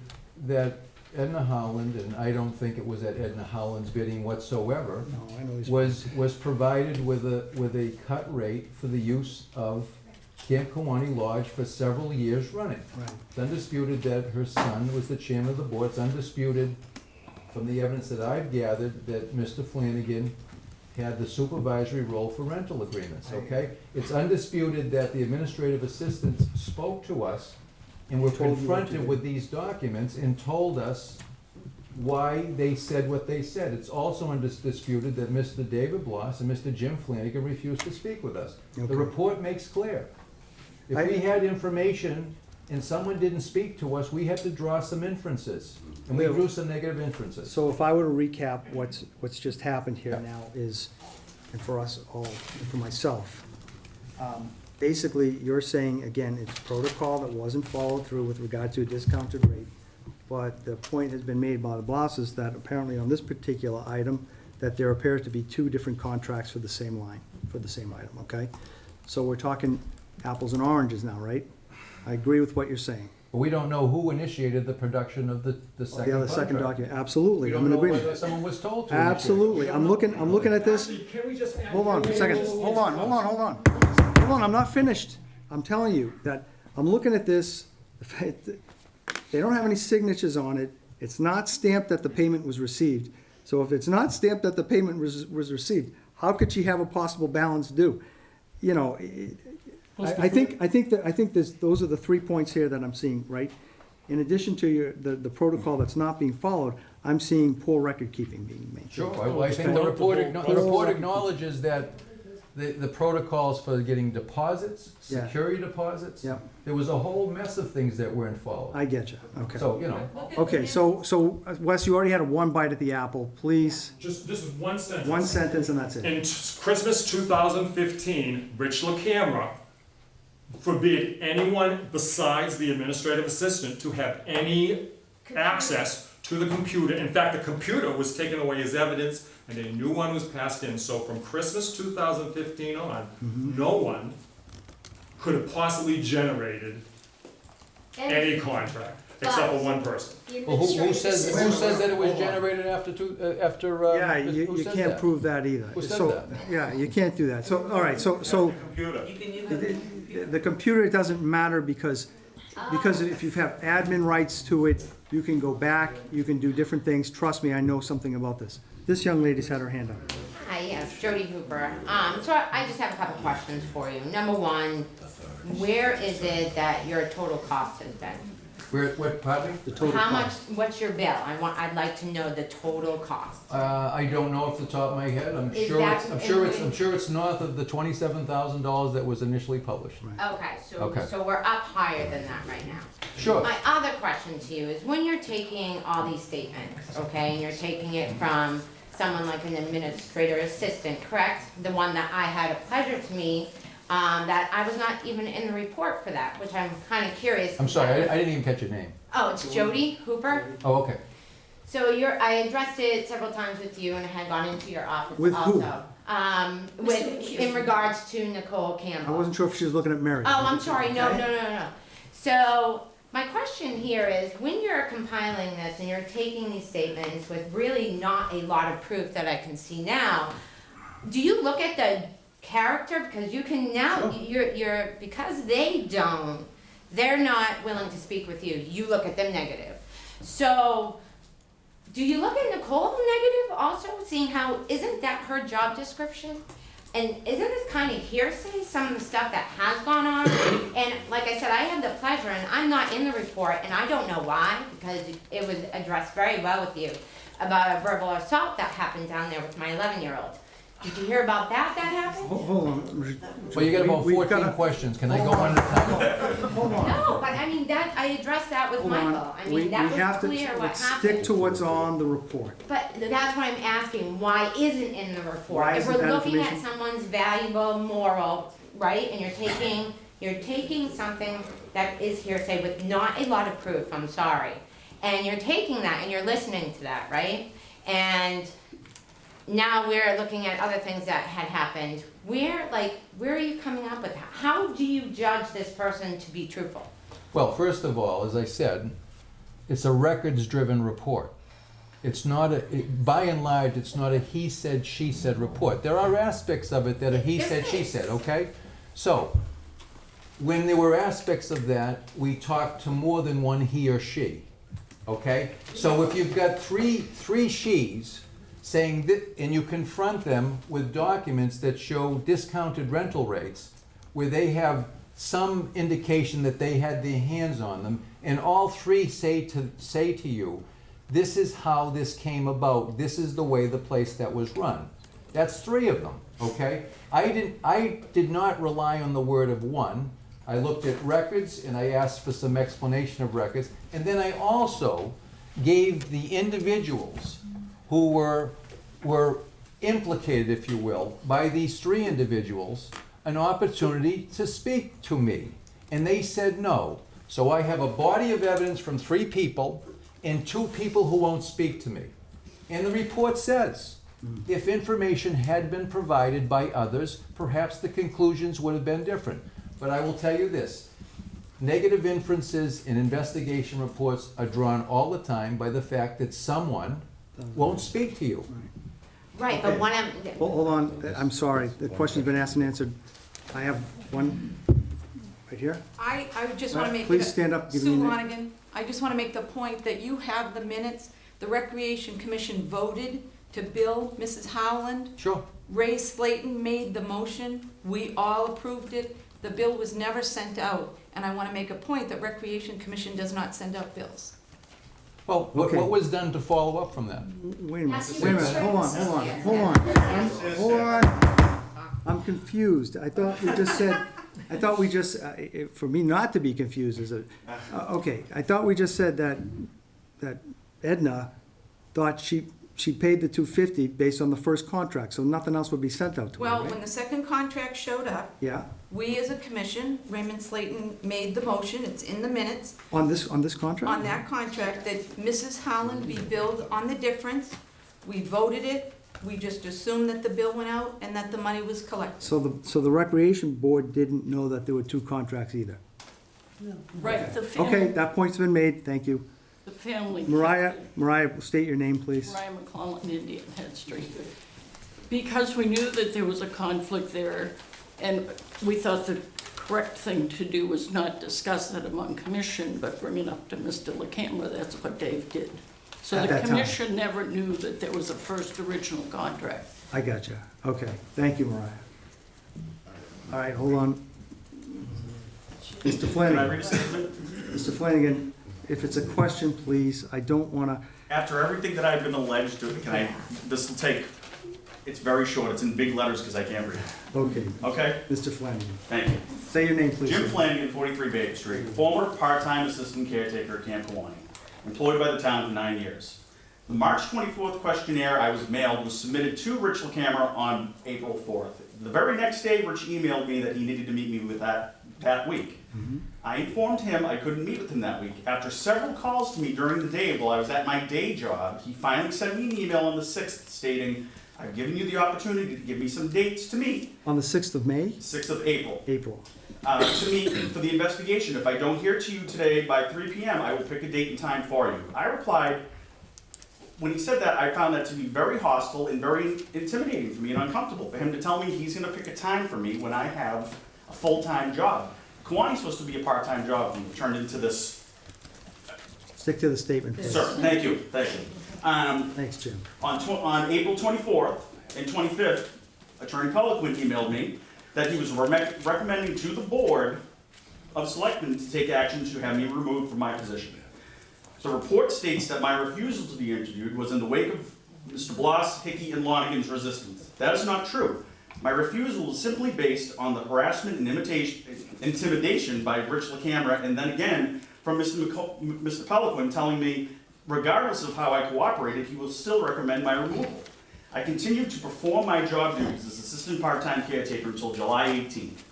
that Edna Howland, and I don't think it was at Edna Howland's bidding whatsoever, No, I know he's. was provided with a cut rate for the use of Camp Kawani Lodge for several years running. Right. It's undisputed that her son was the chairman of the board. It's undisputed from the evidence that I've gathered that Mr. Flanagan had the supervisory role for rental agreements, okay? It's undisputed that the administrative assistants spoke to us and were Told you what to confronted do. with these documents and told us why they said what they said. It's also undisputed that Mr. David Bloss and Mr. Jim Flanagan refused to speak with us. Okay. The report makes clear. If I- we had information and someone didn't speak to us, we had to draw some inferences. And we Leo. drew some negative inferences. So if I were to recap what's just happened here now is, and for us all, and for myself, basically, you're saying, again, it's protocol that wasn't followed through with regard to a discounted rate, but the point has been made by the bosses that apparently on this particular item, that there appears to be two different contracts for the same line, for the same item, okay? So we're talking apples and oranges now, right? I agree with what you're saying. But we don't know who initiated the production of the second The other second contract. document, absolutely, We I'm don't in know whether agreement. someone was told to initiate. Absolutely, I'm looking at this, Can we just add? hold on a second, hold on, I'm not finished. I'm telling you that, I'm looking at this, they don't have any signatures on it, it's not stamped that the payment was received. So if it's not stamped that the payment was received, how could she have a possible balance due? You know, I think those are the 3 points here that I'm seeing, right? In addition to the protocol that's not being followed, I'm seeing poor record keeping being made. Sure, well, I think the report acknowledges that the protocols for getting deposits, Yeah. security deposits, Yep. there was a whole mess of things that weren't followed. I get you, okay. So, you know, Okay, so Wes, you already had a one bite at the apple, please, Just, this is one sentence. one sentence and that's it. In Christmas 2015, Rich LaCamera forbid anyone besides the administrative assistant to have any access to the computer. In fact, the computer was taken away as evidence and a new one was passed in. So from Christmas 2015 on, no one could have possibly generated any contract except for one person. well, who says that it was generated after Yeah, who you said can't that? prove that either. Who said So, that? yeah, you can't do that. So, all right, so Computer. the computer doesn't matter because if you have admin rights to it, you can go back, you can do different things. Trust me, I know something about this. This young lady's had her hand up. Hi, yes, Jody Hooper. So I just have a couple questions for you. Number one, where is it that your total cost has been? What, pardon me? The total How much, cost. what's your bill? I'd like to know the total cost. I don't know off the top of my head. I'm Is sure that I'm sure it's north of the $27,000 that was initially published. Okay, Okay. so we're up higher than that right now. Sure. My other question to you is when you're taking all these statements, okay, and you're taking it from someone like an administrator assistant, correct? The one that I had a pleasure to meet that I was not even in the report for that, which I'm kind of curious. I'm sorry, I didn't even catch your name. Oh, it's Jody Hooper. Oh, okay. So I addressed it several times with you and I had gone into your office With who? also. In regards to Nicole Campbell. I wasn't sure if she was looking at Mary. Oh, I'm sorry, no. So, my question here is, when you're compiling this and you're taking these statements with really not a lot of proof that I can see now, do you look at the character? Because you can now, you're because they're not willing to speak with you, you look at them negative. So, do you look at Nicole negative also, seeing how, isn't that her job description? And isn't this kind of hearsay, some of the stuff that has gone on? And like I said, I had the pleasure, and I'm not in the report, and I don't know why, because it was addressed very well with you, about a verbal assault that happened down there with my 11-year-old. Did you hear about that happened? Hold on. Well, you got about 14 questions. Can I go one at a time? Hold on. No, but I mean, I addressed that with Hold on. Michael. I mean, that was clear what Let's happened. stick to what's on the report. But that's what I'm asking, why isn't in the report? Why If isn't we're that looking at information- someone's valuable moral, right, and you're taking something that is hearsay with not a lot of proof, I'm sorry, and you're taking that and you're listening to that, right? And now we're looking at other things that had happened. Where are you coming up with that? How do you judge this person to be truthful? Well, first of all, as I said, it's a records-driven report. It's not by and large, it's not a he said, she said report. There are aspects of it that are he said, she said, okay? So, when there were aspects of that, we talked to more than one he or she, okay? So if you've got three she's saying that, and you confront them with documents that show discounted rental rates, where they have some indication that they had their hands on them, and all three say to you, this is how this came about, this is the way the place that was run. That's three of them, okay? I did not rely on the word of one. I looked at records and I asked for some explanation of records, and then I also gave the individuals who were implicated, if you will, by these three individuals an opportunity to speak to me. And they said no. So I have a body of evidence from three people and two people who won't speak to me. And the report says, if information had been provided by others, perhaps the conclusions would have been different. But I will tell you this, negative inferences in investigation reports are drawn all the time by the fact that someone won't speak to you. Right, but one of Hold on, I'm sorry, the question's been asked and answered. I have one right here. I just want to make. Please stand up, give me Sue your name. Lonigan, I just want to make the point that you have the minutes. The Recreation Commission voted to bill Mrs. Howland. Sure. Ray Slayton made the motion. We all approved it. The bill was never sent out. And I want to make a point that Recreation Commission does not send out bills. Well, what was done to follow up from that? Wait a minute, hold on. I'm confused. I thought we just said, for me not to be confused is okay, I thought we just said that Edna thought she paid the $250 based on the first contract, so nothing else would be sent out to her, Well, right? when the second contract showed up, Yeah, we as a commission, Raymond Slayton made the motion, it's in the minutes, on this contract? on that contract that Mrs. Holland be billed on the difference. We voted it, we just assumed that the bill went out and that the money was collected. So the Recreation Board didn't know that there were two contracts either? Right, the family. Okay, that point's been made, thank you. The family. Mariah, state your name, please. Mariah McClellan, Indian Head Street. Because we knew that there was a conflict there, and we thought the correct thing to do was not discuss it among commission, but bring it up to Mr. LaCamera. That's what Dave did. So At the that time. commission never knew that there was a first original contract. I gotcha. Okay, thank you, Mariah. All right, hold on. Mr. Flanagan. Can I read a statement? Mr. Flanagan, if it's a question, please, I don't wanna, After everything that I've been alleged to, this will take, it's very short, it's in big letters because I can't read. okay. Okay? Mr. Flanagan. Thank you. Say your name, please. Jim sir. Flanagan, 43 Baker Street, former part-time assistant caretaker at Camp Kawani, employed by the town for 9 years. The March 24th questionnaire I was mailed was submitted to Rich LaCamera on April 4th. The very next day, Rich emailed me that he needed to meet me with that week. I informed him I couldn't meet with him that week. After several calls to me during the day while I was at my day job, he finally sent me an email on the 6th stating, I've given you the opportunity to give me some dates to meet. On the 6th of May? 6th of April. April. To meet for the investigation. If I don't hear to you today by 3 p.m., I will pick a date and time for you. I replied, when he said that, I found that to be very hostile and very intimidating for me and uncomfortable for him to tell me he's going to pick a time for me when I have a full-time job. Kiwani's supposed to be a part-time job and turned into this. Stick to the statement, please. Sir, thank you, thank you. Thanks, Jim. On April 24th and 25th, Attorney Peliquin emailed me that he was recommending to the Board of Selectmen to take action to have me removed from my position. The report states that my refusal to be interviewed was in the wake of Mr. Bloss, Hickey, and Lonigan's resistance. That is not true. My refusal was simply based on the harassment and intimidation by Rich LaCamera, and then again from Mr. Peliquin telling me, regardless of how I cooperated, he will still recommend my removal. I continued to perform my job duties as assistant part-time caretaker until July 18th,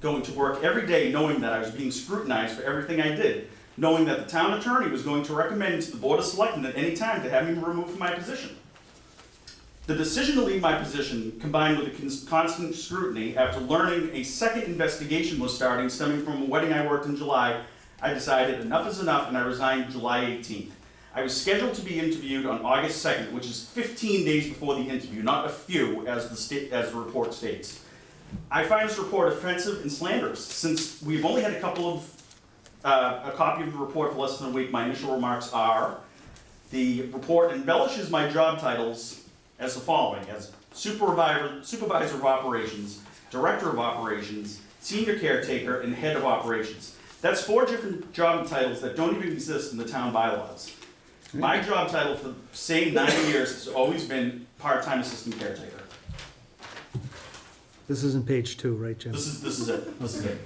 going to work every day knowing that I was being scrutinized for everything I did, knowing that the town attorney was going to recommend to the Board of Selectmen at any time to have me removed from my position. The decision to leave my position, combined with the constant scrutiny, after learning a second investigation was starting stemming from a wedding I worked in July, I decided enough is enough and I resigned July 18th. I was scheduled to be interviewed on August 2nd, which is 15 days before the interview, not a few, as the report states. I find this report offensive and slanderous. Since we've only had a copy of the report for less than a week, my initial remarks are, the report embellishes my job titles as the following, as supervisor of operations, director of operations, senior caretaker, and head of operations. That's 4 different job titles that don't even exist in the town bylaws. My job title for the same 9 years has always been part-time assistant caretaker. This is in page 2, right, Jim? This is it.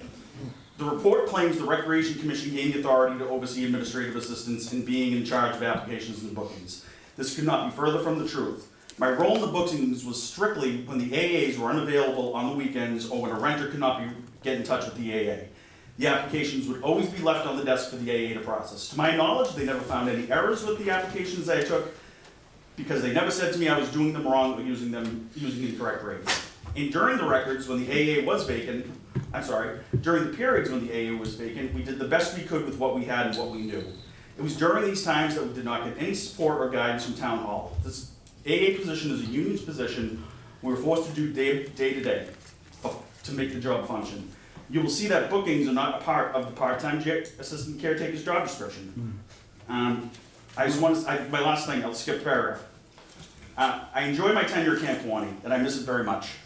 The report claims the Recreation Commission gained the authority to oversee administrative assistance and being in charge of applications and bookings. This could not be further from the truth. My role in the bookings was strictly when the AAs were unavailable on the weekends or when a renter could not get in touch with the AA. The applications would always be left on the desk for the AA to process. To my knowledge, they never found any errors with the applications I took because they never said to me I was doing them wrong or using incorrect rates. And during the records when the AA was vacant, during the periods when the AA was vacant, we did the best we could with what we had and what we knew. It was during these times that we did not get any support or guidance from Town Hall. This AA position is a union's position. We were forced to do day to day to make the job function. You will see that bookings are not a part of the part-time assistant caretaker's job description. My last thing, I'll skip a paragraph. I enjoy my tenure at Camp Kewanee, and I miss it very much.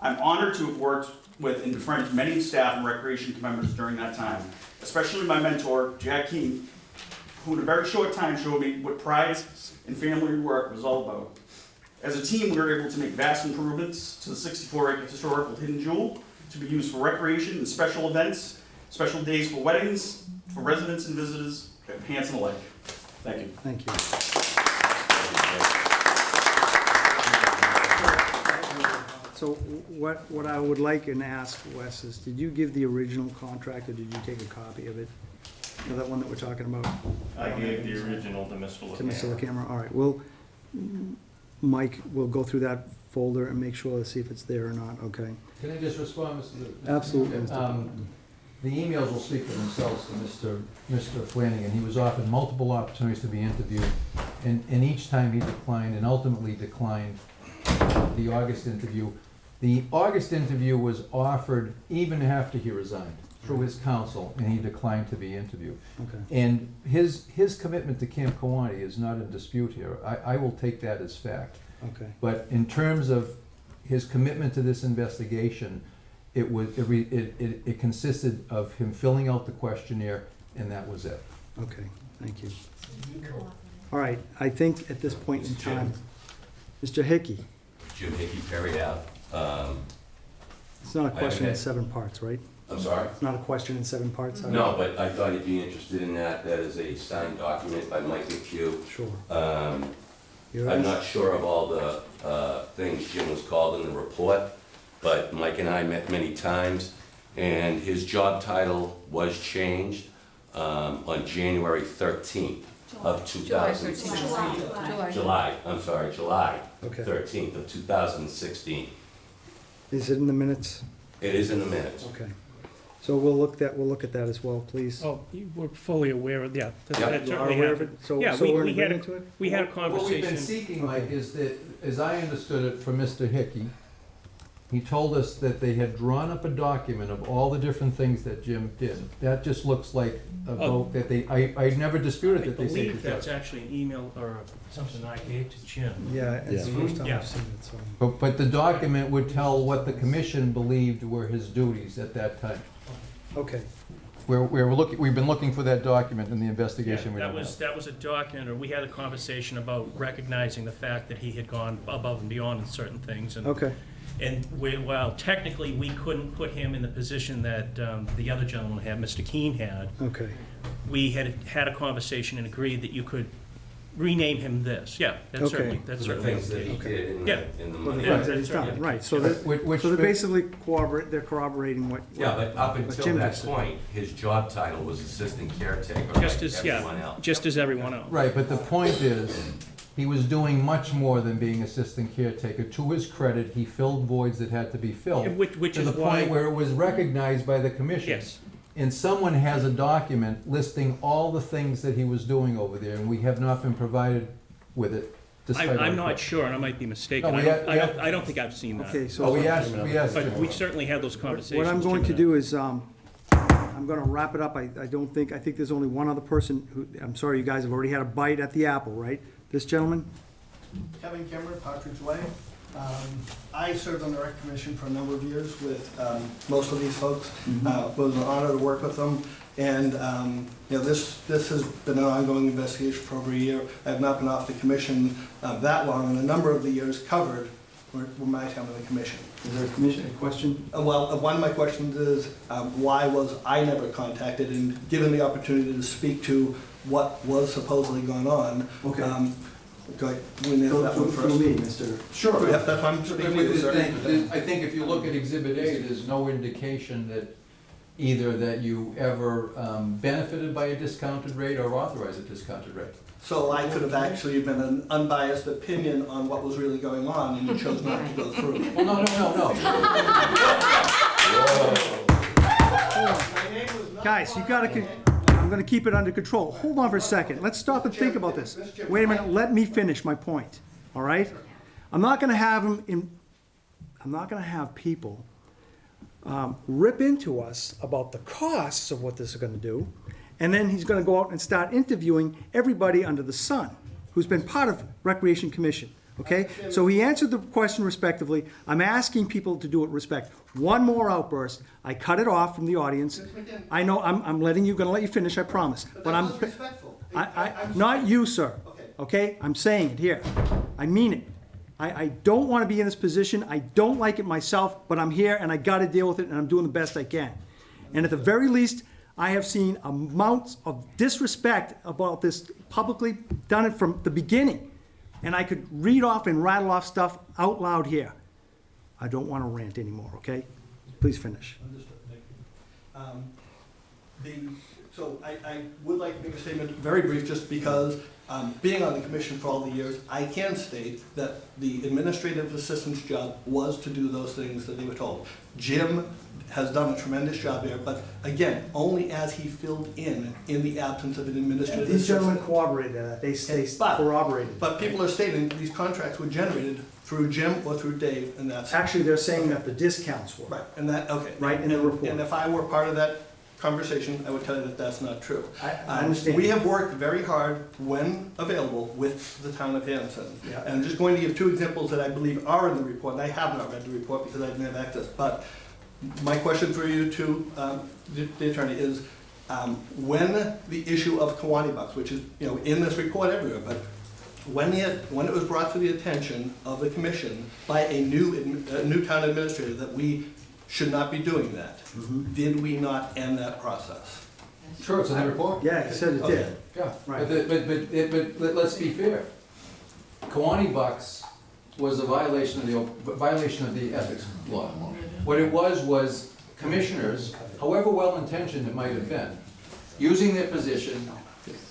I'm honored to have worked with and befriended many staff and recreation members during that time, especially my mentor, Jack King, who in a very short time showed me what pride and family work was all about. As a team, we were able to make vast improvements to the 64-acre historical Hidden Jewel to be used for recreation and special events, special days for weddings, for residents and visitors at Hanson alike. Thank you. Thank you. So what I would like and ask, Wes, is did you give the original contract or did you take a copy of it? You know, that one that we're talking about? I gave the original to Mr. LaCamera. To Mr. LaCamera, all right. Mike will go through that folder and make sure to see if it's there or not, okay? Can I just respond, Mr. Absolutely. The emails will speak for themselves to Mr. Flanagan. He was offered multiple opportunities to be interviewed, and each time he declined, and ultimately declined the August interview. The August interview was offered even after he resigned through his counsel, and he declined to be interviewed. Okay. And his commitment to Camp Kewanee is not in dispute here. I will take that as fact. Okay. But in terms of his commitment to this investigation, it consisted of him filling out the questionnaire, and that was it. Okay, thank you. All right, I think at this point in time, Mr. Hickey. Jim Hickey, Perry Ave. It's not a question in 7 parts, right? I'm sorry? It's not a question in 7 parts? No, but I thought you'd be interested in that. That is a signed document by Mike McHugh. Sure. I'm not sure of all the things Jim was called in the report, but Mike and I met many times, and his job title was changed on January 13th of 2016. July 13th of 2016. Is it in the minutes? It is in the minutes. Okay. So we'll look at that as well, please. Oh, we're fully aware of, yeah. that Yep. certainly You are aware of happened. it? So- Yeah, so we we're we had, agreeing to it? we had a What we've conversation. been seeking, Mike, is that, as I understood it from Mr. Hickey, he told us that they had drawn up a document of all the different things that Jim did. That just looks like a vote that they, I never disputed I that they said. believe that's actually an email or something I gave to Jim. Yeah, it's the first time Yeah. I've seen it, so. But the document would tell what the commission believed were his duties at that time. Okay. We've been looking for that document in the investigation. We Yeah, don't have. that was a document, or we had a conversation about recognizing the fact that he had gone above and beyond in certain things. And Okay. And while technically we couldn't put him in the position that the other gentleman had, Mr. Keene had, Okay. we had a conversation and agreed that you could rename him this. Yeah, that's Okay. certainly, For that's the certainly. things that he did in Yeah. the For the money. things that he's done, right, so that, so they're basically they're corroborating what. Yeah, but up what until Jim that just said. point, his job title was assistant caretaker like Just as, everyone yeah, else. just as everyone else. Right, but the point is, he was doing much more than being assistant caretaker. To his credit, he filled voids that had to be filled. Which To is the why. point where it was recognized by the commission. Yes. And someone has a document listing all the things that he was doing over there, and we have not been provided with it. despite our I'm not request. sure, and I might be mistaken. No, I don't think I've seen that. Okay, so. Oh, we asked But Jim. we certainly had those conversations. What I'm going to Jim and I. do is, I'm gonna wrap it up. I think there's only one other person who, I'm sorry, you guys have already had a bite at the apple, right? This gentleman? Kevin Kimmer, Partridge Way. I served on the rec commission for a number of years with most of these folks. It was an honor to work with them. And, this has been an ongoing investigation for over a year. I have not been off the commission that long, and a number of the years covered were my time on the commission. Is there a question? Well, one of my questions is, why was I never contacted and given the opportunity to speak to what was supposedly going on? Okay. Go ahead, we nailed that one first. me, Mr. Sure, yep, that's why I'm speaking to you, sir. I think if you look at Exhibit A, there's no indication that either that you ever benefited by a discounted rate or authorized a discounted rate. So I could have actually been an unbiased opinion on what was really going on, and you chose not to go through. Well, no. Guys, you gotta, I'm gonna keep it under control. Hold on for a second. Let's stop and think about this. Wait a minute, let me finish my point, all right? I'm not gonna have people rip into us about the costs of what this is gonna do, and then he's gonna go out and start interviewing everybody under the sun who's been part of Recreation Commission, okay? So he answered the question respectively. I'm asking people to do it respect. One more outburst, I cut it off from the audience. I know, I'm gonna let you finish, I promise. But I'm, not you, sir, okay? I'm saying it here. I mean it. I don't want to be in this position. I don't like it myself, but I'm here and I got to deal with it and I'm doing the best I can. And at the very least, I have seen amounts of disrespect about this publicly, done it from the beginning. And I could read off and rattle off stuff out loud here. I don't want to rant anymore, okay? Please finish. Understood, thank you. So I would like to make a statement, very brief, just because being on the commission for all the years, I can state that the administrative assistant's job was to do those things that they were told. Jim has done a tremendous job there, but again, only as he filled in the absence of an administrative assistant. These gentlemen corroborated that. They corroborated. But people are stating these contracts were generated through Jim or through Dave, and that's. Actually, they're saying that the discounts were. Right, and that, okay. Right, in the report. And if I were part of that conversation, I would tell you that that's not true. I understand. We have worked very hard, when available, with the town of Hanson. Yeah. And I'm just going to give two examples that I believe are in the report, and I have not read the report because I didn't have access. But my question for you to the attorney is, when the issue of Kiwani Bucks, which is in this report everywhere, but when it was brought to the attention of the commission by a new town administrator that we should not be doing that, did we not end that process? Sure, it's in the report. Yeah, he said it did. Yeah, Right. but let's be fair. Kiwani Bucks was a violation of the ethics law. What it was commissioners, however well-intentioned it might have been, using their position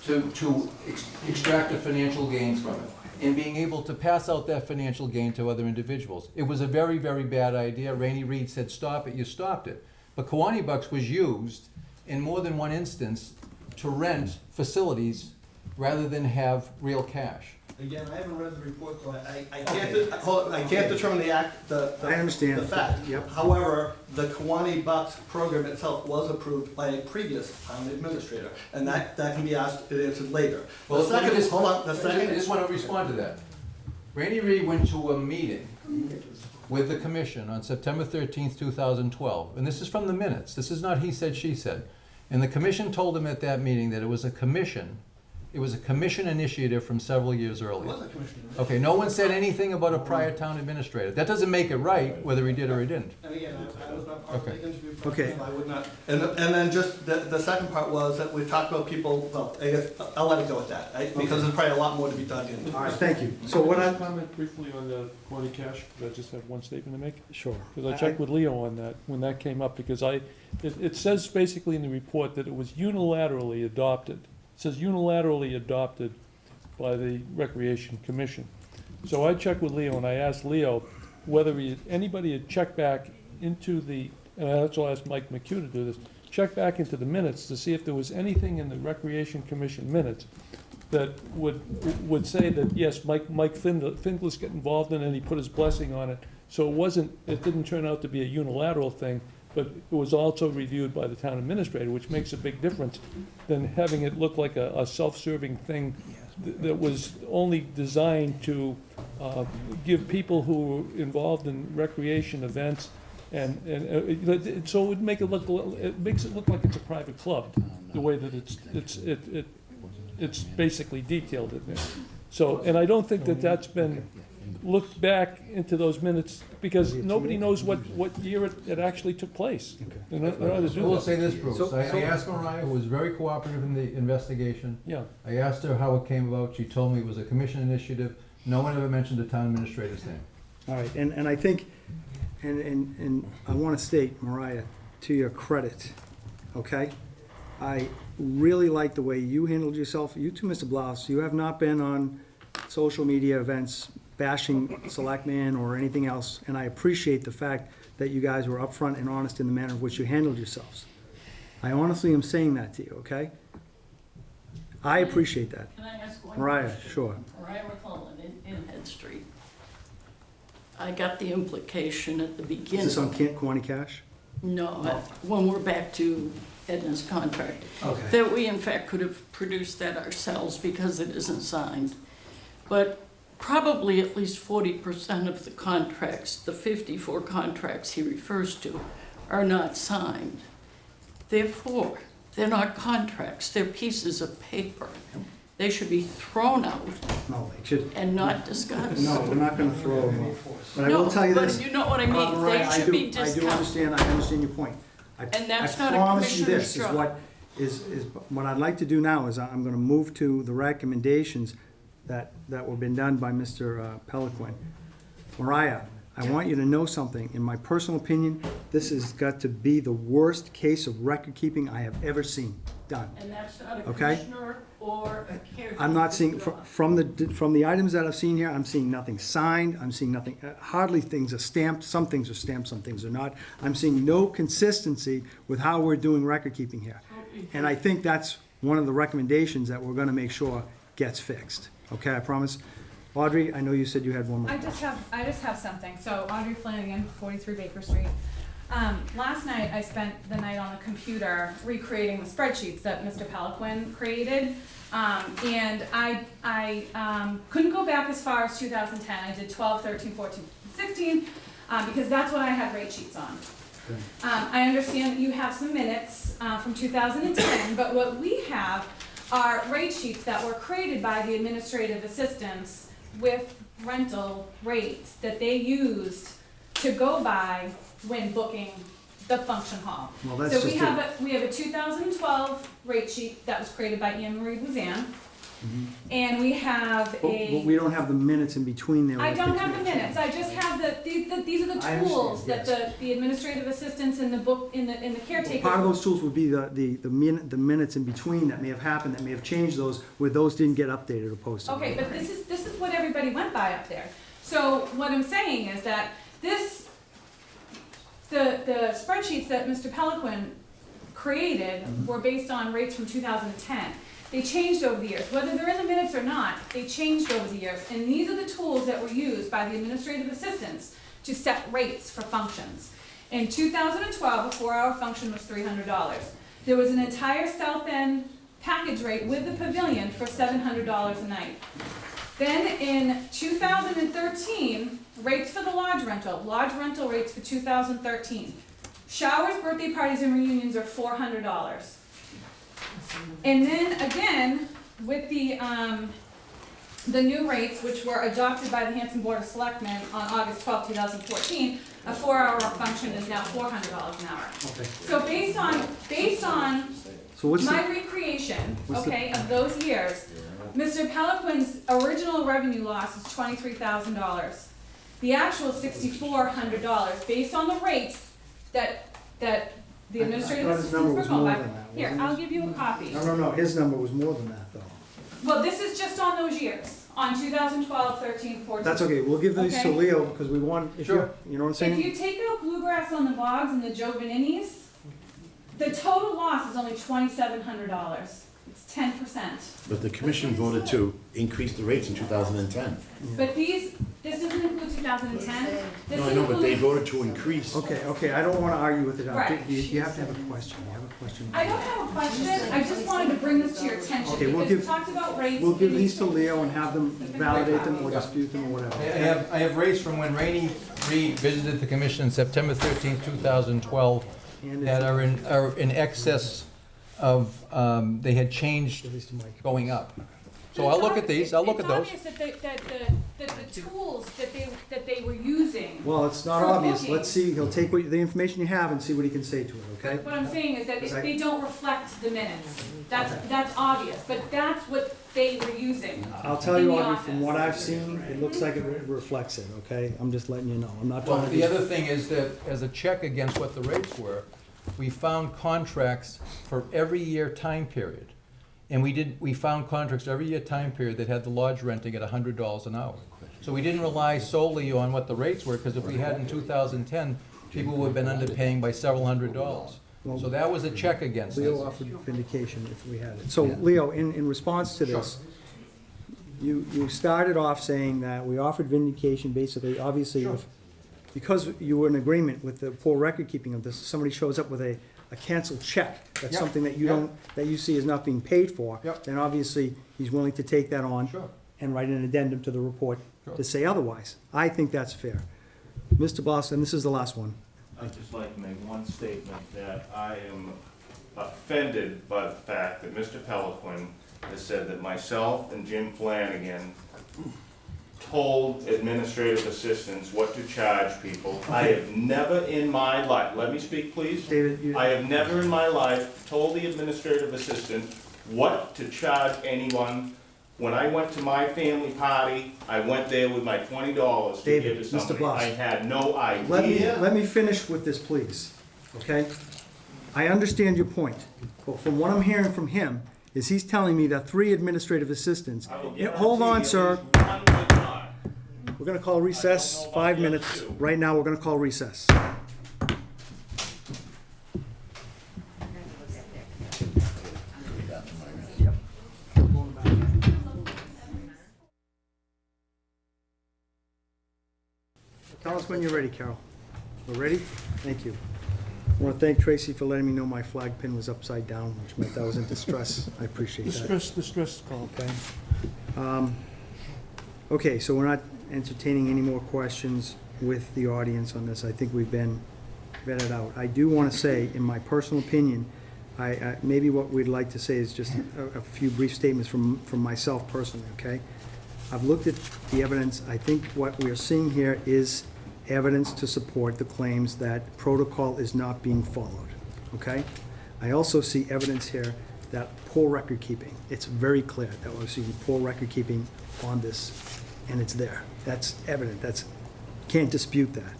to extract a financial gain from it, and being able to pass out that financial gain to other individuals. It was a very, very bad idea. Rainey Reed said, stop it, you stopped it. But Kiwanee Bucks was used in more than one instance to rent facilities rather than have real cash. Again, I haven't read the report, so I can't determine the I understand. the fact. Yep. However, the Kiwanee Bucks program itself was approved by a previous town administrator, and that can be answered later. Well, The second, hold on, the I second. just want to respond to that. Rainey Reed went to a meeting with the commission on September 13th, 2012, and this is from the minutes. This is not he said, she said. And the commission told him at that meeting that it was a commission initiative from several years earlier. It was a commission. Okay, no one said anything about a prior town administrator. That doesn't make it right, whether he did or he didn't. And again, I was not part of the Okay. interview Okay. process, I would not. And then just the second part was that we talked about people, well, I guess, I'll let it go with that, right? Because there's probably a lot more to be dug in. All right, thank you. So what Can I, I comment briefly on the Kiwanee Cash? Could I just have one statement to make? sure. Because I checked with Leo on that, when that came up, because it says basically in the report that it was unilaterally adopted. It says unilaterally adopted by the Recreation Commission. So I checked with Leo, and I asked Leo whether anybody had checked back into the, and I also asked Mike McHugh to do this, check back into the minutes to see if there was anything in the Recreation Commission minutes that would say that, yes, Mike Finglas got involved in it, and he put his blessing on it. So it didn't turn out to be a unilateral thing, but it was also reviewed by the town administrator, which makes a big difference than having it look like a self-serving thing that was only designed to give people who are involved in recreation events, and so it would make it makes it look like it's a private club, the way that it's basically detailed in there. So, and I don't think that that's been looked back into those minutes, because nobody knows what year it actually took place. They're not to do I will that. say this, Bruce. I asked Mariah, who was very cooperative in the investigation. Yeah. I asked her how it came about. She told me it was a commission initiative. No one ever mentioned the town administrator's name. All right, and I think, and I want to state, Mariah, to your credit, okay? I really like the way you handled yourself. You too, Mr. Blouse, you have not been on social media events bashing selectmen or anything else, and I appreciate the fact that you guys were upfront and honest in the manner in which you handled yourselves. I honestly am saying that to you, okay? I appreciate that. Can I ask one Mariah, question? sure. Mariah McClellan in Head Street. I got the implication at the beginning. Is this on Kiwanee Cash? No, when we're back to Edna's contract. Okay. That we in fact could have produced that ourselves because it isn't signed. But probably at least 40% of the contracts, the 54 contracts he refers to, are not signed. Therefore, they're not contracts, they're pieces of paper. They should be thrown out No, they should. and not discussed. No, we're not gonna throw them out. But I will tell you this. But you know what I mean, Mariah, they should be I discussed. do understand your point. And that's not a I promise you commissioner's this, job. what I'd like to do now is I'm gonna move to the recommendations that were been done by Mr. Peliquin. Mariah, I want you to know something. In my personal opinion, this has got to be the worst case of record keeping I have ever seen done. And that's not a Okay? commissioner or a caretaker. I'm not seeing, from the items that I've seen here, I'm seeing nothing signed, I'm seeing nothing, hardly things are stamped, some things are stamped, some things are not. I'm seeing no consistency with how we're doing record keeping here. And I think that's one of the recommendations that we're gonna make sure gets fixed. Okay, I promise. Audrey, I know you said you had one more. I just have something. So Audrey Flanagan, 43 Baker Street. Last night I spent the night on the computer recreating the spreadsheets that Mr. Peliquin created. And I couldn't go back as far as 2010. I did 12, 13, 14, 16, because that's what I had rate sheets on. I understand that you have some minutes from 2010, but what we have are rate sheets that were created by the administrative assistants with rental rates that they used to go by when booking the function hall. Well, that's So just we have a 2012 rate sheet that was created by Anne Marie Bouzan. And we have But we a, don't have the minutes in between there. I where don't things have the may minutes, I just have these are the I understand, tools that yes. the administrative assistants in the book, in the Well, caretakers. part of those tools would be the minutes in between that may have happened, that may have changed those, where those didn't get updated or posted. Okay, but this is what everybody went by up there. So what I'm saying is that the spreadsheets that Mr. Peliquin created were based on rates from 2010. They changed over the years, whether they're in the minutes or not, they changed over the years. And these are the tools that were used by the administrative assistants to set rates for functions. In 2012, a 4-hour function was $300. There was an entire South End package rate with the pavilion for $700 a night. Then in 2013, rates for the lodge rental rates for 2013. Showers, birthday parties, and reunions are $400. And then again, with the new rates, which were adopted by the Hanson Board of Selectmen on August 12, 2014, a 4-hour function is now $400 an hour. Okay. So based on So what's my the, recreation, what's the- okay, of those years, Mr. Peliquin's original revenue loss is $23,000. The actual $6,400, based on the rates that the administrative I thought his assistants number were was going more by. than that, Here, wasn't I'll it? give you a copy. No, his number was more than that, though. Well, this is just on those years, on 2012, 13, 14. That's okay, we'll give these to Okay. Leo, because we want, if Sure. you know what I'm If saying? you take out Bluegrass on the Bogs and the Joe Vaninis, the total loss is only $2,700. It's 10%. But the commission voted to increase the rates in 2010. But this doesn't include 2010. This No, I know, but they includes- voted to increase. Okay, I don't wanna argue with it. Right. You have to have a question, you have a question. I don't have a question, I just wanted to bring this to your attention, Okay, we'll because we give- talked about rates. We'll give these to Leo and have them validate them or dispute them or whatever. I have rates from when Rainey Reed visited the commission September 13, 2012, And that are in excess of, they had changed going up. So I'll look at these, I'll look at those. It's obvious that the tools that they were using. Well, it's not for obvious, booking- let's see, he'll take the information you have and see what he can say to it, okay? What I'm saying is that Because I- they don't reflect the minutes. Okay. That's obvious, but that's what they were using. I'll tell in you, the Audrey, from office. what I've seen, it looks like it reflects it, okay? I'm just letting you know, I'm not Well, trying to. the other thing is that, as a check against what the rates were, we found contracts for every year time period. And we found contracts every year time period that had the lodge renting at $100 an hour. So we didn't rely solely on what the rates were, because if we had in 2010, people would have been underpaying by several $100s. So that was a check against Leo this. offered vindication if we had it. So, Leo, in response to this, you started off saying that we offered vindication, basically, obviously, because you were in agreement with the poor record keeping of this, if somebody shows up with a canceled check, that's Yep. something that you Yep. don't, that you see as not being paid for, Yep. then obviously, he's willing to take that on Sure. and write an addendum to the report Sure. to say otherwise. I think that's fair. Mr. Boston, this is the last one. I'd just like to make one statement that I am offended by the fact that Mr. Peliquin has said that myself and Jim Flanagan told administrative assistants what to charge people. I have never in my life, let me speak please. David, I have never in my life told the administrative assistant what to charge anyone. When I went to my family party, I went there with my $20 to David, give to Mr. somebody. Bloss. I had no Let idea. me finish with this, please, okay? I understand your point, but from what I'm hearing from him, is he's telling me that 3 administrative assistants. I will Yeah, guarantee hold on, at sir. least one would not. We're gonna call recess, 5 minutes. Right now, we're gonna call recess. Tell us when you're ready, Carol. We're ready? Thank you. I want to thank Tracy for letting me know my flag pin was upside down, which meant I was in distress. I appreciate that. The stress call. Okay. Okay, so we're not entertaining any more questions with the audience on this. I think we've been vetted out. I do want to say, in my personal opinion, maybe what we'd like to say is just a few brief statements from myself personally, okay? I've looked at the evidence. I think what we are seeing here is evidence to support the claims that protocol is not being followed, okay? I also see evidence here that poor record keeping. It's very clear that we're seeing poor record keeping on this, and it's there. That's evident. Can't dispute that.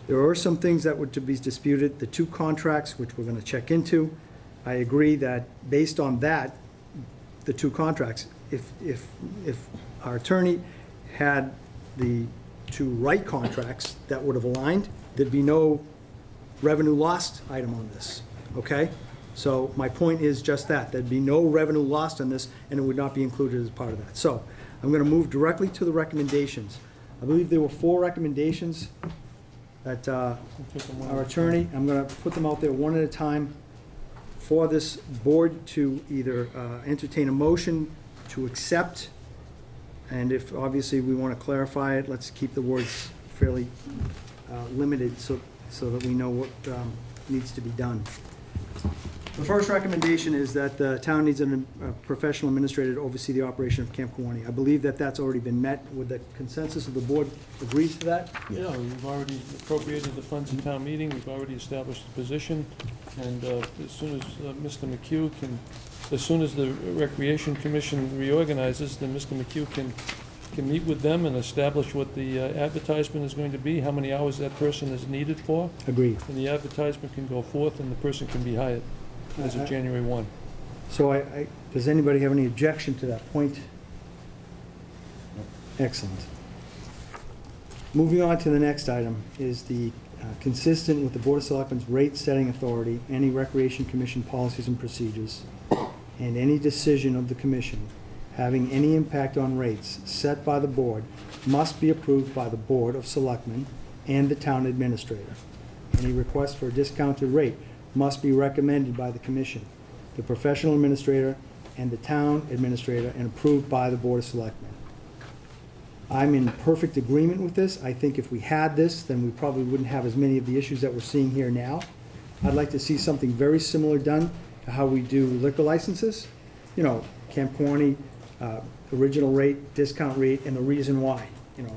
There are some things that were to be disputed. The 2 contracts, which we're going to check into, I agree that based on that, the 2 contracts, if our attorney had the 2 right contracts that would have aligned, there'd be no revenue lost item on this, okay? So my point is just that. There'd be no revenue lost on this, and it would not be included as part of that. So I'm going to move directly to the recommendations. I believe there were 4 recommendations that our attorney, I'm going to put them out there one at a time for this board to either entertain a motion to accept, and if obviously we want to clarify it, let's keep the words fairly limited so that we know what needs to be done. The first recommendation is that the town needs a professional administrator to oversee the operation of Camp Kawani. I believe that that's already been met. Would the consensus of the board agrees to that? Yeah, we've already appropriated the funds at town meeting, we've already established the position, and as soon as Mr. McHugh can, as soon as the Recreation Commission reorganizes, then Mr. McHugh can meet with them and establish what the advertisement is going to be, how many hours that person is needed for. Agreed. And the advertisement can go forth and the person can be hired as of January 1. So does anybody have any objection to that point? Excellent. Moving on to the next item is the consistent with the Board of Selectmen's rate-setting authority, any Recreation Commission policies and procedures, and any decision of the commission having any impact on rates set by the board must be approved by the Board of Selectmen and the town administrator. Any request for a discounted rate must be recommended by the commission, the professional administrator, and the town administrator, and approved by the Board of Selectmen. I'm in perfect agreement with this. I think if we had this, then we probably wouldn't have as many of the issues that we're seeing here now. I'd like to see something very similar done to how we do liquor licenses. You know, Camp Kawani, original rate, discount rate, and the reason why. You know,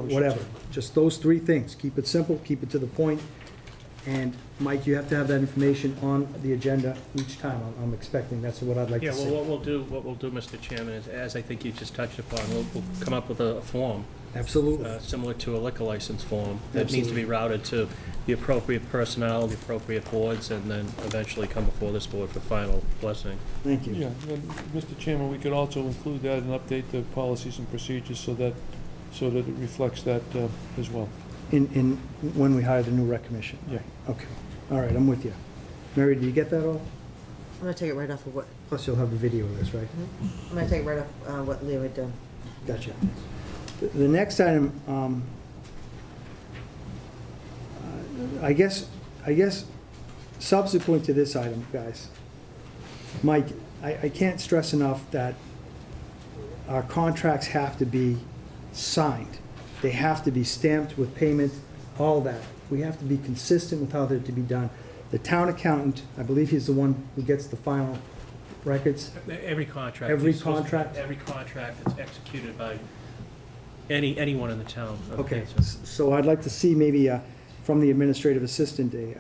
whatever. Just those 3 things. Keep it simple, keep it to the point. And Mike, you have to have that information on the agenda each time. I'm expecting that's what I'd like to see. Yeah, well, what we'll do, Mr. Chairman, is, as I think you just touched upon, we'll come up with a form. Absolutely. Similar to a liquor license form that needs to be routed to the appropriate personnel, the appropriate boards, and then eventually come before this board for final blessing. Thank you. Yeah, and Mr. Chairman, we could also include that and update the policies and procedures so that it reflects that as well. In when we hire the new rec commission? Yeah. Okay. All right, I'm with you. Mary, do you get that all? I'm gonna take it right off of what, Plus you'll have the video of this, right? I'm gonna take it right off what Leo had done. Gotcha. The next item, I guess subsequent to this item, guys, Mike, I can't stress enough that our contracts have to be signed. They have to be stamped with payment, all that. We have to be consistent with how they're to be done. The town accountant, I believe he's the one who gets the final records. Every contract. Every you're supposed to- contract? Every contract that's executed by anyone in the town. Okay, so I'd like to see maybe from the administrative assistant, a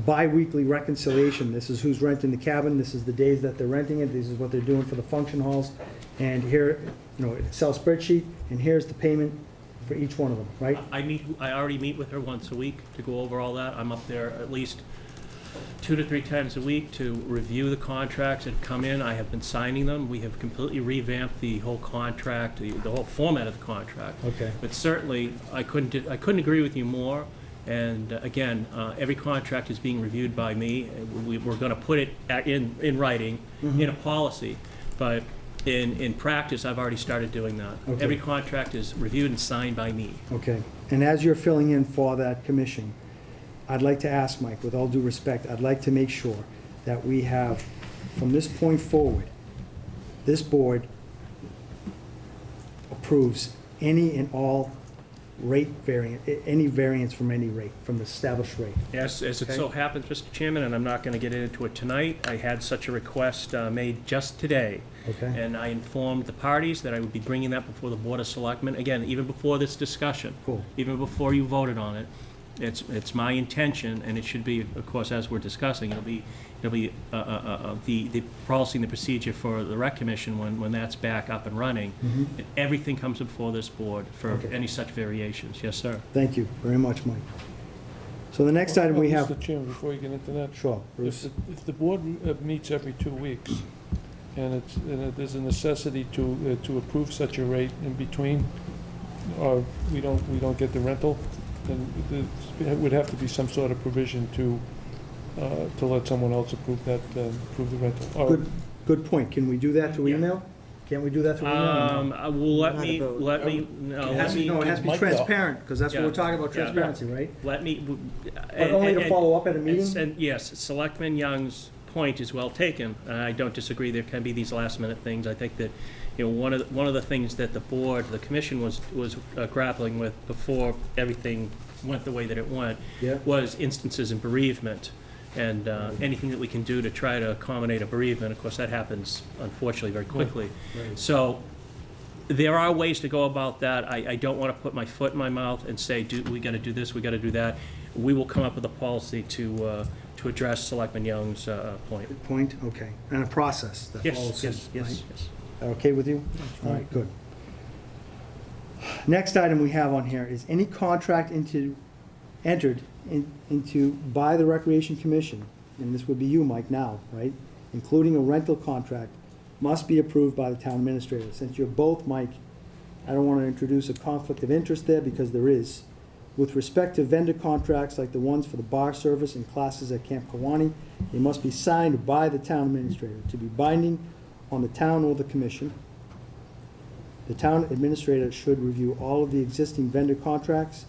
bi-weekly reconciliation. This is who's renting the cabin, this is the days that they're renting it, this is what they're doing for the function halls, and here, Excel spreadsheet, and here's the payment for each one of them, right? I already meet with her once a week to go over all that. I'm up there at least 2 to 3 times a week to review the contracts that come in. I have been signing them. We have completely revamped the whole contract, the whole format of the contract. Okay. But certainly, I couldn't agree with you more. And again, every contract is being reviewed by me. We're going to put it in writing, in a policy. But in practice, I've already started doing that. Okay. Every contract is reviewed and signed by me. Okay, and as you're filling in for that commission, I'd like to ask, Mike, with all due respect, I'd like to make sure that we have, from this point forward, this board approves any and all rate variant, any variance from any rate, from the established rate. Yes, as it Okay. so happens, Mr. Chairman, and I'm not going to get into it tonight, I had such a request made just today. Okay. And I informed the parties that I would be bringing that before the Board of Selectmen, again, even before this discussion. Cool. Even before you voted on it. It's my intention, and it should be, of course, as we're discussing, it'll be the policy and the procedure for the rec commission when that's back up and running. Mhm. Everything comes before this board for Okay. any such variations. Yes, sir. Thank you very much, Mike. So the next item we have, Mr. Chairman, before you get into that. sure, Bruce. If the board meets every 2 weeks, and there's a necessity to approve such a rate in between, or we don't get the rental, then it would have to be some sort of provision to let someone else approve the rental. Or- Good point. Can we do that through email? Can't we do that through email? or no? Well, let Not me, a vote. let me, It no, has let to be, me, no, it has to be Mike will. transparent, because that's what we're Yeah. talking about, Yeah. transparency, right? let me. But only to follow up at a meeting? And yes, Selectman Young's point is well taken. I don't disagree, there can be these last minute things. I think that, one of the things that the board, the commission was grappling with before everything went the way that it went, Yeah. was instances of bereavement. And anything that we can do to try to accommodate a bereavement, of course, that happens unfortunately very quickly. Right. So there are ways to go about that. I don't want to put my foot in my mouth and say, we got to do this, we got to do that. We will come up with a policy to address Selectman Young's point. Good point, okay. And a process that follows Yes, suit, yes, yes, right? yes. Okay with you? All right, good. Next item we have on here is any contract entered into by the Recreation Commission, and this would be you, Mike, now, right? Including a rental contract, must be approved by the town administrator. Since you're both, Mike, I don't want to introduce a conflict of interest there, because there is. With respect to vendor contracts like the ones for the bar service and classes at Camp Kawani, they must be signed by the town administrator to be binding on the town or the commission. The town administrator should review all of the existing vendor contracts.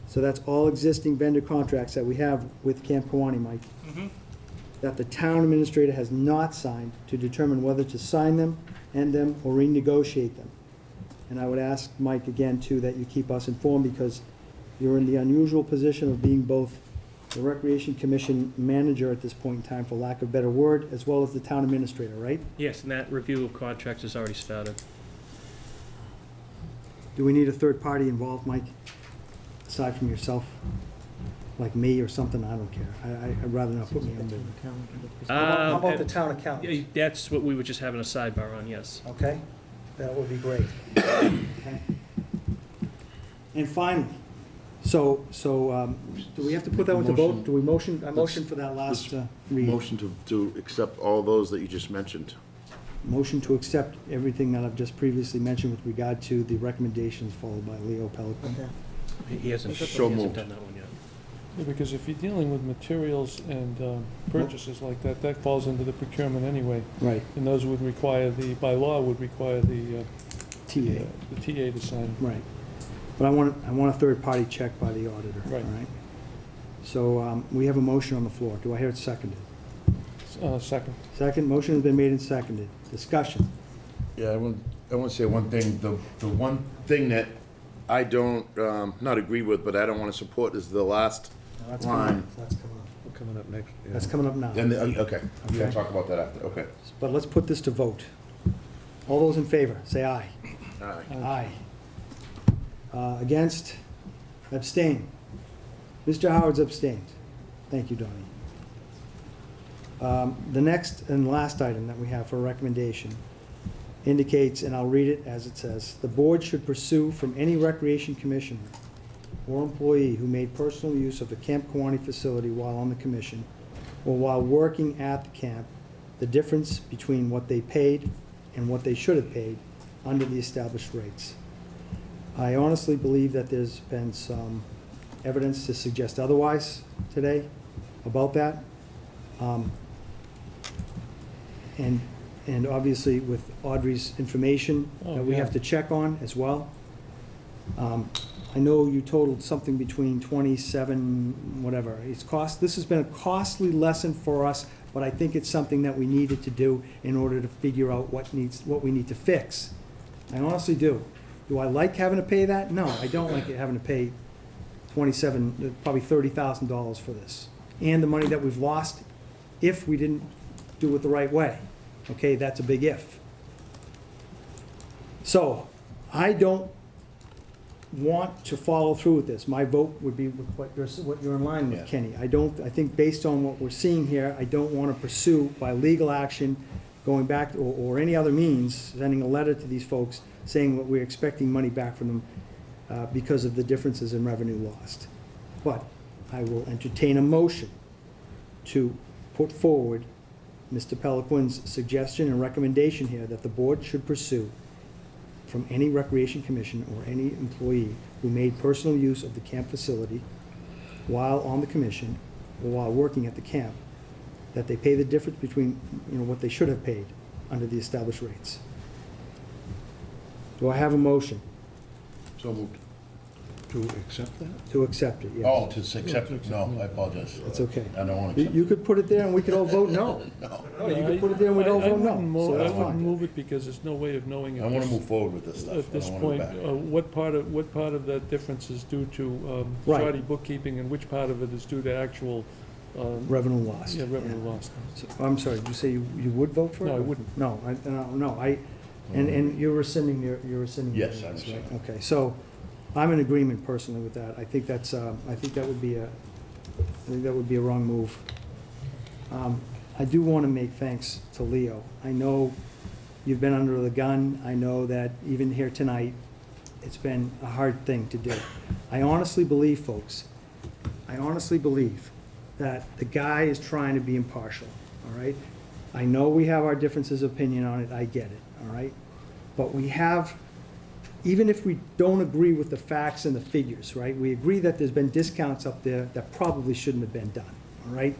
So that's all existing vendor contracts that we have with Camp Kawani, Mike. That the town administrator has not signed, to determine whether to sign them, end them, or renegotiate them. And I would ask, Mike, again, too, that you keep us informed, because you're in the unusual position of being both the Recreation Commission manager at this point in time, for lack of a better word, as well as the town administrator, right? Yes, and that review of contracts has already started. Do we need a third party involved, Mike? Aside from yourself? Like me or something? I don't care. I'd rather not put me under. How about the town accountant? That's what we were just having a sidebar on, yes. Okay, that would be great. Okay. And finally, so, do we have to put that with the vote? Do we motion, I motion for that last read? Motion to accept all those that you just mentioned. Motion to accept everything that I've just previously mentioned with regard to the recommendations followed by Leo Pelican. He hasn't So moved. done that one yet. Yeah, because if you're dealing with materials and purchases like that, that falls into the procurement anyway. Right, And those would require by law, would require the TA, TA to sign. right. But I want a third party check by the auditor, all Right. right? So, we have a motion on the floor. Do I hear it seconded? Second. Second, motion has been made and seconded. Discussion. Yeah, I want to say one thing. The one thing that I don't, not agree with, but I don't want to support is the last That's line. coming up. That's coming up. Coming up next. yeah. That's coming up now. Then, okay, we'll Okay. talk about that after, okay. But let's put this to vote. All those in favor, say aye. Aye. Aye. Against? Abstain. Mr. Howard's abstained. Thank you, Donnie. The next and last item that we have for recommendation indicates, and I'll read it as it says, the board should pursue from any recreation commissioner or employee who made personal use of the Camp Kawani facility while on the commission or while working at the camp, the difference between what they paid and what they should have paid under the established rates. I honestly believe that there's been some evidence to suggest otherwise today about that. And obviously with Audrey's information that we have to check on as well. I know you totaled something between 27, whatever. This has been a costly lesson for us, but I think it's something that we needed to do in order to figure out what we need to fix. I honestly do. Do I like having to pay that? No, I don't like having to pay probably $30,000 for this. And the money that we've lost if we didn't do it the right way. Okay, that's a big if. So, I don't want to follow through with this. My vote would be with what you're in line with, Kenny. I think based on what we're seeing here, I don't want to pursue by legal action, going back, or any other means, sending a letter to these folks saying that we're expecting money back from them because of the differences in revenue lost. But I will entertain a motion to put forward Mr. Peliquin's suggestion and recommendation here that the board should pursue from any recreation commission or any employee who made personal use of the camp facility while on the commission or while working at the camp, that they pay the difference between, what they should have paid under the established rates. Do I have a motion? So moved. To accept that? To accept it, yes. Oh, to accept it, no, I apologize. It's okay. I don't want to accept it. You could put it there and we could all vote no. No. No, you could put it there and we'd all vote no. So I that's wouldn't fine. move it because there's no way of knowing. I want to move forward with this stuff. At this I don't want point, to go back. what part of that difference is due to Right. shoddy bookkeeping and which part of it is due to actual? Revenue lost. Yeah, revenue lost. So, I'm sorry, did you say you would vote for it? No, I wouldn't. No, and you're rescinding your Yes, votes, I'm rescinding. right? Okay, so I'm in agreement personally with that. I think that's, I think that would be a wrong move. I do want to make thanks to Leo. I know you've been under the gun. I know that even here tonight, it's been a hard thing to do. I honestly believe, folks, that the guy is trying to be impartial, all right? I know we have our differences of opinion on it, I get it, all right? But we have, even if we don't agree with the facts and the figures, right? We agree that there's been discounts up there that probably shouldn't have been done, all right?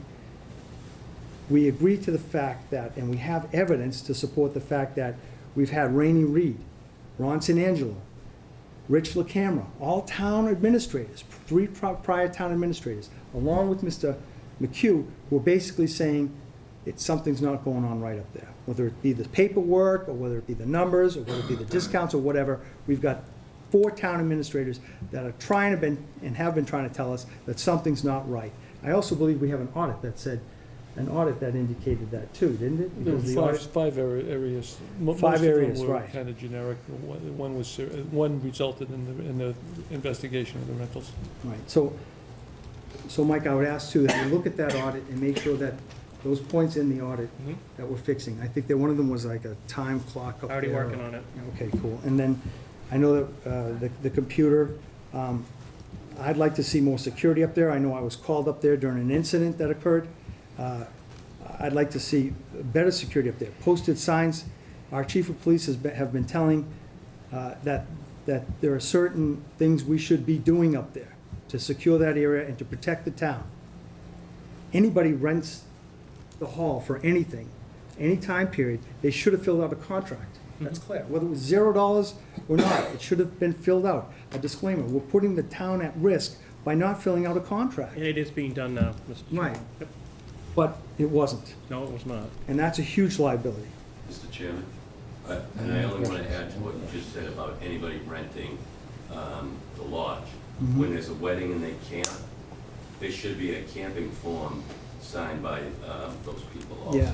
We agree to the fact that, and we have evidence to support the fact that we've had Rainey Reed, Ron Sanangelo, Rich LaCamera, all town administrators, 3 prior town administrators, along with Mr. McHugh, who are basically saying something's not going on right up there. Whether it be the paperwork, or whether it be the numbers, or whether it be the discounts, or whatever, we've got 4 town administrators that are trying to and have been trying to tell us that something's not right. I also believe we have an audit that indicated that too, didn't it? There Because the were audit- five areas. 5 areas, right. Kind of generic. One resulted in the investigation of the rentals. Right, so Mike, I would ask too, that we look at that audit and make sure that those points in the audit that we're fixing, I think that one of them was like a time clock up there. Already working on it. Okay, cool. And then, I know that the computer, I'd like to see more security up there. I know I was called up there during an incident that occurred. I'd like to see better security up there. Posted signs. Our chief of police have been telling that there are certain things we should be doing up there to secure that area and to protect the town. Anybody rents the hall for anything, any time period, they should have filled out a contract. That's clear. Whether it was $0 or not, it should have been filled out. A disclaimer, we're putting the town at risk by not filling out a contract. And it is being done now, Mr. Chairman. Right. But it wasn't. No, it was not. And that's a huge liability. Mr. Chairman, and I only want to add to what you just said about anybody renting the lodge. When there's a wedding and they camp, there should be a camping form signed by those people also. Yeah.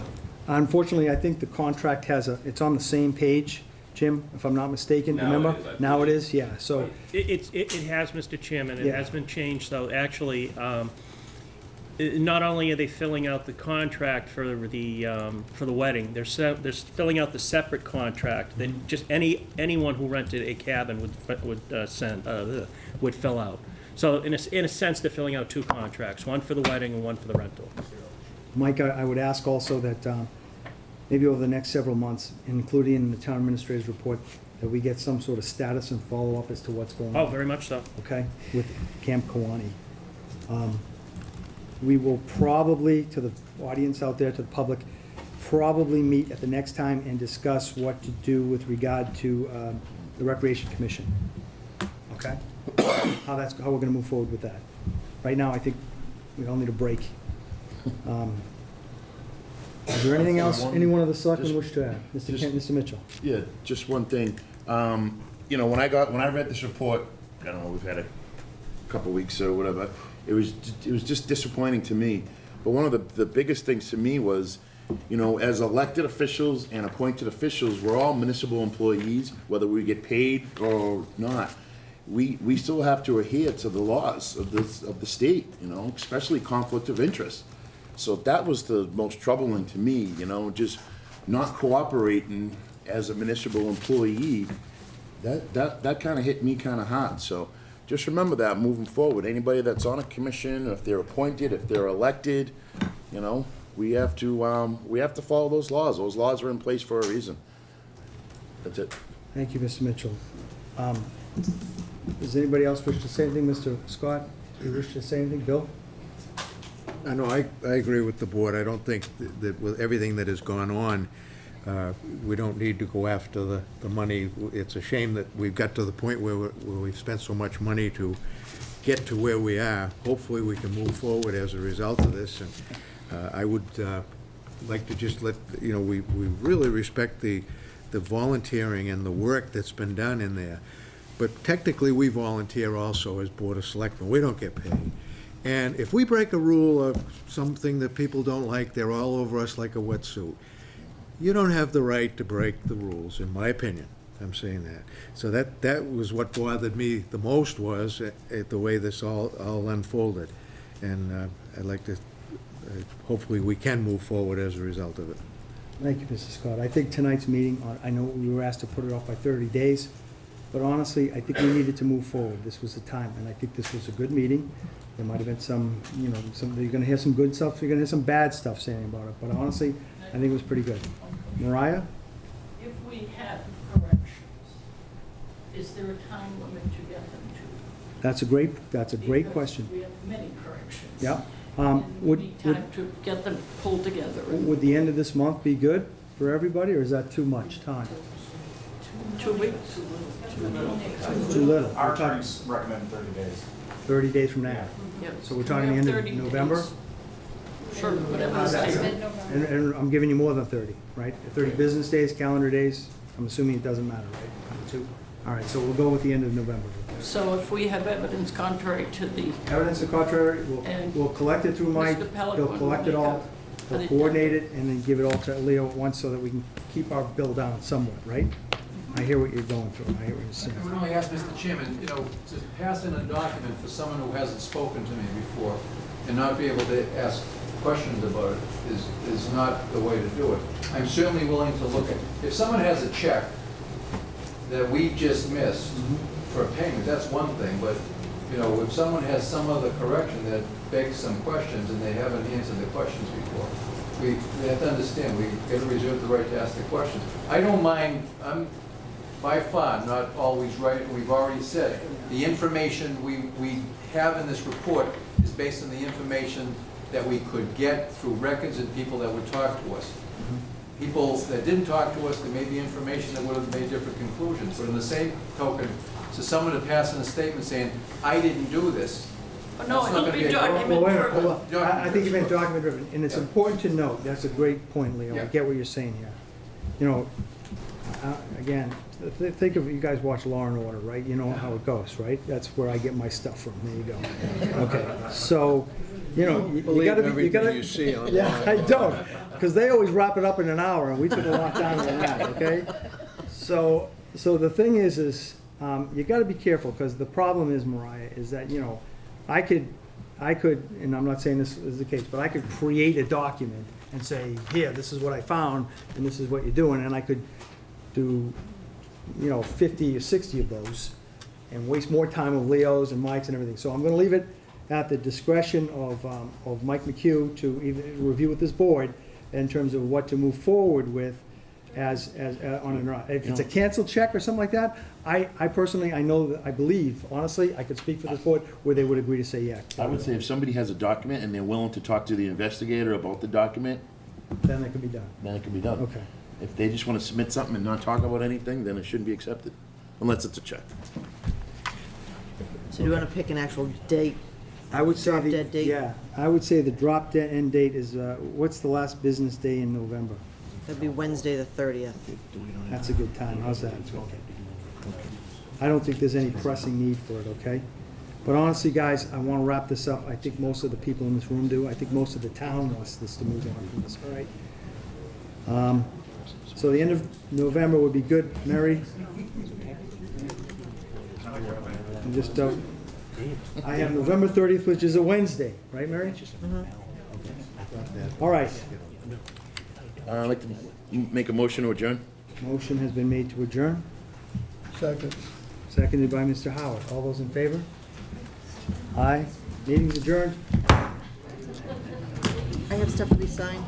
Unfortunately, I think the contract it's on the same page, Jim, if I'm not mistaken, Now it remember? is, I Now it is, yeah, so, It has, Mr. Chairman, it Yeah. has been changed, though, actually, not only are they filling out the contract for the wedding, they're filling out the separate contract that just anyone who rented a cabin would fill out. So in a sense, they're filling out 2 contracts, one for the wedding and one for the rental. Mike, I would ask also that maybe over the next several months, including in the town administrator's report, that we get some sort of status and follow-up as to what's going on. Oh, very much so. Okay, with Camp Kawani. We will probably, to the audience out there, to the public, probably meet at the next time and discuss what to do with regard to the Recreation Commission. Okay? How we're gonna move forward with that. Right now, I think we all need a break. Is there anything else any one of the selectmen wish to add? Mr. Mitchell? Yeah, just one thing. When I read this report, I don't know, we've had a couple weeks or whatever, it was just disappointing to me. But one of the biggest things to me was, as elected officials and appointed officials, we're all municipal employees, whether we get paid or not. we still have to adhere to the laws of the state, you know, especially conflict of interest. So that was the most troubling to me, you know, just not cooperating as a municipal employee. That kind of hit me kind of hard. So just remember that moving forward. Anybody that's on a commission, if they're appointed, if they're elected, you know, we have to follow those laws. Those laws are in place for a reason. That's it. Thank you, Mr. Mitchell. Does anybody else wish to say anything? Mr. Scott, do you wish to say anything? Bill? I know, I agree with the board. I don't think that with everything that has gone on, we don't need to go after the money. It's a shame that we've got to the point where we've spent so much money to get to where we are. Hopefully, we can move forward as a result of this. And I would like to just let, you know, we really respect the volunteering and the work that's been done in there. But technically, we volunteer also as Board of Selectmen. We don't get paid. And if we break a rule or something that people don't like, they're all over us like a wetsuit. You don't have the right to break the rules, in my opinion. I'm saying that. So that was what bothered me the most, was the way this all unfolded. And I'd like to, hopefully we can move forward as a result of it. Thank you, Mr. Scott. I think tonight's meeting, I know we were asked to put it off by 30 days, but honestly, I think we needed to move forward. This was the time, and I think this was a good meeting. There might have been some, you know, you're gonna hear some good stuff, you're gonna hear some bad stuff saying about it, but honestly, I think it was pretty good. Mariah? If we have corrections, is there a time limit to get them to? That's a great Because question. we have many corrections. Yeah. And we Would need time to get them pulled together. would the end of this month be good for everybody, or is that too much time? 2 weeks. Too little. Our attorneys recommend 30 days. 30 days from now. Yep. So we're talking We the have end of 30 November? days. Sure, whatever the state. And I'm giving you more than 30, right? 30 business days, calendar days, I'm assuming it doesn't matter, right? 2. All right, so we'll go with the end of November. So if we have evidence contrary to the, Evidence of contrary, And we'll collect it through Mike, Mr. Pelican he'll collect it will all, make we'll an coordinate it, and then give it all to Leo at once so that we can keep our bill down somewhat, right? I hear what you're going through, I hear what you're saying. I would only ask Mr. Chairman, you know, to pass in a document for someone who hasn't spoken to me before and not be able to ask questions about it is not the way to do it. I'm certainly willing to look at, if someone has a check that we just missed for payment, that's one thing, but, you know, if someone has some other correction that begs some questions and they haven't answered the questions before, we have to understand, we got to reserve the right to ask the questions. I don't mind, I'm by far not always right, and we've already said, the information we have in this report is based on the information that we could get through records and people that would talk to us. People that didn't talk to us, there may be information that would have made different conclusions, but in the same token, so someone to pass in a statement saying, I didn't do this. oh, no, That's not it'll gonna be be a- document Well, wait a minute, driven. hold on. I think you meant document driven, and it's important to note, that's a great point, Leo, I Yeah. get what you're saying here. You know, again, think of, you guys watch Law and Order, right? You know how it goes, right? That's where I get my stuff from, there you go. Okay, so, you know, you Believe gotta be, you everything gotta. you see online. Yeah, I don't, because they always wrap it up in an hour, and we took a lot down than that, okay? So the thing is, you gotta be careful, because the problem is, Mariah, is that, you know, I could, and I'm not saying this is the case, but I could create a document and say, here, this is what I found, and this is what you're doing, and I could do, you know, 50 or 60 of those, and waste more time with Leo's and Mike's and everything. So I'm gonna leave it at the discretion of Mike McHugh to either review with this board in terms of what to move forward with as on an, if it's a canceled check or something like that, I personally, I know that, I believe, honestly, I could speak for this board, where they would agree to say, yeah. I would say if somebody has a document and they're willing to talk to the investigator about the document, Then it can be done. then it can be done. Okay. If they just want to submit something and not talk about anything, then it shouldn't be accepted, unless it's a check. So do you want to pick an actual date? I would say, Drop-dead date? yeah, I would say the drop dead end date is, what's the last business day in November? That'd be Wednesday, the 30th. That's a good time, how's that? I don't think there's any pressing need for it, okay? But honestly, guys, I want to wrap this up. I think most of the people in this room do. I think most of the town wants this to move on from this, all right? So the end of November would be good, Mary? And just, I have November 30th, which is a Wednesday, right, Mary? All right. I'd like to make a motion to adjourn. Motion has been made to adjourn, Second. seconded by Mr. Howard. All those in favor? Aye. Meeting's adjourned. I have stuff to be signed.